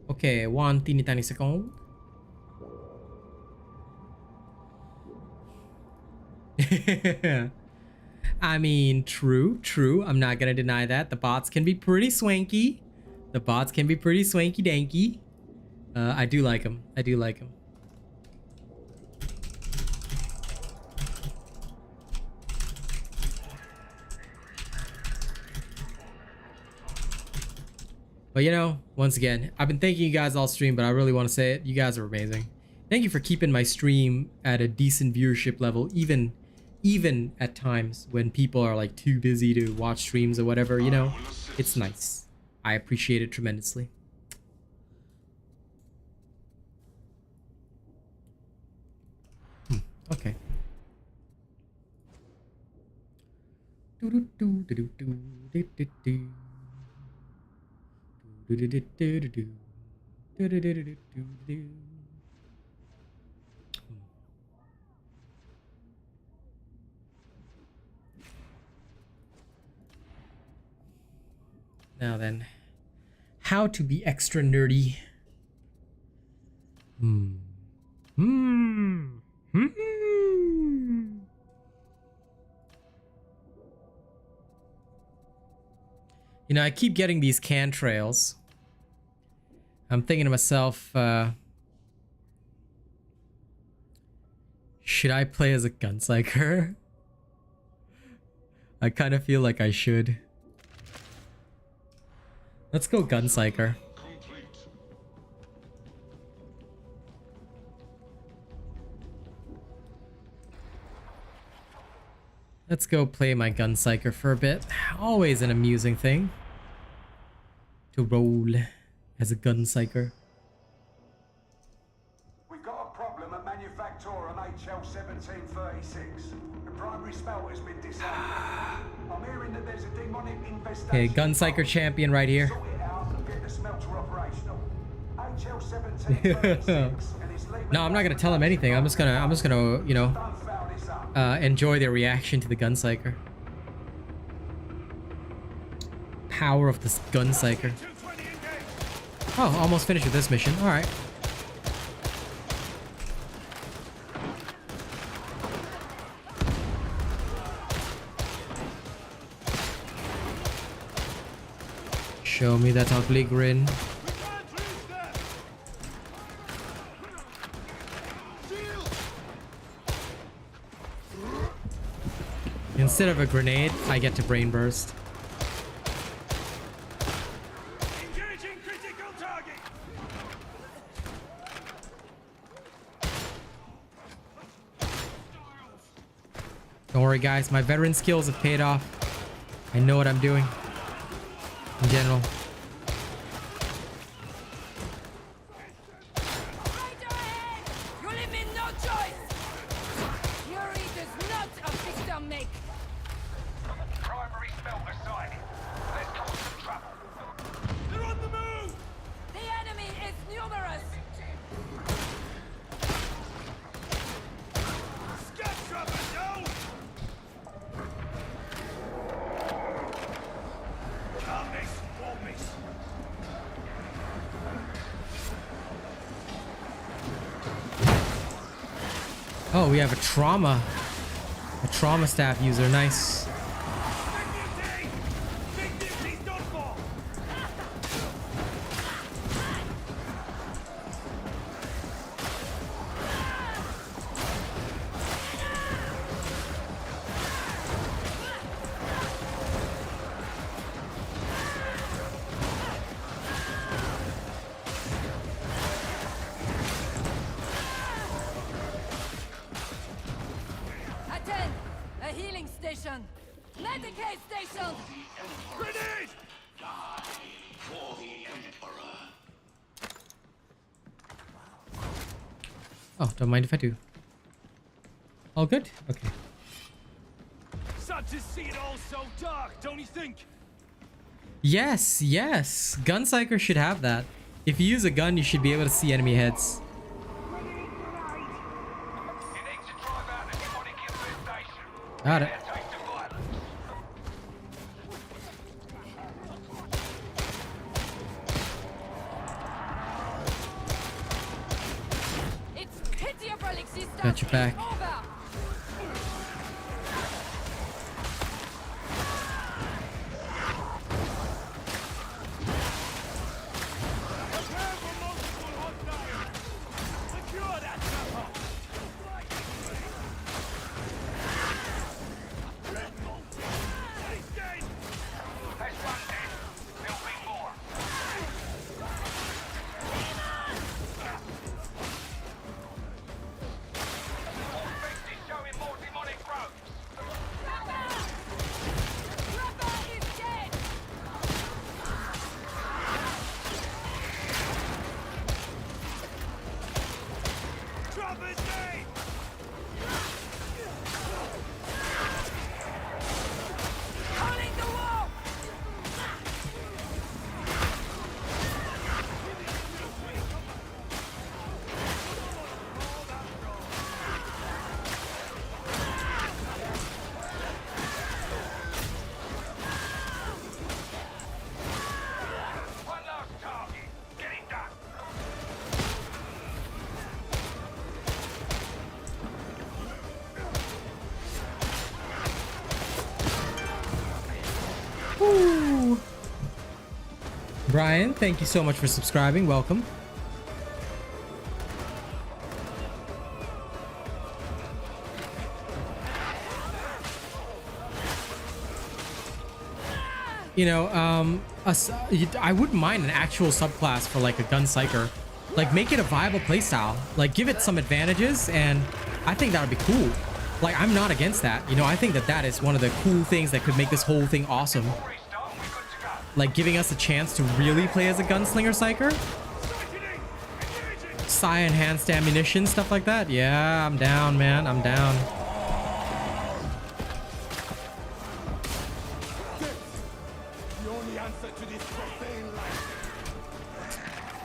Okay, 1 teeny tiny second. I mean, true. I'm not gonna deny that. The bots can be pretty swanky. The bots can be pretty swanky danky. I do like them. I do like them. But you know, once again, I've been thanking you guys all stream, but I really want to say it. You guys are amazing. Thank you for keeping my stream at a decent viewership level, even at times when people are like too busy to watch streams or whatever, you know. It's nice. I appreciate it tremendously. Okay. Now then, how to be extra nerdy. You know, I keep getting these can trails. I'm thinking to myself, should I play as a guncyker? I kind of feel like I should. Let's go guncyker. Let's go play my guncyker for a bit. Always an amusing thing to roll as a guncyker. We've got a problem at Manufactor on HL 1736. The primary spell has been disabled. I'm hearing that there's a demonic infestation. Okay, guncyker champion right here. Sort it out and get the smelter operational. HL 1736 and it's leaving. No, I'm not gonna tell him anything. I'm just gonna, you know, enjoy their reaction to the guncyker. Power of this guncyker. Oh, almost finished with this mission. All right. Show me that ugly grin. Instead of a grenade, I get to brain burst. Engaging critical target. Don't worry, guys. My veteran skills have paid off. I know what I'm doing. In general. Oh, we have a trauma staff user. Nice. Attend! A healing station! Medicaid station! Grenade! Oh, don't mind if I do. All good? Okay. Sad to see it all so dark, don't you think? Yes, yes. Guncyker should have that. If you use a gun, you should be able to see enemy heads. Got it. It's pitiable existence! Got your back. It's over! Secure that chopper! Woo. Brian, thank you so much for subscribing. Welcome. You know, I wouldn't mind an actual subclass for like a gun psyker. Like, make it a viable playstyle. Like, give it some advantages, and I think that would be cool. Like, I'm not against that. You know, I think that that is one of the cool things that could make this whole thing awesome. Like, giving us a chance to really play as a gunslinger psyker. Psi enhanced ammunition, stuff like that. Yeah, I'm down, man. I'm down.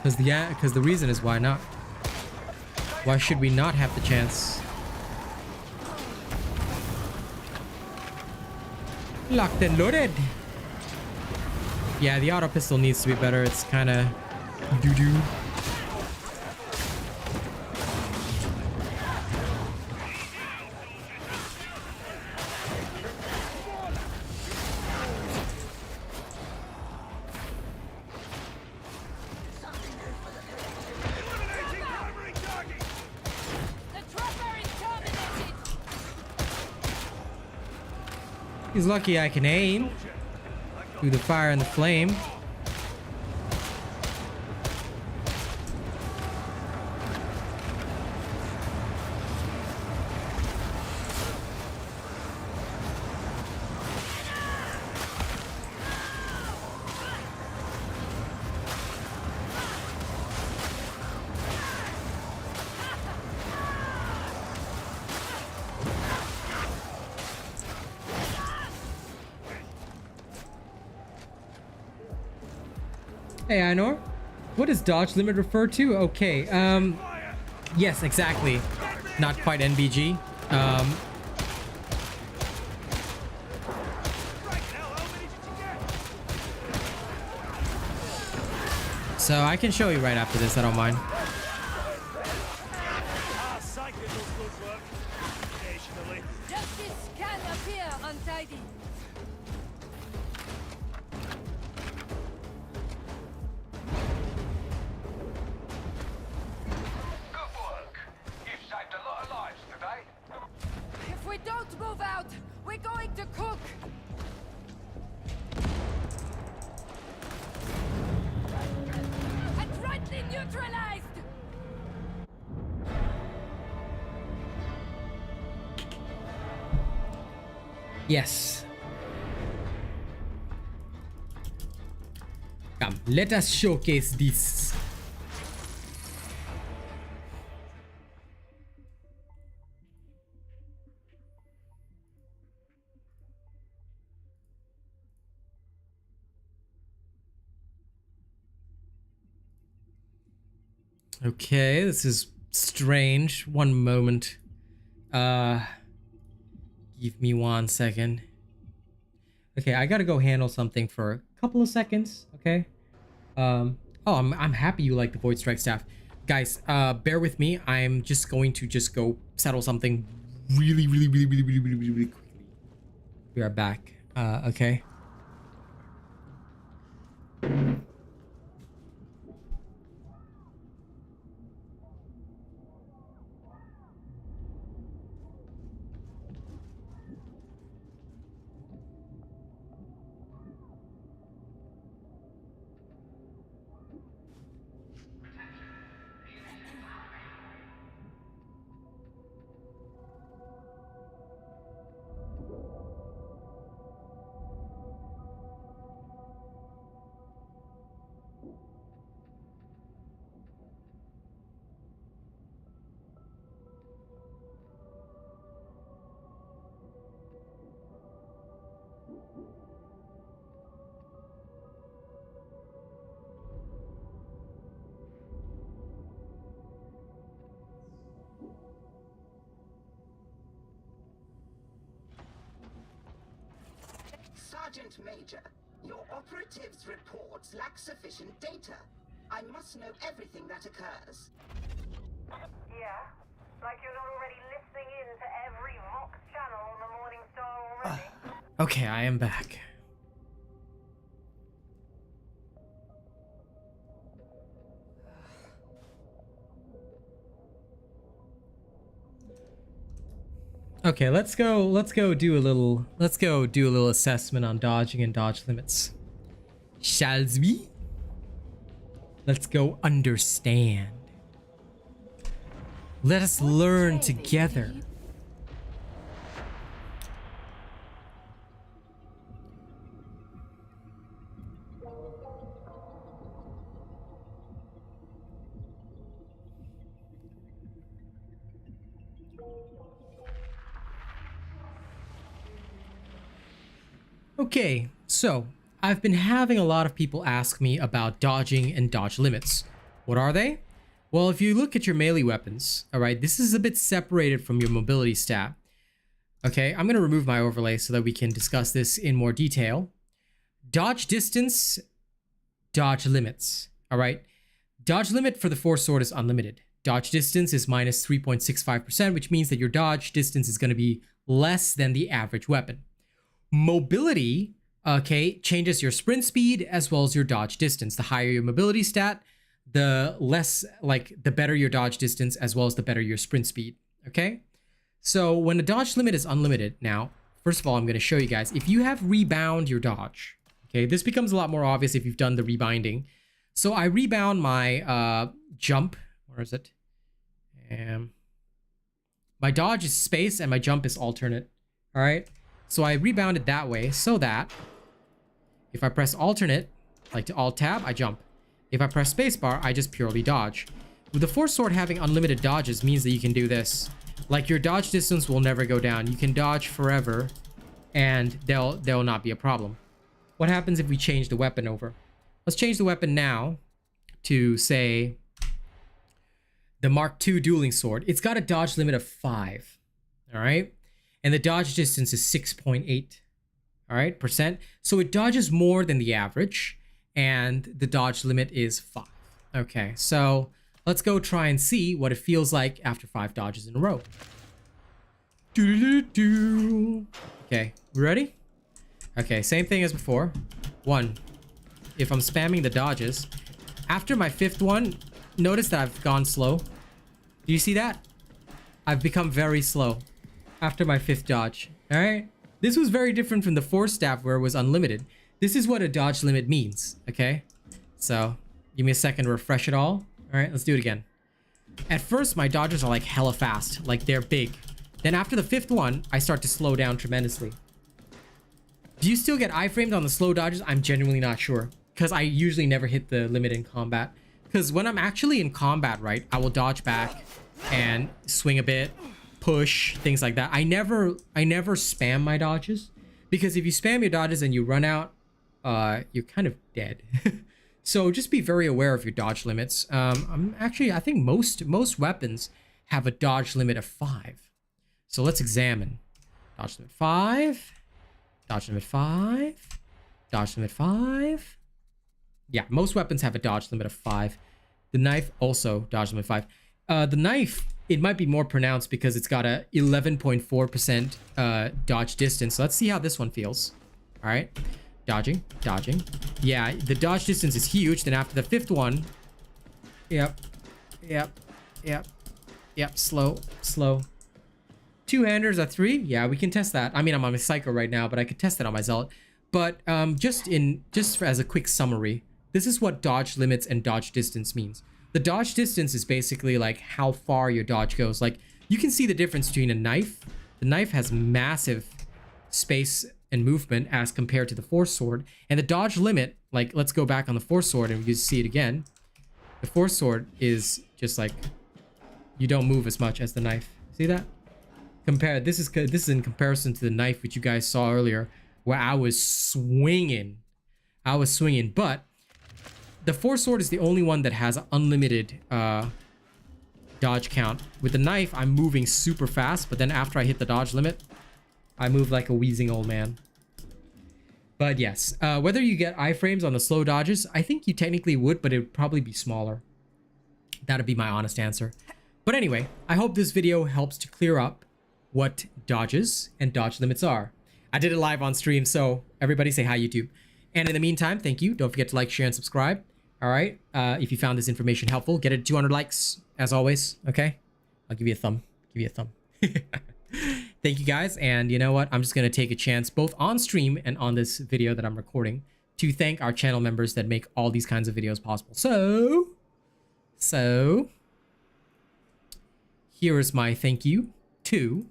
Because the reason is why not? Why should we not have the chance? Locked and loaded. Yeah, the auto pistol needs to be better. It's kind of doo-doo. He's lucky I can aim through the fire and the flame. Hey, Einor. What does dodge limit refer to? Okay, yes, exactly. Not quite NBG. So I can show you right after this, I don't mind. Yes. Come, let us showcase this. Okay, this is strange. One moment. Give me 1 second. Okay, I gotta go handle something for a couple of seconds, okay? Oh, I'm happy you like the Void Strike staff. Guys, bear with me. I'm just going to go settle something really quickly. We are back. Okay. Sergeant Major, your operatives' reports lack sufficient data. I must know everything that occurs. Yeah? Like you're not already listening in to every Vox channel on the Morning Star already? Okay, I am back. Okay, let's go do a little assessment on dodging and dodge limits. Shall we? Let's go understand. Let us learn together. Okay, so I've been having a lot of people ask me about dodging and dodge limits. What are they? Well, if you look at your melee weapons, all right, this is a bit separated from your mobility stat. Okay, I'm going to remove my overlay so that we can discuss this in more detail. Dodge distance, dodge limits, all right? Dodge limit for the Force Sword is unlimited. Dodge distance is minus 3.65%, which means that your dodge distance is going to be less than the average weapon. Mobility, okay, changes your sprint speed as well as your dodge distance. The higher your mobility stat, the less, the better your dodge distance as well as the better your sprint speed, okay? So when the dodge limit is unlimited, now, first of all, I'm going to show you guys, if you have rebound your dodge, okay, this becomes a lot more obvious if you've done the rebinding. So I rebound my jump, where is it? My dodge is space and my jump is alternate, all right? So I rebound it that way so that if I press alternate, like to alt tab, I jump. If I press spacebar, I just purely dodge. With the Force Sword having unlimited dodges means that you can do this. Like your dodge distance will never go down. You can dodge forever and there'll not be a problem. What happens if we change the weapon over? Let's change the weapon now to say the Mark II dueling sword. It's got a dodge limit of 5. All right. And the dodge distance is 6.8, all right, %. So it dodges more than the average, and the dodge limit is 5. Okay, so let's go try and see what it feels like after 5 dodges in a row. Okay, we ready? Okay, same thing as before. 1, if I'm spamming the dodges, after my 5th one, notice that I've gone slow. Do you see that? I've become very slow after my 5th dodge, all right? This was very different from the Force Staff where it was unlimited. This is what a dodge limit means, okay? So, give me a second to refresh it all. All right, let's do it again. At first, my dodges are like hella fast, like they're big. Then after the 5th one, I start to slow down tremendously. Do you still get iframes on the slow dodges? I'm genuinely not sure, because I usually never hit the limit in combat. Because when I'm actually in combat, right, I will dodge back and swing a bit, push, things like that. I never spam my dodges, because if you spam your dodges and you run out, you're kind of dead. So just be very aware of your dodge limits. I think most weapons have a dodge limit of 5. So let's examine. Dodge limit 5. Dodge limit 5. Dodge limit 5. Yeah, most weapons have a dodge limit of 5. The knife also dodge limit 5. The knife, it might be more pronounced because it's got a 11.4% dodge distance. So let's see how this one feels. All right. Dodging, dodging. Yeah, the dodge distance is huge. Then after the 5th one, yep, slow. Two-handers are 3. Yeah, we can test that. I mean, I'm on a Psycho right now, but I could test that on my Zealot. But just as a quick summary, this is what dodge limits and dodge distance means. The dodge distance is basically like how far your dodge goes. Like, you can see the difference between a knife. The knife has massive space and movement as compared to the Force Sword. And the dodge limit, like, let's go back on the Force Sword and you see it again. The Force Sword is just like, you don't move as much as the knife. See that? This is in comparison to the knife which you guys saw earlier, where I was swinging. But the Force Sword is the only one that has unlimited dodge count. With the knife, I'm moving super fast, but then after I hit the dodge limit, I move like a wheezing old man. But yes, whether you get iframes on the slow dodges, I think you technically would, but it would probably be smaller. That'd be my honest answer. But anyway, I hope this video helps to clear up what dodges and dodge limits are. I did it live on stream, so everybody say hi, YouTube. And in the meantime, thank you. Don't forget to like, share, and subscribe. All right. If you found this information helpful, get it to 200 likes, as always. Okay. I'll give you a thumb. Thank you guys. And you know what? I'm just going to take a chance both on stream and on this video that I'm recording to thank our channel members that make all these kinds of videos possible. So here is my thank you to,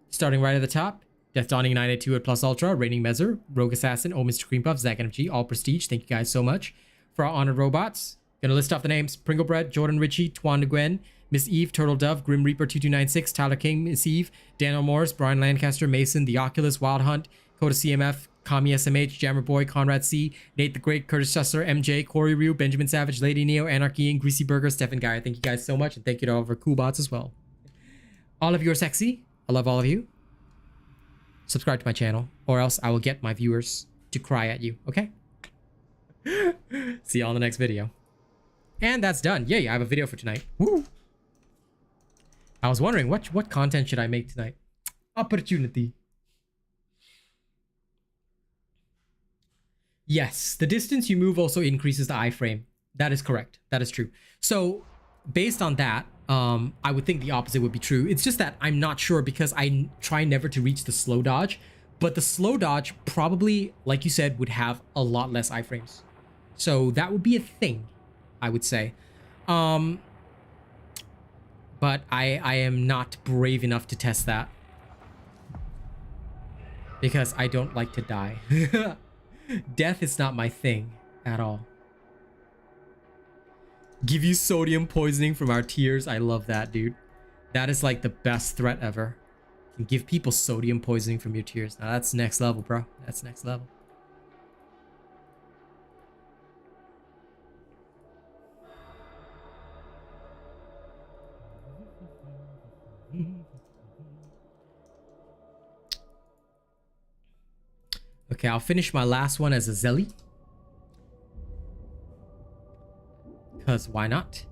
starting right at the top, Death Dawning 982 at Plus Ultra, Reigning Mezzer, Rogue Assassin, Oh Mr. Creampuff, Zach NFG, all prestige. Thank you guys so much. For our honored robots, gonna list off the names: Pringlebread, Jordan Ritchie, Twan Nguyen, Miss Eve, Turtle Dove, Grim Reaper 2296, Tyler King, Miss Eve, Daniel Morris, Brian Lancaster, Mason, The Oculus, Wild Hunt, Coda CMF, Kami SMH, Jammer Boy, Conrad C, Nate the Great, Curtis Susser, MJ, Corey Ryu, Benjamin Savage, Lady Neo, Anarchy, and Greasy Burger, Stephen Geyer. Thank you guys so much, and thank you to all of our cool bots as well. All of you are sexy. I love all of you. Subscribe to my channel, or else I will get my viewers to cry at you, okay? See you all in the next video. And that's done. Yay, I have a video for tonight. Woo! I was wondering, what content should I make tonight? Opportunity. Yes, the distance you move also increases the iframe. That is correct. That is true. So, based on that, I would think the opposite would be true. It's just that I'm not sure because I try never to reach the slow dodge. But the slow dodge probably, like you said, would have a lot less iframes. So that would be a thing, I would say. But I am not brave enough to test that. Because I don't like to die. Death is not my thing at all. Give you sodium poisoning from our tears. I love that, dude. That is like the best threat ever. You can give people sodium poisoning from your tears. Now that's next level, bro. That's next level. Okay, I'll finish my last one as a Zelly. Because why not?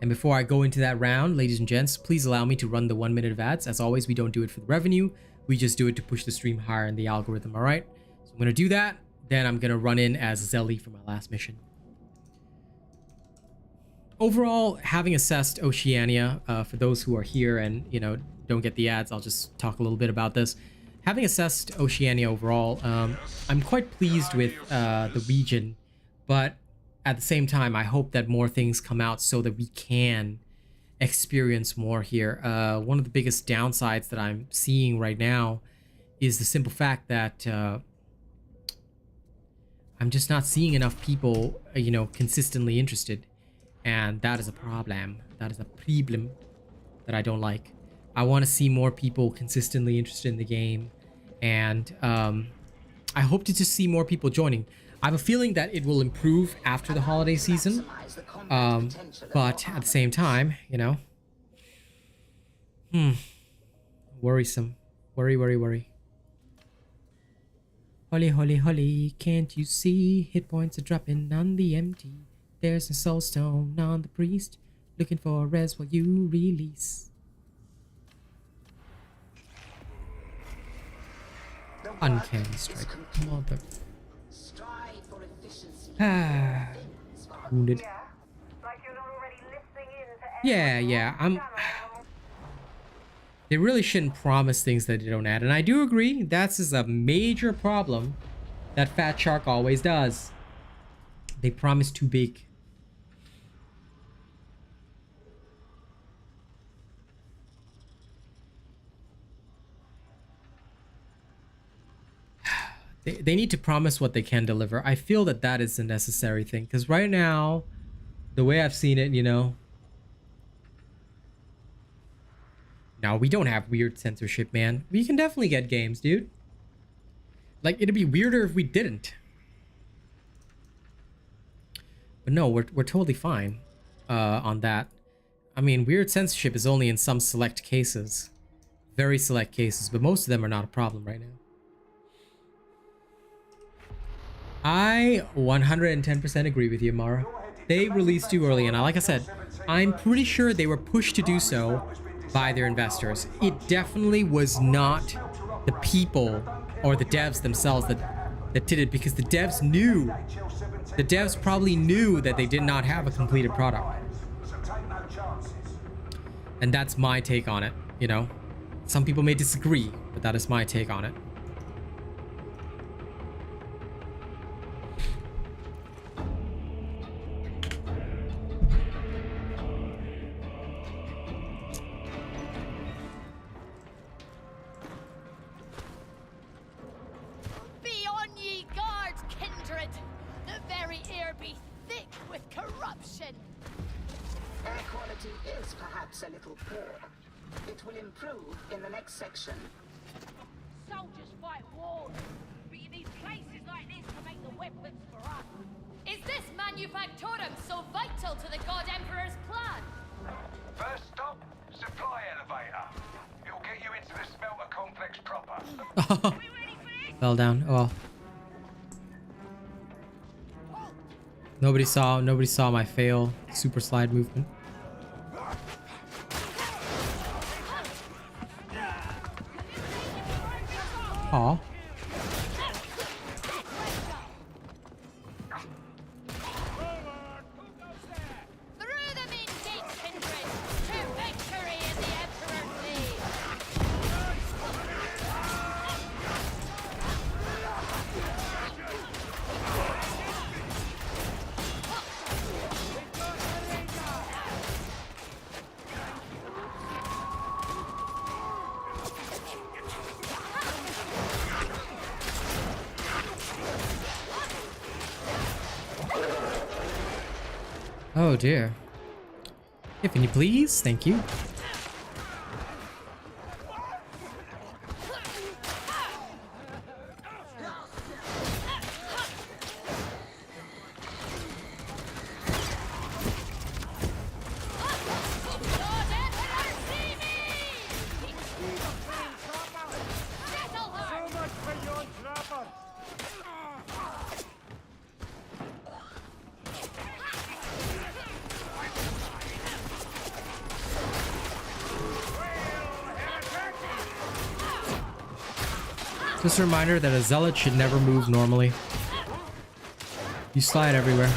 And before I go into that round, ladies and gents, please allow me to run the 1 minute of ads. As always, we don't do it for the revenue. We just do it to push the stream higher in the algorithm, all right? So I'm going to do that. Then I'm going to run in as Zelly for my last mission. Overall, having assessed Oceania, for those who are here and, you know, don't get the ads, I'll just talk a little bit about this. Having assessed Oceania overall, I'm quite pleased with the region, but at the same time, I hope that more things come out so that we can experience more here. One of the biggest downsides that I'm seeing right now is the simple fact that I'm just not seeing enough people, you know, consistently interested. And that is a problem. That is a problem that I don't like. I want to see more people consistently interested in the game. And I hope to just see more people joining. I have a feeling that it will improve after the holiday season. But at the same time, you know. Worrisome. Worry. Holly, can't you see? Hit points are dropping on the empty. There's a soul stone on the priest. Looking for a res while you release. Uncanny strike. Mother. Wounded. Yeah. They really shouldn't promise things that they don't add. And I do agree, that's just a major problem that Fat Shark always does. They promise too big. They need to promise what they can deliver. I feel that that is a necessary thing. Because right now, the way I've seen it, you know. No, we don't have weird censorship, man. We can definitely get games, dude. Like, it'd be weirder if we didn't. But no, we're totally fine on that. I mean, weird censorship is only in some select cases. Very select cases, but most of them are not a problem right now. I 110% agree with you, Mara. They released too early, and like I said, I'm pretty sure they were pushed to do so by their investors. It definitely was not the people or the devs themselves that did it, because the devs knew. The devs probably knew that they did not have a completed product. And that's my take on it, you know? Some people may disagree, but that is my take on it. A little poor. It will improve in the next section. Soldiers fight wars, but you need places like this to make the weapons for us. Is this manufactorum so vital to the God Emperor's plan? First stop, supply elevator. It'll get you into the smelter complex proper. Fell down. Oh well. Nobody saw my fail super slide movement. Aw. Oh dear. Tiffany, please. Thank you. Just a reminder that a zealot should never move normally. You slide everywhere.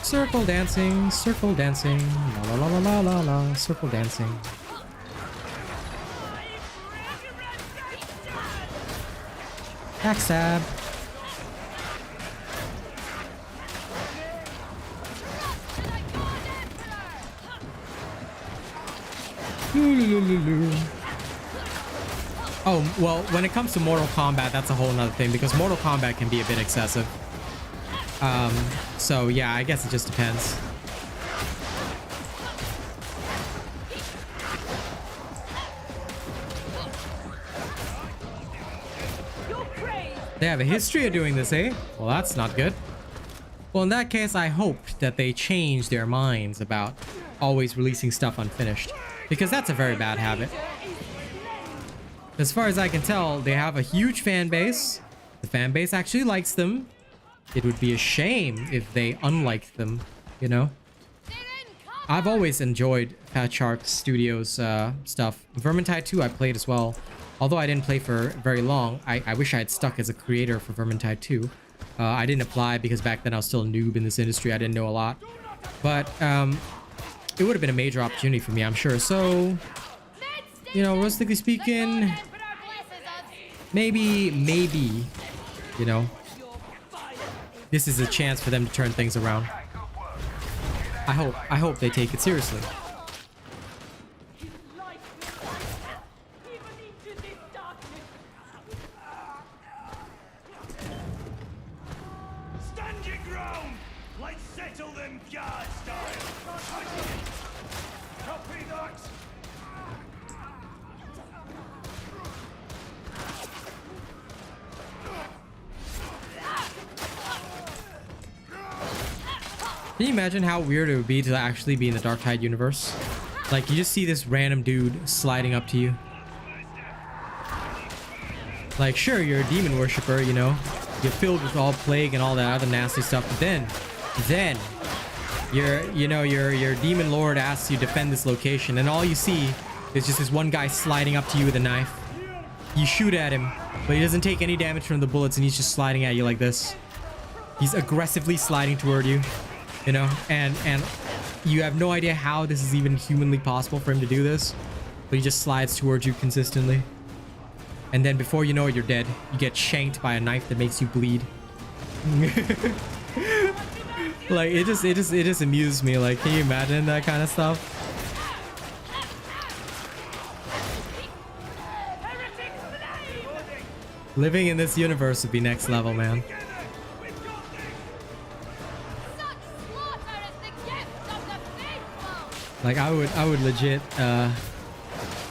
Circle dancing, circle dancing, la la la la la la, circle dancing. Backstab. Oh, well, when it comes to Mortal Kombat, that's a whole nother thing because Mortal Kombat can be a bit excessive. So yeah, I guess it just depends. They have a history of doing this, eh? Well, that's not good. Well, in that case, I hope that they change their minds about always releasing stuff unfinished, because that's a very bad habit. As far as I can tell, they have a huge fan base. The fan base actually likes them. It would be a shame if they unliked them, you know? I've always enjoyed Fat Shark Studios stuff. Vermintide 2 I played as well. Although I didn't play for very long, I wish I had stuck as a creator for Vermintide 2. I didn't apply because back then I was still a noob in this industry. I didn't know a lot. But it would have been a major opportunity for me, I'm sure. So, you know, realistically speaking, maybe, you know, this is a chance for them to turn things around. I hope they take it seriously. Stand your ground! Let's settle them guard style! Copy that! Can you imagine how weird it would be to actually be in the Darktide universe? Like, you just see this random dude sliding up to you. Like, sure, you're a demon worshiper, you know? You're filled with all plague and all that other nasty stuff, but then, your demon lord asks you to defend this location, and all you see is just this one guy sliding up to you with a knife. You shoot at him, but he doesn't take any damage from the bullets, and he's just sliding at you like this. He's aggressively sliding toward you. You know, and you have no idea how this is even humanly possible for him to do this, but he just slides towards you consistently, and then before you know it, you're dead. You get shanked by a knife that makes you bleed. Like, it just amused me. Like, can you imagine that kind of stuff? Living in this universe would be next level, man. Like, I would legit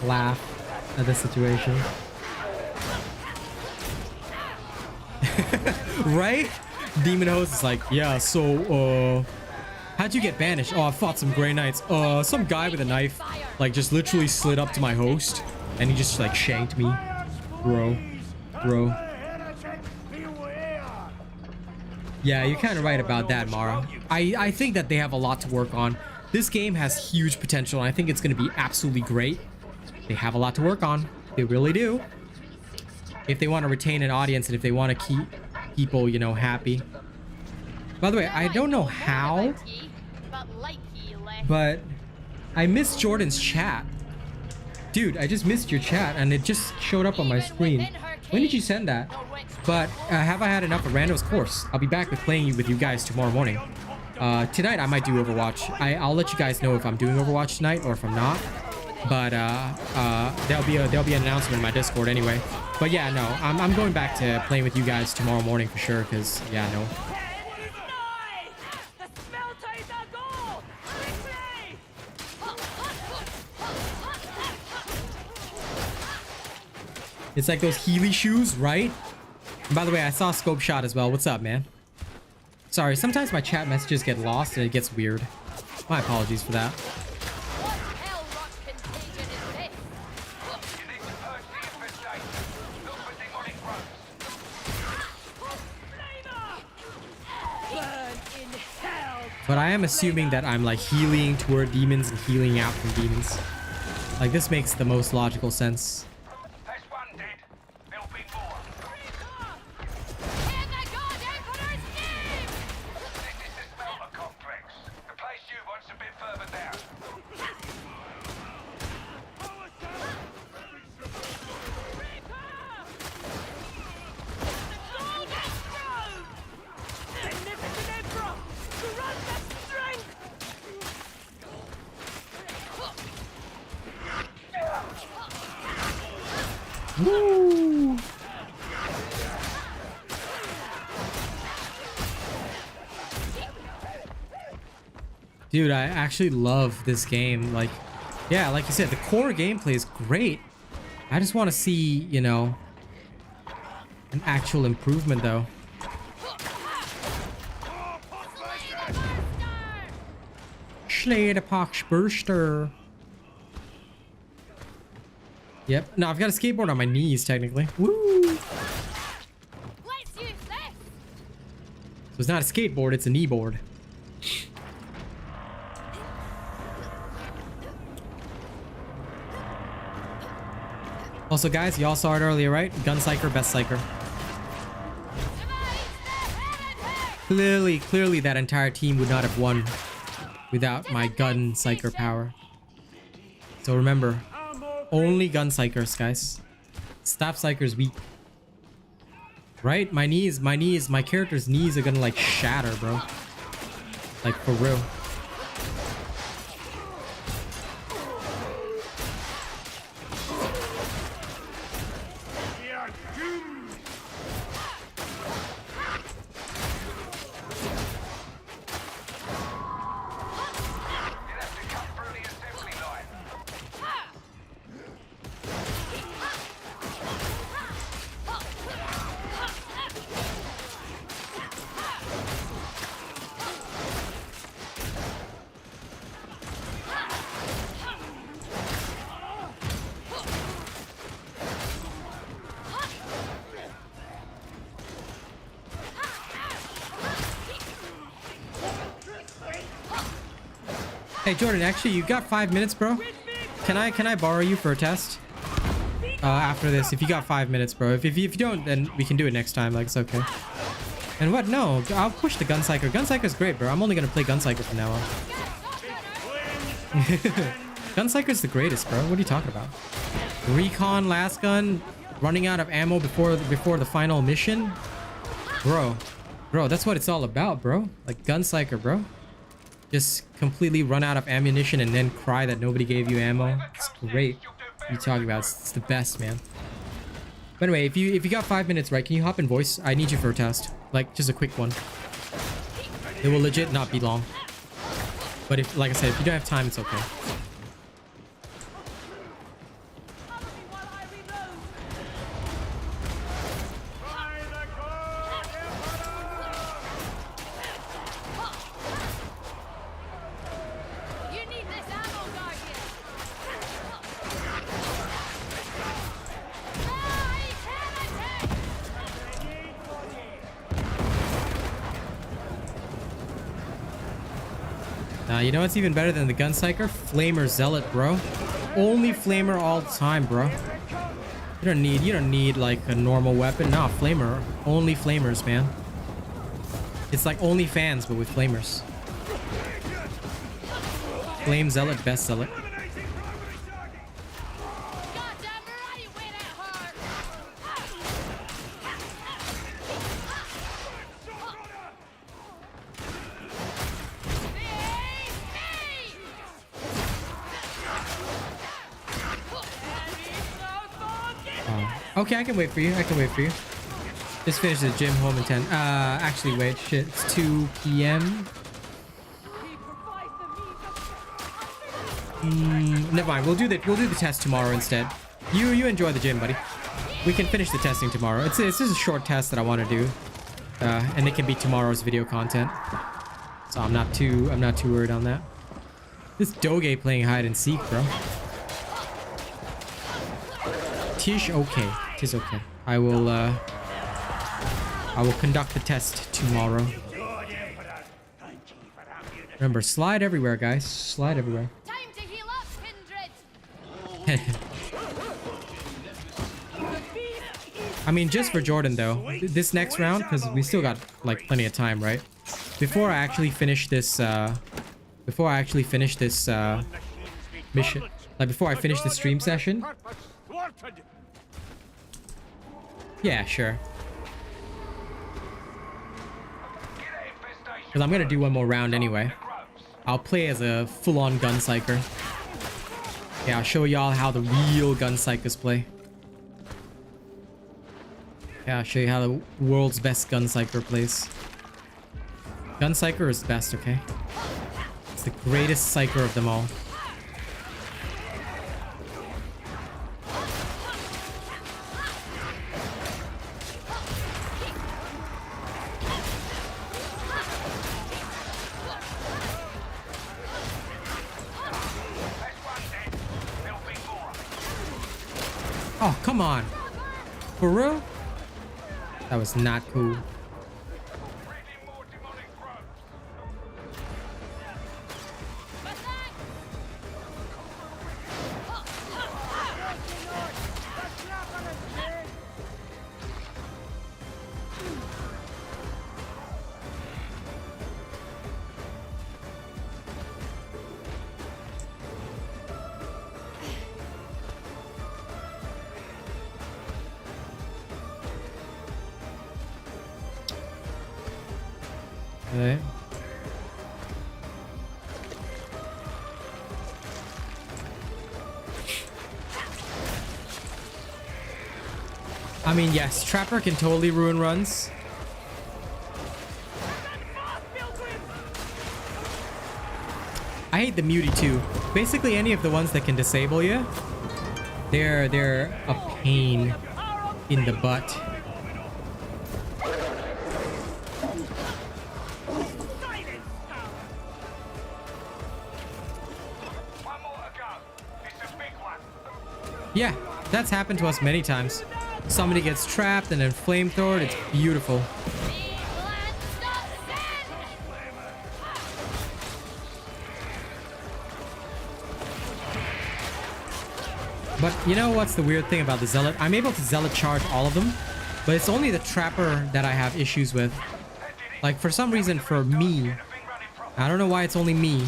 laugh at this situation. Right? Demon host is like, yeah, so how'd you get banished? Oh, I fought some Grey Knights. Some guy with a knife like just literally slid up to my host and he just like shanked me. Bro. Yeah, you're kind of right about that, Mara. I think that they have a lot to work on. This game has huge potential, and I think it's going to be absolutely great. They have a lot to work on. They really do. If they want to retain an audience and if they want to keep people, you know, happy. By the way, I don't know how, but I missed Jordan's chat. Dude, I just missed your chat, and it just showed up on my screen. When did you send that? But have I had enough of Randos? Of course. I'll be back with playing with you guys tomorrow morning. Tonight I might do Overwatch. I'll let you guys know if I'm doing Overwatch tonight or if I'm not. But there'll be an announcement in my Discord anyway. But yeah, no, I'm going back to playing with you guys tomorrow morning for sure. Cause yeah, no. It's like those Healy shoes, right? And by the way, I saw Scope Shot as well. What's up, man? Sorry, sometimes my chat messages get lost and it gets weird. My apologies for that. But I am assuming that I'm like healing toward demons and healing out from demons. Like, this makes the most logical sense. Woo! Dude, I actually love this game. Like, yeah, like you said, the core gameplay is great. I just want to see, you know, an actual improvement though. Slay the Poxburster. Yep. No, I've got a skateboard on my knees, technically. Woo! So it's not a skateboard, it's a knee board. Also, guys, y'all saw it earlier, right? Guncyker, best psyker. Clearly that entire team would not have won without my gun psyker power. So remember, only gun psychers, guys. Staff psychers weak. Right? My character's knees are gonna like shatter, bro. Like for real. Hey Jordan, actually you got 5 minutes, bro. Can I borrow you for a test? After this, if you got 5 minutes, bro. If you don't, then we can do it next time. Like, it's okay. And what? No, I'll push the Guncyker. Guncyker's great, bro. I'm only gonna play Guncyker from now on. Guncyker's the greatest, bro. What are you talking about? Recon, last gun, running out of ammo before the final mission, bro. That's what it's all about, bro. Like Guncyker, bro. Just completely run out of ammunition and then cry that nobody gave you ammo. It's great. What are you talking about? It's the best, man. But anyway, if you got 5 minutes, right? Can you hop in voice? I need you for a test. Like, just a quick one. It will legit not be long. But if, like I said, if you don't have time, it's okay. You know what's even better than the Guncyker? Flamer Zealot, bro. Only Flamer all the time, bro. You don't need like a normal weapon. Nah, Flamer. Only Flamers, man. It's like only fans, but with Flamers. Flame Zealot, best Zealot. Okay, I can wait for you. Just finish the gym home in 10. Actually, wait, shit. It's 2 p.m. Never mind. We'll do the test tomorrow instead. You enjoy the gym, buddy. We can finish the testing tomorrow. It's just a short test that I want to do, and it can be tomorrow's video content. So I'm not too worried on that. This Doge playing hide and seek, bro. Tish, okay. Tis okay. I will conduct the test tomorrow. Remember, slide everywhere, guys. Slide everywhere. Time to heal up, Kindred. I mean, just for Jordan though. This next round, because we still got like plenty of time, right? Before I actually finish this mission, like before I finish the stream session. Yeah, sure. Because I'm gonna do one more round anyway. I'll play as a full-on Guncyker. Yeah, I'll show y'all how the real Guncycers play. Yeah, I'll show you how the world's best Guncycler plays. Guncycler is the best, okay? It's the greatest cycler of them all. Oh, come on. For real? That was not cool. Okay. I mean, yes, Trapper can totally ruin runs. I hate the mutie too. Basically, any of the ones that can disable you, they're a pain in the butt. Yeah, that's happened to us many times. Somebody gets trapped and then flamethrowered. It's beautiful. But you know what's the weird thing about the Zealot? I'm able to Zealot charge all of them, but it's only the Trapper that I have issues with. Like, for some reason, for me, I don't know why it's only me,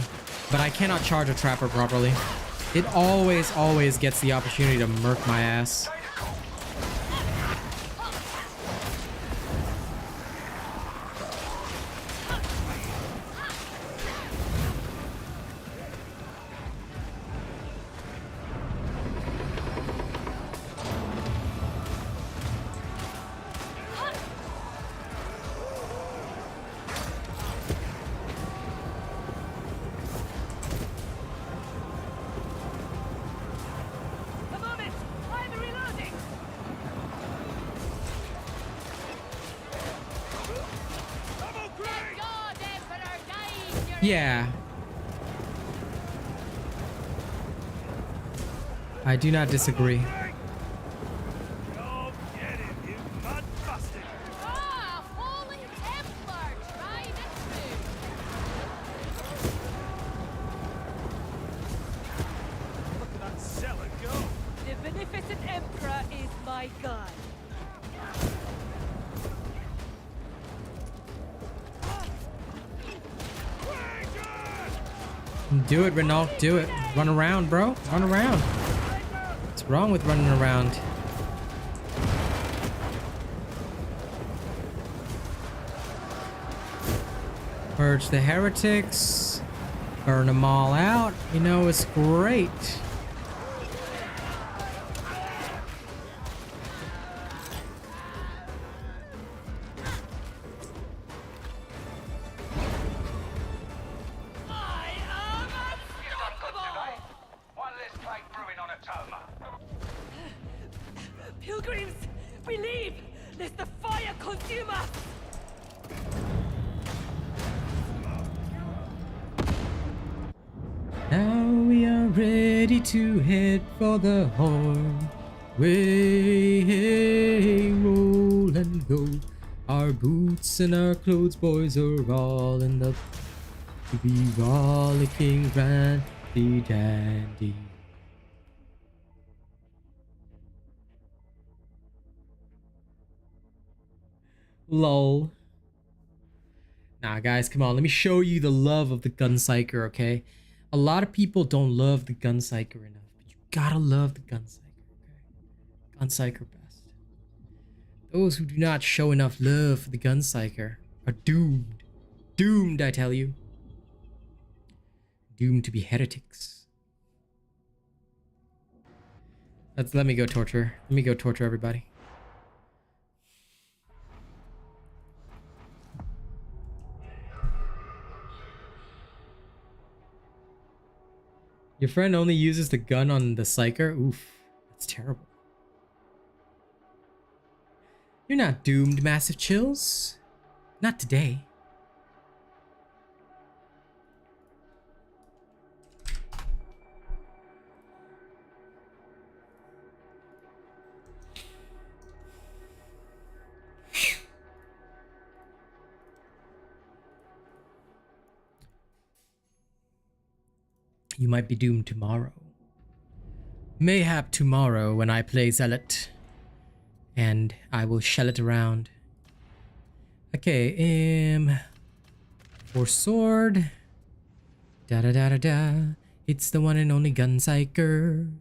but I cannot charge a Trapper properly. It always gets the opportunity to murk my ass. Yeah. I do not disagree. The beneficent Emperor is my god. Do it, Renault. Do it. Run around, bro. Run around. What's wrong with running around? Purge the heretics. Burn them all out. You know, it's great. Pilgrims, we leave! Lest the fire consume us! Now we are ready to head for the horn. Way, roll and go. Our boots and our clothes, boys, are all in the to be rollicking randy dandy. Lol. Nah, guys, come on. Let me show you the love of the Guncycler, okay? A lot of people don't love the Guncycler enough, but you gotta love the Guncycler, okay? Guncycler best. Those who do not show enough love for the Guncycler are doomed. Doomed, I tell you. Doomed to be heretics. Let me go torture. Let me go torture everybody. Your friend only uses the gun on the psyker? Oof, that's terrible. You're not doomed, Massive Chills. Not today. You might be doomed tomorrow. Mayhap tomorrow when I play Zealot. And I will shell it around. Okay, for sword. Da da da da da. It's the one and only Gunpsyker.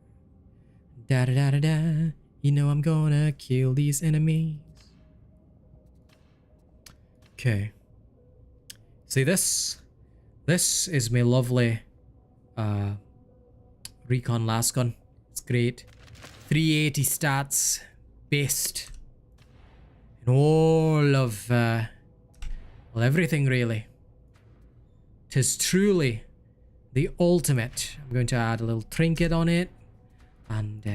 Da da da da da. You know I'm gonna kill these enemies. Okay. See this? This is my lovely recon last gun. It's great. 380 stats. Best in all of well, everything really. 'Tis truly the ultimate. I'm going to add a little trinket on it and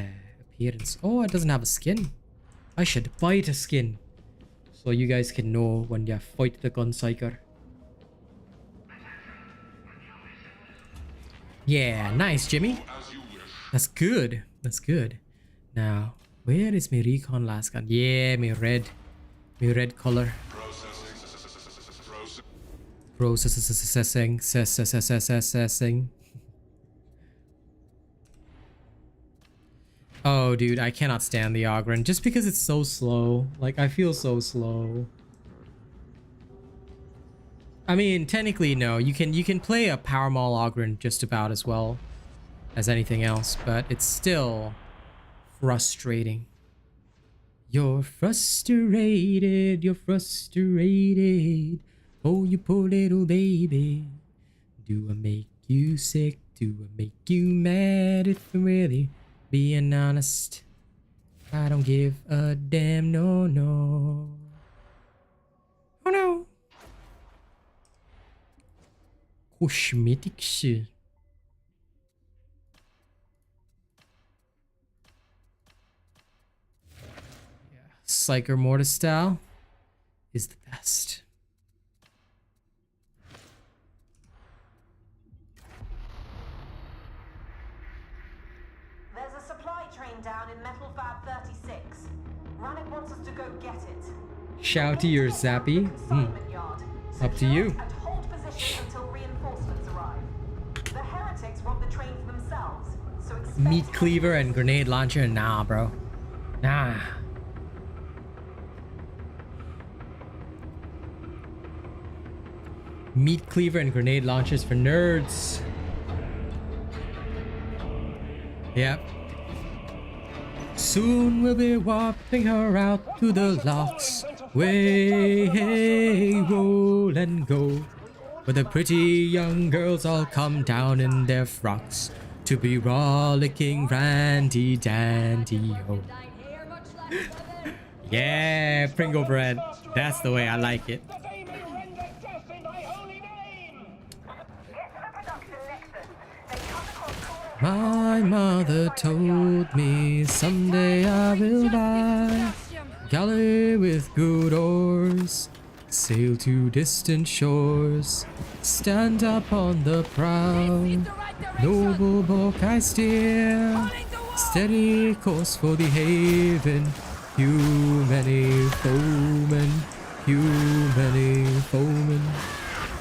appearance. Oh, it doesn't have a skin. I should buy it a skin so you guys can know when you fight the Gunpsyker. Yeah, nice, Jimmy. That's good. That's good. Now, where is my recon last gun? Yeah, my red color. Processing. Oh, dude, I cannot stand the Ogren just because it's so slow. Like, I feel so slow. I mean, technically, no. You can play a Power Maul Ogren just about as well as anything else, but it's still frustrating. You're frustrated. Oh, you poor little baby. Do I make you sick? Do I make you mad? If I'm really being honest, I don't give a damn, no. Oh no. Cosmetic shit. Psyker Mortis style is the best. There's a supply train down in Metal Fab 36. Rannick wants us to go get it. Shouty or zappy? Up to you. And hold position until reinforcements arrive. The heretics want the train for themselves, so Meat cleaver and grenade launcher? Nah, bro. Nah. Meat cleaver and grenade launchers for nerds. Yep. Soon we'll be warping her out to the locks. Way, hey, roll and go. Where the pretty young girls all come down in their frocks to be rollicking randy dandy ho. Yeah, Pringle bread. That's the way I like it. My mother told me someday I will buy galley with good oars, sail to distant shores, stand up on the prow, noble boat I steer, steady course for the haven, few many foemen,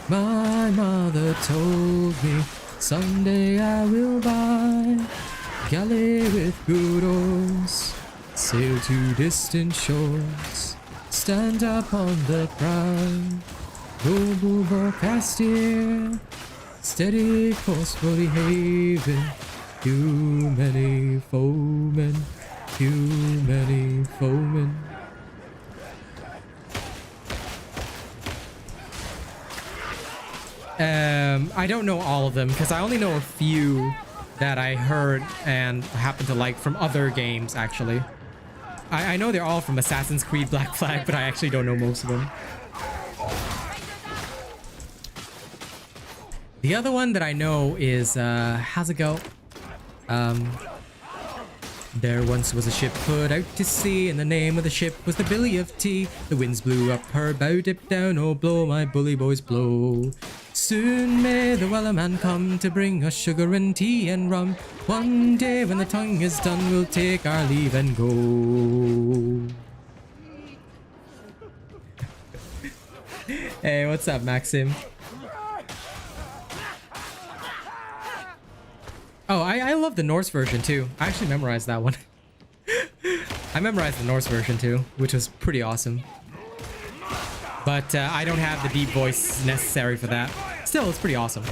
my mother told me someday I will buy galley with good oars, sail to distant shores, stand up on the prow, noble boat I steer, steady course for the haven, too many foemen. I don't know all of them because I only know a few that I heard and happen to like from other games, actually. I know they're all from Assassin's Creed Black Flag, but I actually don't know most of them. The other one that I know is, how's it go? There once was a ship put out to sea, and the name of the ship was the Billy of Tea. The winds blew up her bow, dip down, oh blow, my bully boys blow. Soon may the wellerman come to bring us sugar and tea and rum. One day when the tongue is done, we'll take our leave and go. Hey, what's up, Maxim? Oh, I love the Norse version too. I actually memorized that one. I memorized the Norse version too, which was pretty awesome. But I don't have the deep voice necessary for that. Still, it's pretty awesome.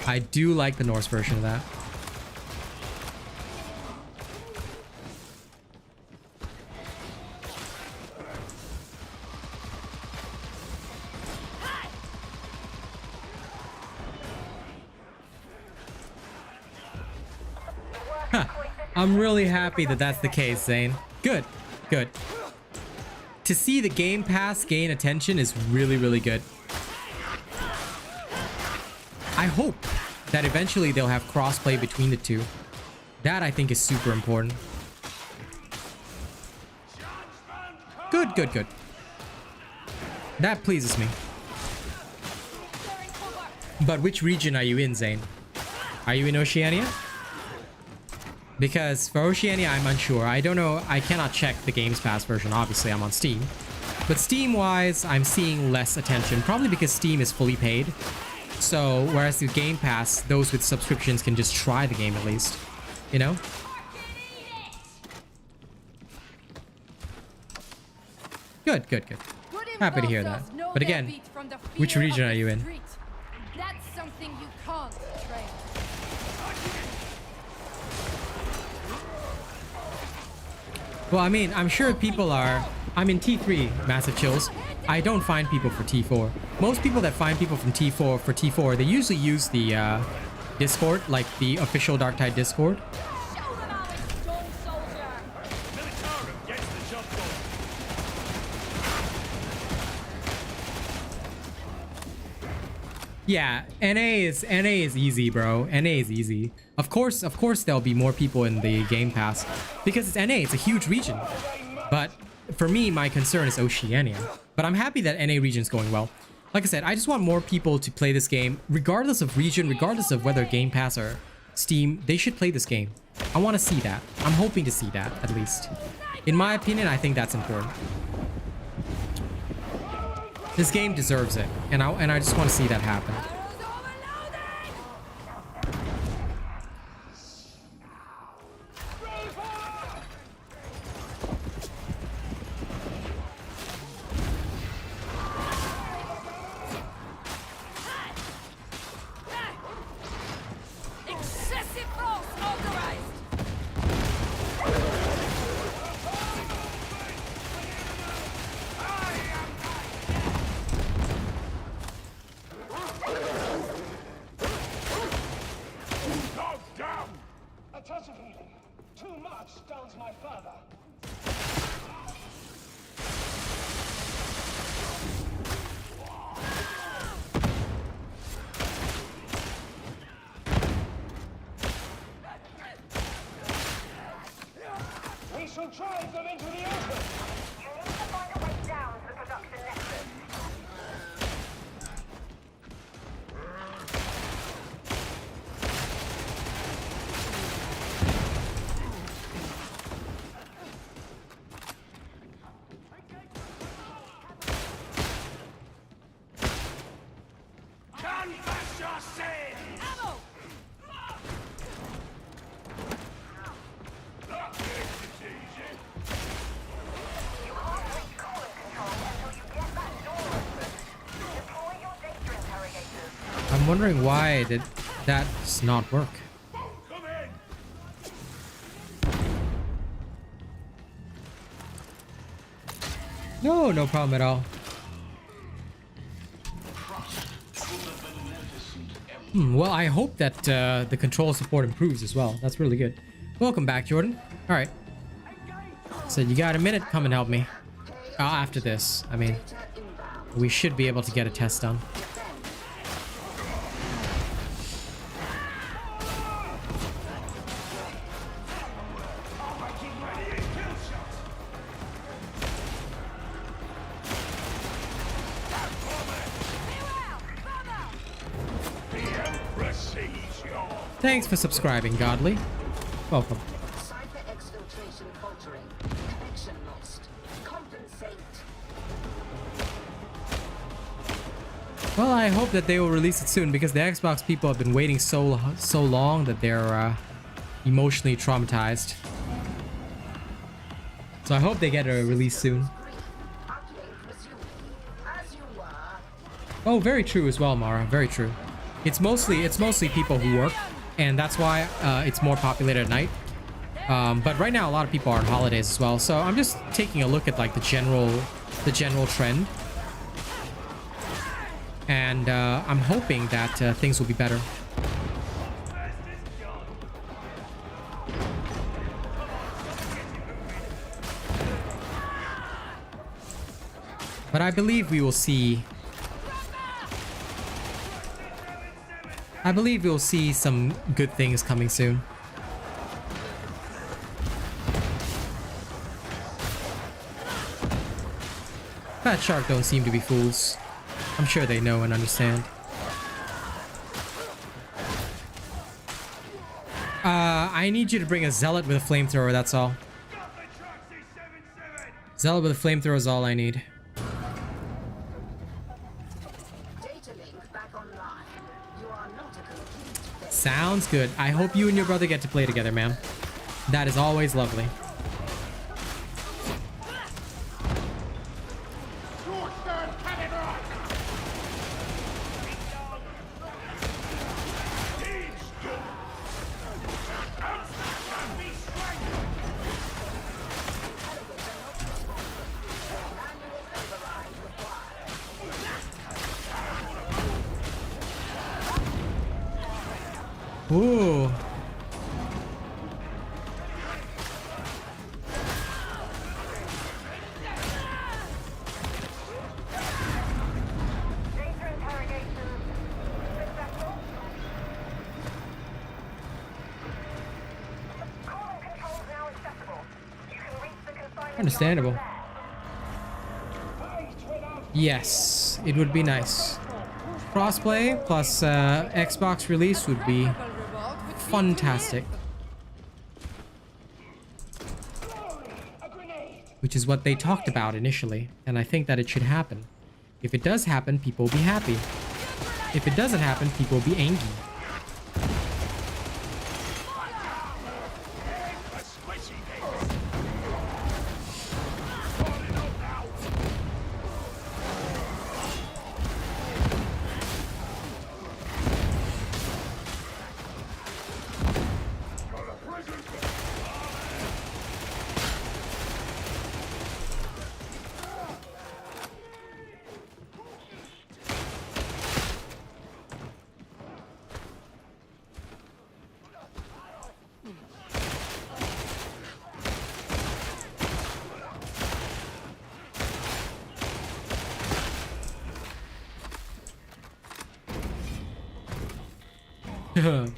I do like the Norse version of that. Huh. I'm really happy that that's the case, Zane. Good, good. To see the Game Pass gain attention is really, really good. I hope that eventually they'll have crossplay between the two. That I think is super important. Good, good, good. That pleases me. But which region are you in, Zane? Are you in Oceania? Because for Oceania, I'm unsure. I don't know. I cannot check the Games Pass version. Obviously, I'm on Steam. But Steam-wise, I'm seeing less attention. Probably because Steam is fully paid. So, whereas the Game Pass, those with subscriptions can just try the game at least. You know? Good, good, good. Happy to hear that. But again, which region are you in? That's something you can't train. Well, I mean, I'm sure people are... I'm in T3, Massive Chills. I don't find people for T4. Most people that find people from T4 for T4, they usually use the Discord, like the official Darktide Discord. Yeah, NA is easy, bro. NA is easy. Of course there'll be more people in the Game Pass because it's NA. It's a huge region. But for me, my concern is Oceania. But I'm happy that NA region's going well. Like I said, I just want more people to play this game, regardless of region, regardless of whether Game Pass or Steam. They should play this game. I want to see that. I'm hoping to see that at least. In my opinion, I think that's important. This game deserves it, and I just want to see that happen. I'm wondering why did that does not work. No problem at all. Well, I hope that the control support improves as well. That's really good. Welcome back, Jordan. All right. So you got a minute? Come and help me. After this, I mean, we should be able to get a test done. Thanks for subscribing, Godly. Welcome. Cipher exfiltration faltering. Connection lost. Compensate. Well, I hope that they will release it soon because the Xbox people have been waiting so long that they're emotionally traumatized. So I hope they get a release soon. Oh, very true as well, Mara. Very true. It's mostly people who work, and that's why it's more populated at night. But right now, a lot of people are on holidays as well. So I'm just taking a look at like the general trend, and I'm hoping that things will be better. But I believe we will see. I believe we'll see some good things coming soon. Fat Shark don't seem to be fools. I'm sure they know and understand. I need you to bring a Zealot with a Flamethrower, that's all. Zealot with a Flamethrower is all I need. Sounds good. I hope you and your brother get to play together, man. That is always lovely. Ooh. Understandable. Yes, it would be nice. Crossplay plus Xbox release would be fantastic. Which is what they talked about initially, and I think that it should happen. If it does happen, people will be happy. If it doesn't happen, people will be angry. You're in the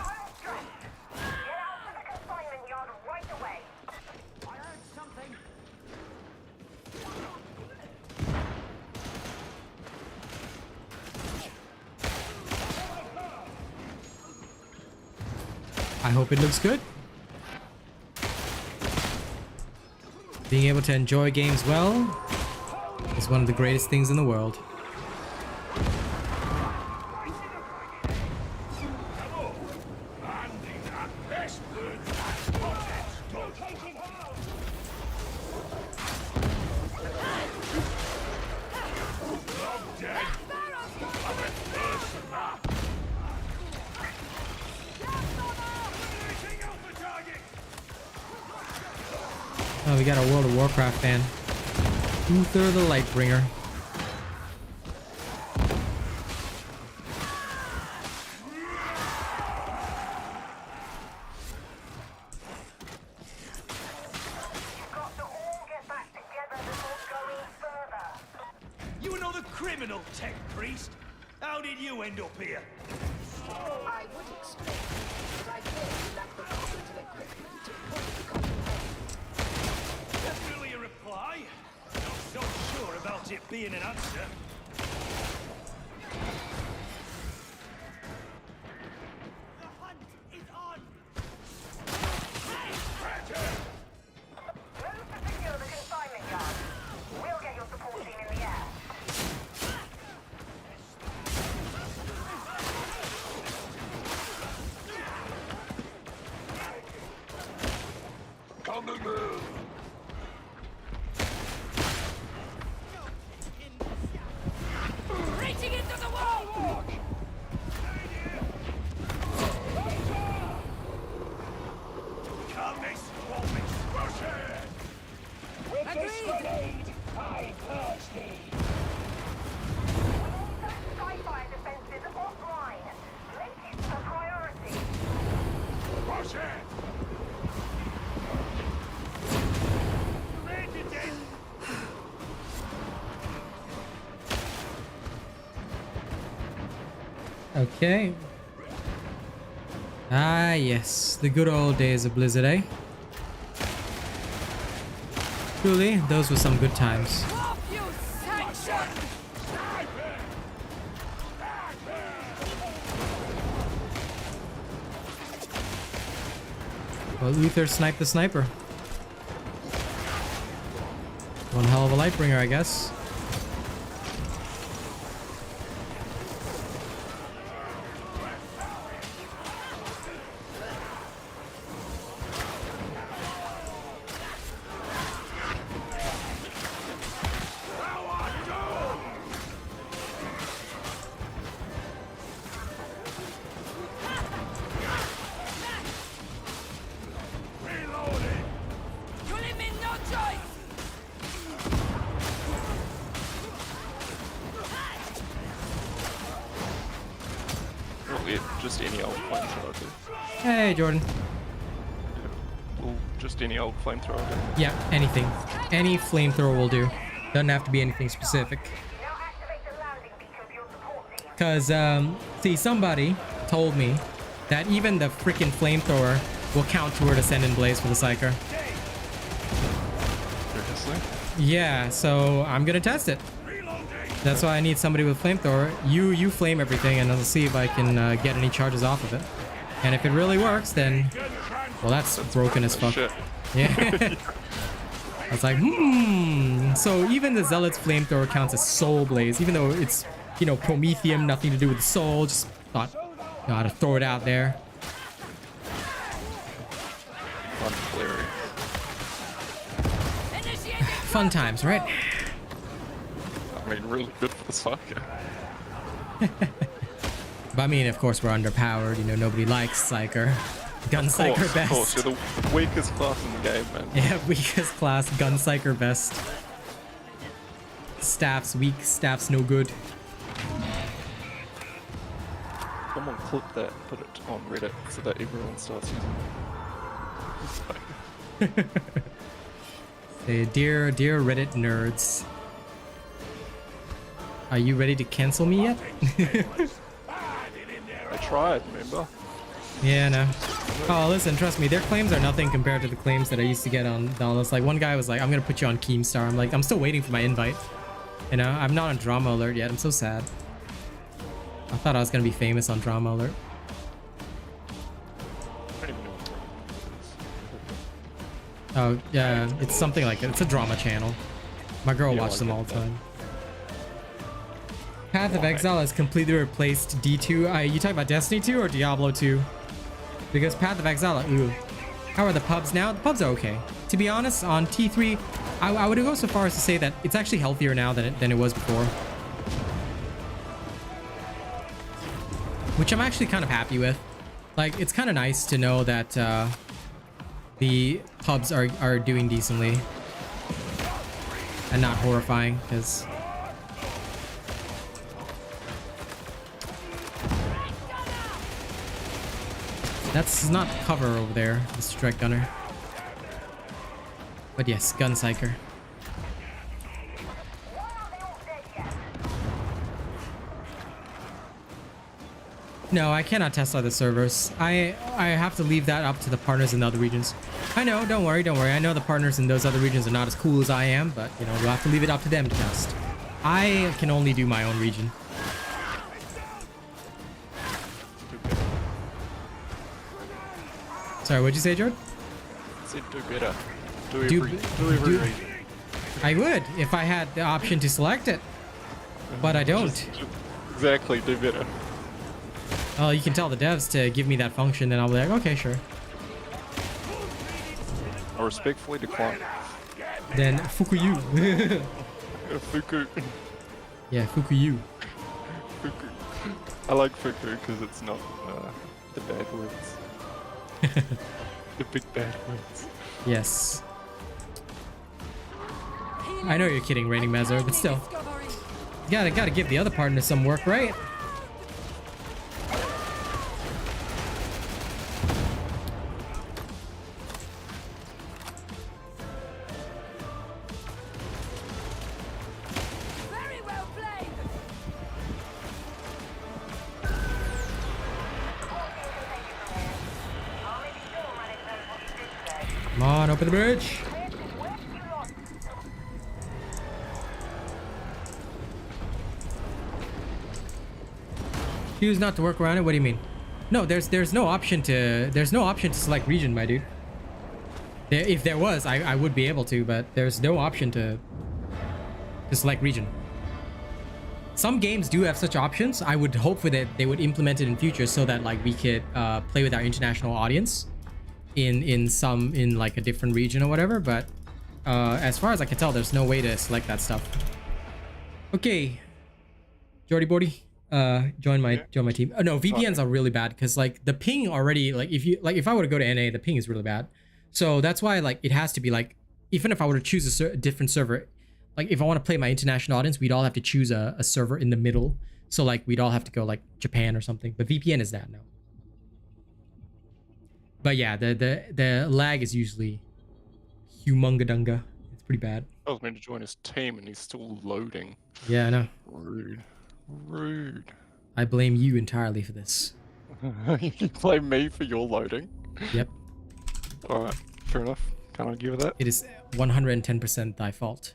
home stretch. Get out to the consignment yard right away. I heard something. I hope it looks good. Being able to enjoy games well is one of the greatest things in the world. Oh, we got a World of Warcraft fan. Uther the Lightbringer. Got to all get back together before going further. You another criminal, tech priest? How did you end up here? I would explain, but I fear you lack the cognitive equipment to put the That's really a reply? Not so sure about it being an answer. Reaching into the wall! Can't miss, won't miss. Rush it! With this grenade, I purge thee. Sci-fi defenses offline. Make it a priority. Rush it! Grenade it in! Okay. Ah, yes. The good old days of Blizzard, eh? Truly, those were some good times. Off, you sanction! Well, Luther sniped the sniper. One hell of a light bringer, I guess. You leave me no choice! Well, yeah, just any old flamethrower. Hey, Jordan. Well, just any old flamethrower. Yeah, anything. Any flamethrower will do. Doesn't have to be anything specific. Because, see, somebody told me that even the freaking flamethrower will count toward Ascendant Blaze for the Psyker. Seriously? Yeah, so I'm gonna test it. That's why I need somebody with flamethrower. You flame everything, and I'll see if I can get any charges off of it. And if it really works, then well, that's broken as fuck. Shit. Yeah. I was like, So even the Zealot's flamethrower counts as Soul Blaze, even though it's, you know, Prometheum, nothing to do with the soul. Just thought, gotta throw it out there. Fun times, right? I mean, really good for the Psyker. But I mean, of course, we're underpowered. You know, nobody likes Psyker. Gun Psyker best. Of course, you're the weakest class in the game, man. Yeah, weakest class, Gun Psyker best. Staff's weak, staff's no good. Someone clip that, put it on Reddit so that everyone starts using it. Say, dear Reddit nerds. Are you ready to cancel me yet? I tried, remember? Yeah, no. Oh, listen, trust me, their claims are nothing compared to the claims that I used to get on Dallas. Like, one guy was like, I'm gonna put you on Keemstar. I'm like, I'm still waiting for my invite. You know, I'm not on Drama Alert yet. I'm so sad. I thought I was gonna be famous on Drama Alert. Oh, yeah, it's something like it. It's a drama channel. My girl watches them all the time. Path of Exile has completely replaced D2. You talking about Destiny 2 or Diablo 2? Because Path of Exile, ooh. How are the pubs now? The pubs are okay. To be honest, on T3, I would go so far as to say that it's actually healthier now than it was before. Which I'm actually kind of happy with. Like, it's kind of nice to know that the pubs are doing decently. And not horrifying, because... That's not cover over there, the strike gunner. But yes, Gun Psyker. No, I cannot test other servers. I have to leave that up to the partners in the other regions. I know, don't worry. I know the partners in those other regions are not as cool as I am, but you know, we'll have to leave it up to them to test. I can only do my own region. Sorry, what'd you say, Jordan? I said do better. Do every region. I would if I had the option to select it, but I don't. Exactly, do better. Oh, you can tell the devs to give me that function, then I'll be like, okay, sure. I respectfully decline. Then fuku you. Fuku. Yeah, fuku you. Fuku. I like fuku because it's not the bad words. The big bad words. Yes. I know you're kidding, Raining Mazur, but still. Gotta give the other partner some work, right? Very well played. Come on, open the bridge. Choose not to work around it. What do you mean? No, there's no option to select region, my dude. If there was, I would be able to, but there's no option to select region. Some games do have such options. I would hope for that they would implement it in future so that like we could play with our international audience in like a different region or whatever. But as far as I can tell, there's no way to select that stuff. Okay, Jordy Bordy. Join my team. No, VPNs are really bad because like the ping already, like if I were to go to NA, the ping is really bad. So that's why like it has to be like, even if I were to choose a different server, like if I want to play my international audience, we'd all have to choose a server in the middle. So like we'd all have to go like Japan or something. But VPN is that, no. But yeah, the lag is usually humongadunga. It's pretty bad. I was meant to join his team and he's still loading. Yeah, I know. Rude. Rude. I blame you entirely for this. You blame me for your loading? Yep. Alright, fair enough. Can't argue with that. It is 110% thy fault.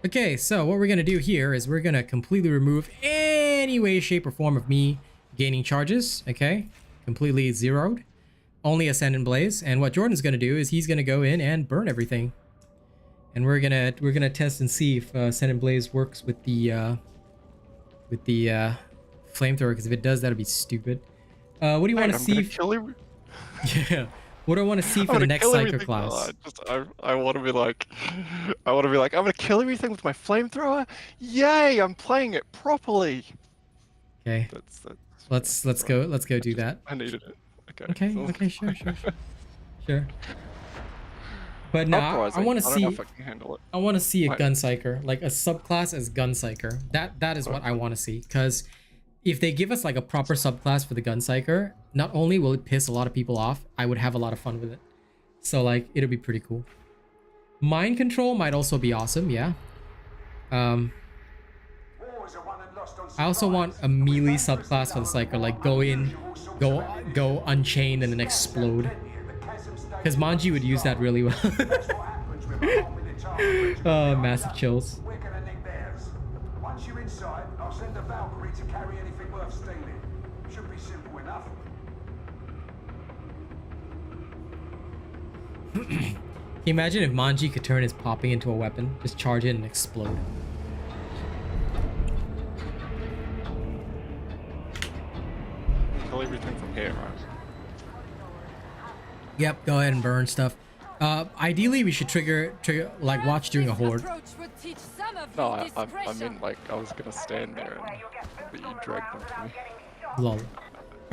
Okay, so what we're going to do here is we're going to completely remove any way, shape, or form of me gaining charges, okay? Completely zeroed. Only Ascendant Blaze. And what Jordan's going to do is he's going to go in and burn everything. And we're gonna test and see if Ascendant Blaze works with the Flamethrower, because if it does, that'll be stupid. What do you want to see? Yeah. What do I want to see for the next Psyker class? I want to be like, I'm gonna kill everything with my Flamethrower. Yay! I'm playing it properly. Okay. Let's go do that. I needed it. Okay. Okay. Sure. But no, I want to see. I want to see a Gunpsyker, like a subclass as Gunpsyker. That is what I want to see. Because if they give us like a proper subclass for the Gunpsyker, not only will it piss a lot of people off, I would have a lot of fun with it. So like, it'll be pretty cool. Mind control might also be awesome. Yeah. I also want a melee subclass for the Psyker, like go in, go unchained and then explode. Because Manji would use that really well. Oh, massive chills. We're gonna need theirs. Once you're inside, I'll send a Valkyrie to carry anything worth stealing. Should be simple enough. Can you imagine if Manji could turn his popping into a weapon? Just charge it and explode. Kill everything from here, right? Yep, go ahead and burn stuff. Ideally, we should trigger like watch during a horde. No, I meant like I was gonna stand there and but you dragged them to me. Lol.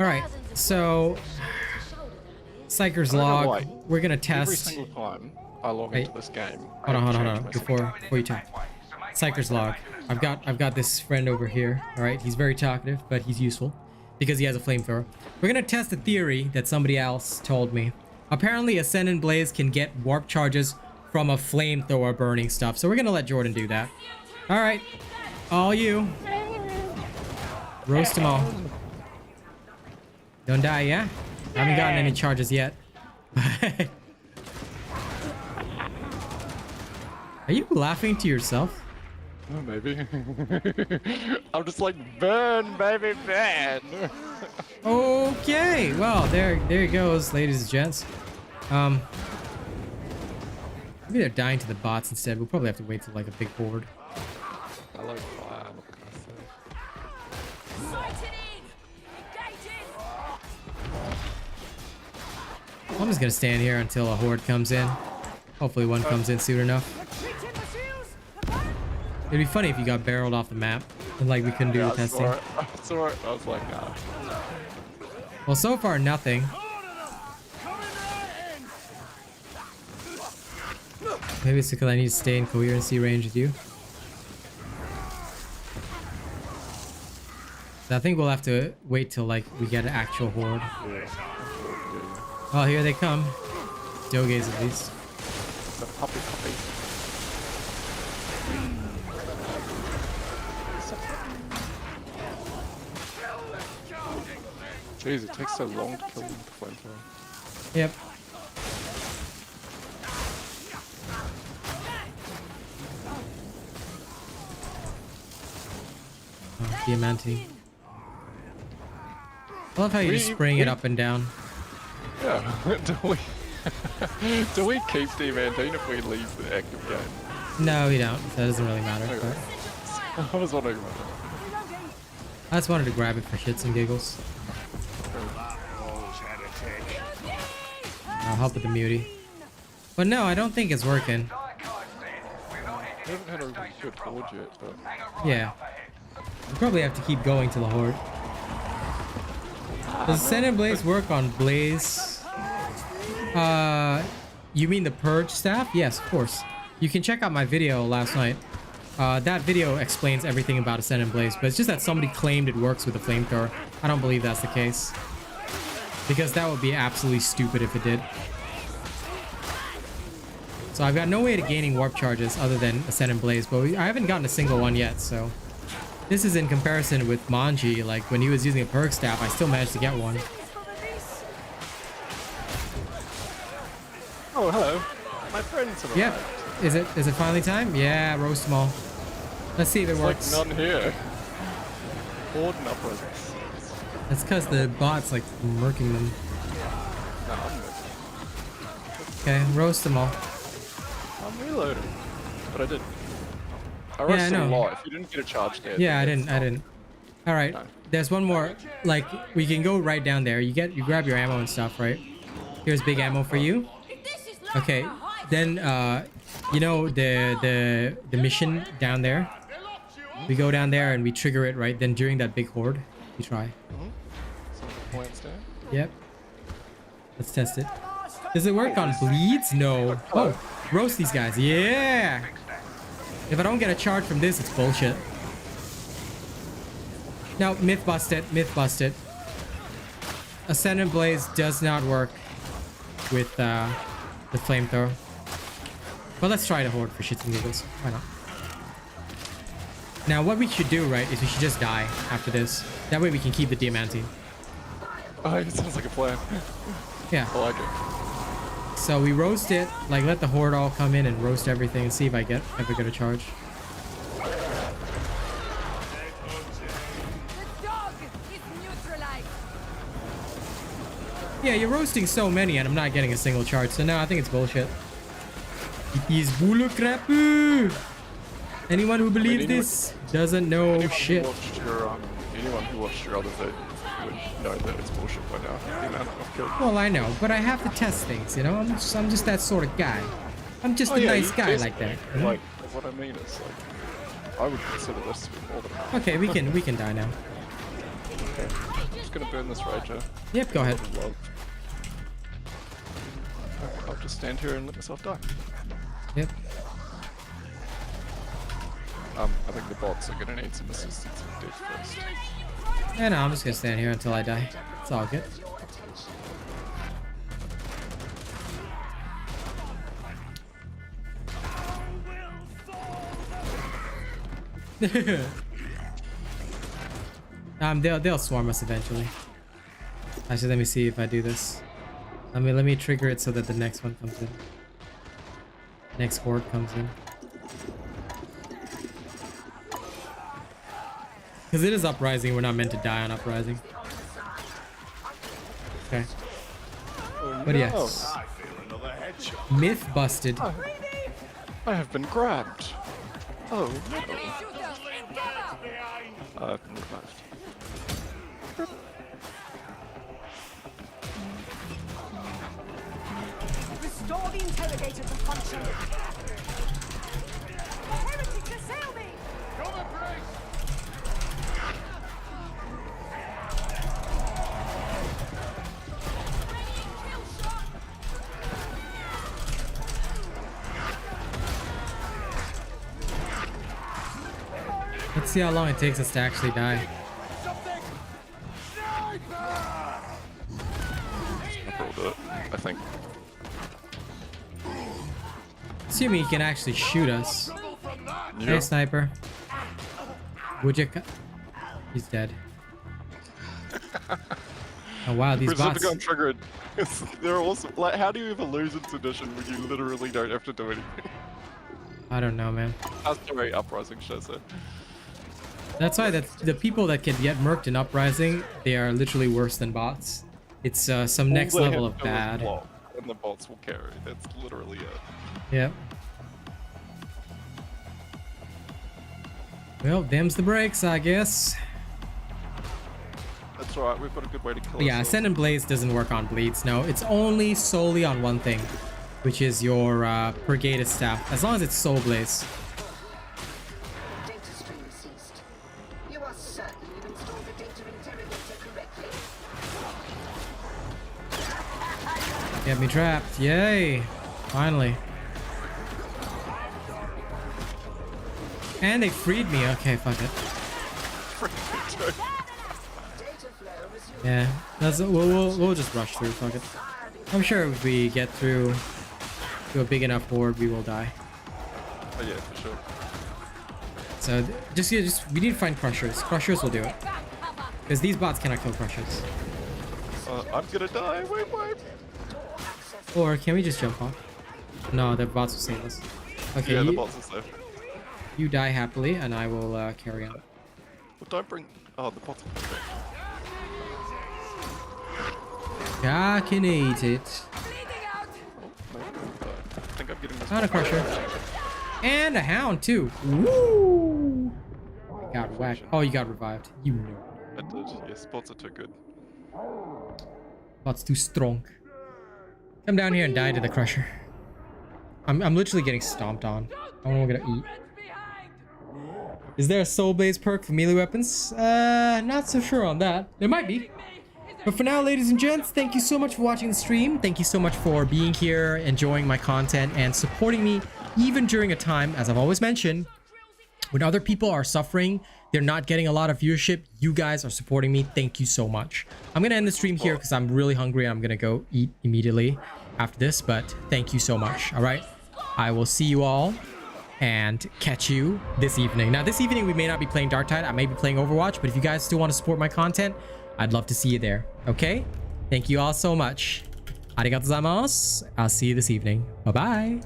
All right, so Psyker's log. We're gonna test. Every single time I log into this game. Hold on. Before you talk. Psyker's log. I've got this friend over here. All right, he's very talkative, but he's useful because he has a flamethrower. We're gonna test a theory that somebody else told me. Apparently, Ascendant Blaze can get warp charges from a flamethrower burning stuff. So we're gonna let Jordan do that. All right, all you. Roast them all. Don't die, yeah? I haven't gotten any charges yet. Are you laughing to yourself? Oh, maybe. I'm just like, burn, baby, burn. Okay, well, there it goes, ladies and gents. Maybe they're dying to the bots instead. We'll probably have to wait till like a big horde. I like fire. I'm just gonna stand here until a horde comes in. Hopefully one comes in soon enough. It'd be funny if you got barreled off the map and like we couldn't do the testing. It's alright. I was like, nah. Well, so far nothing. Maybe it's because I need to stay in coherency range with you. So I think we'll have to wait till like we get an actual horde. Oh, here they come. Dogays at least. The puppy. Jeez, it takes so long to kill them with the flamethrower. Yep. Oh, Diamante. I love how you just spring it up and down. Yeah, do we keep Diamantine if we leave the active game? No, we don't. That doesn't really matter. Okay. But I was wondering about I just wanted to grab it for shits and giggles. I'll help with the mutie. But no, I don't think it's working. We haven't had a really good horde yet, but... Yeah. We probably have to keep going to the horde. Does Ascendant Blaze work on Blaze? You mean the Purge staff? Yes, of course. You can check out my video last night. That video explains everything about Ascendant Blaze, but it's just that somebody claimed it works with the Flamethrower. I don't believe that's the case. Because that would be absolutely stupid if it did. So I've got no way to gaining warp charges other than Ascendant Blaze, but I haven't gotten a single one yet, so... This is in comparison with Manji, like when he was using a perk staff, I still managed to get one. Oh, hello. My friends have Yep. arrived. Is it finally time? Yeah, roast them all. Let's see if it works. Like none here. Horde and upwards. That's because the bot's like murking them. No, I'm Okay, roast them all. I'm reloading. But I didn't. I roasted a lot. If you didn't get a charge there. Yeah, I didn't. All right. No. There's one more. Like we can go right down there. You grab your ammo and stuff, right? Here's big ammo for you. Okay. Then you know the mission down there. We go down there and we trigger it, right? Then during that big horde, we try. Some points there. Yep. Let's test it. Does it work on bleeds? No. Oh, roast these guys. Yeah. If I don't get a charge from this, it's bullshit. Now, myth busted. Myth busted. Ascendant Blaze does not work with the Flamethrower. But let's try the horde for shits and giggles. Why not? Now, what we should do, right, is we should just die after this. That way we can keep the Diamante. Oh, it sounds like a plan. Yeah. I like it. So we roast it, like let the horde all come in and roast everything and see if I ever get a charge. The dog is neutralized. Yeah, you're roasting so many and I'm not getting a single charge, so no, I think it's bullshit. It is bullcrap. Anyone who believes this doesn't know shit. Anyone who watched your other video would know that it's bullshit by now. The amount I've killed. Well, I know, but I have to test things, you know? I'm just that sort of guy. I'm just a nice guy like that. You know? Like, what I mean is, like, I would consider this to be more than half. Okay, we can die now. Okay, I'm just gonna burn this Rager. Yep, go ahead. I'll just stand here and let myself die. Yep. I think the bots are gonna need some assistance with death first. Yeah, no, I'm just gonna stand here until I die. It's all good. They'll swarm us eventually. Actually, let me see if I do this. Let me trigger it so that the next one comes in. Next horde comes in. Because it is uprising, we're not meant to die on uprising. Okay. But yes. Myth busted. I have been grabbed. Oh no. I've been revived. Restore the interrogator to function. The heretics assail me! Cover, brace! Let's see how long it takes us to actually die. I'll do it, I think. Assuming he can actually shoot us. Hey, sniper. Would you? He's dead. Oh wow, these bots. Got triggered. They're also like, how do you even lose in Sedition when you literally don't have to do anything? I don't know, man. That's the way Uprising shows it. That's why the people that can get murked in Uprising, they are literally worse than bots. It's some next level of bad. And the bots will carry. That's literally it. Yep. Well, them's the breaks, I guess. That's alright, we've got a good way to kill Yeah, ourselves. Ascendant Blaze doesn't work on bleeds. No, it's only solely on one thing, which is your Brigaded Staff. As long as it's Soul Blaze. Data stream ceased. You are certain you've installed the data interrogator correctly? Get me trapped. Yay. Finally. And they freed me. Okay, fuck it. Yeah, that's we'll just rush through. Fuck it. I'm sure if we get through to a big enough horde, we will die. Oh yeah, for sure. So just we need to find crushers. Crushers will do it. Because these bots cannot kill crushers. I'm gonna die. Wait. Or can we just jump off? No, the bots will save us. Okay, yeah, the bots will save. You die happily, and I will carry on. Well, don't bring. Oh, the bots will come back. I can eat it. I think I'm getting this. Not a crusher. And a hound too. Woo! Got whacked. Oh, you got revived. You know. I did. Yes, bots are too good. Bots too strong. Come down here and die to the crusher. I'm literally getting stomped on. I don't know what I'm gonna eat. Is there a soul blaze perk for melee weapons? Not so sure on that. There might be. But for now, ladies and gents, thank you so much for watching the stream. Thank you so much for being here, enjoying my content, and supporting me even during a time, as I've always mentioned, when other people are suffering, they're not getting a lot of viewership. You guys are supporting me. Thank you so much. I'm going to end the stream here because I'm really hungry. I'm going to go eat immediately after this, but thank you so much. All right. I will see you all and catch you this evening. Now, this evening, we may not be playing Darktide. I may be playing Overwatch, but if you guys still want to support my content, I'd love to see you there. Okay? Thank you all so much. Arigatou gozaimasu. I'll see you this evening. Bye-bye.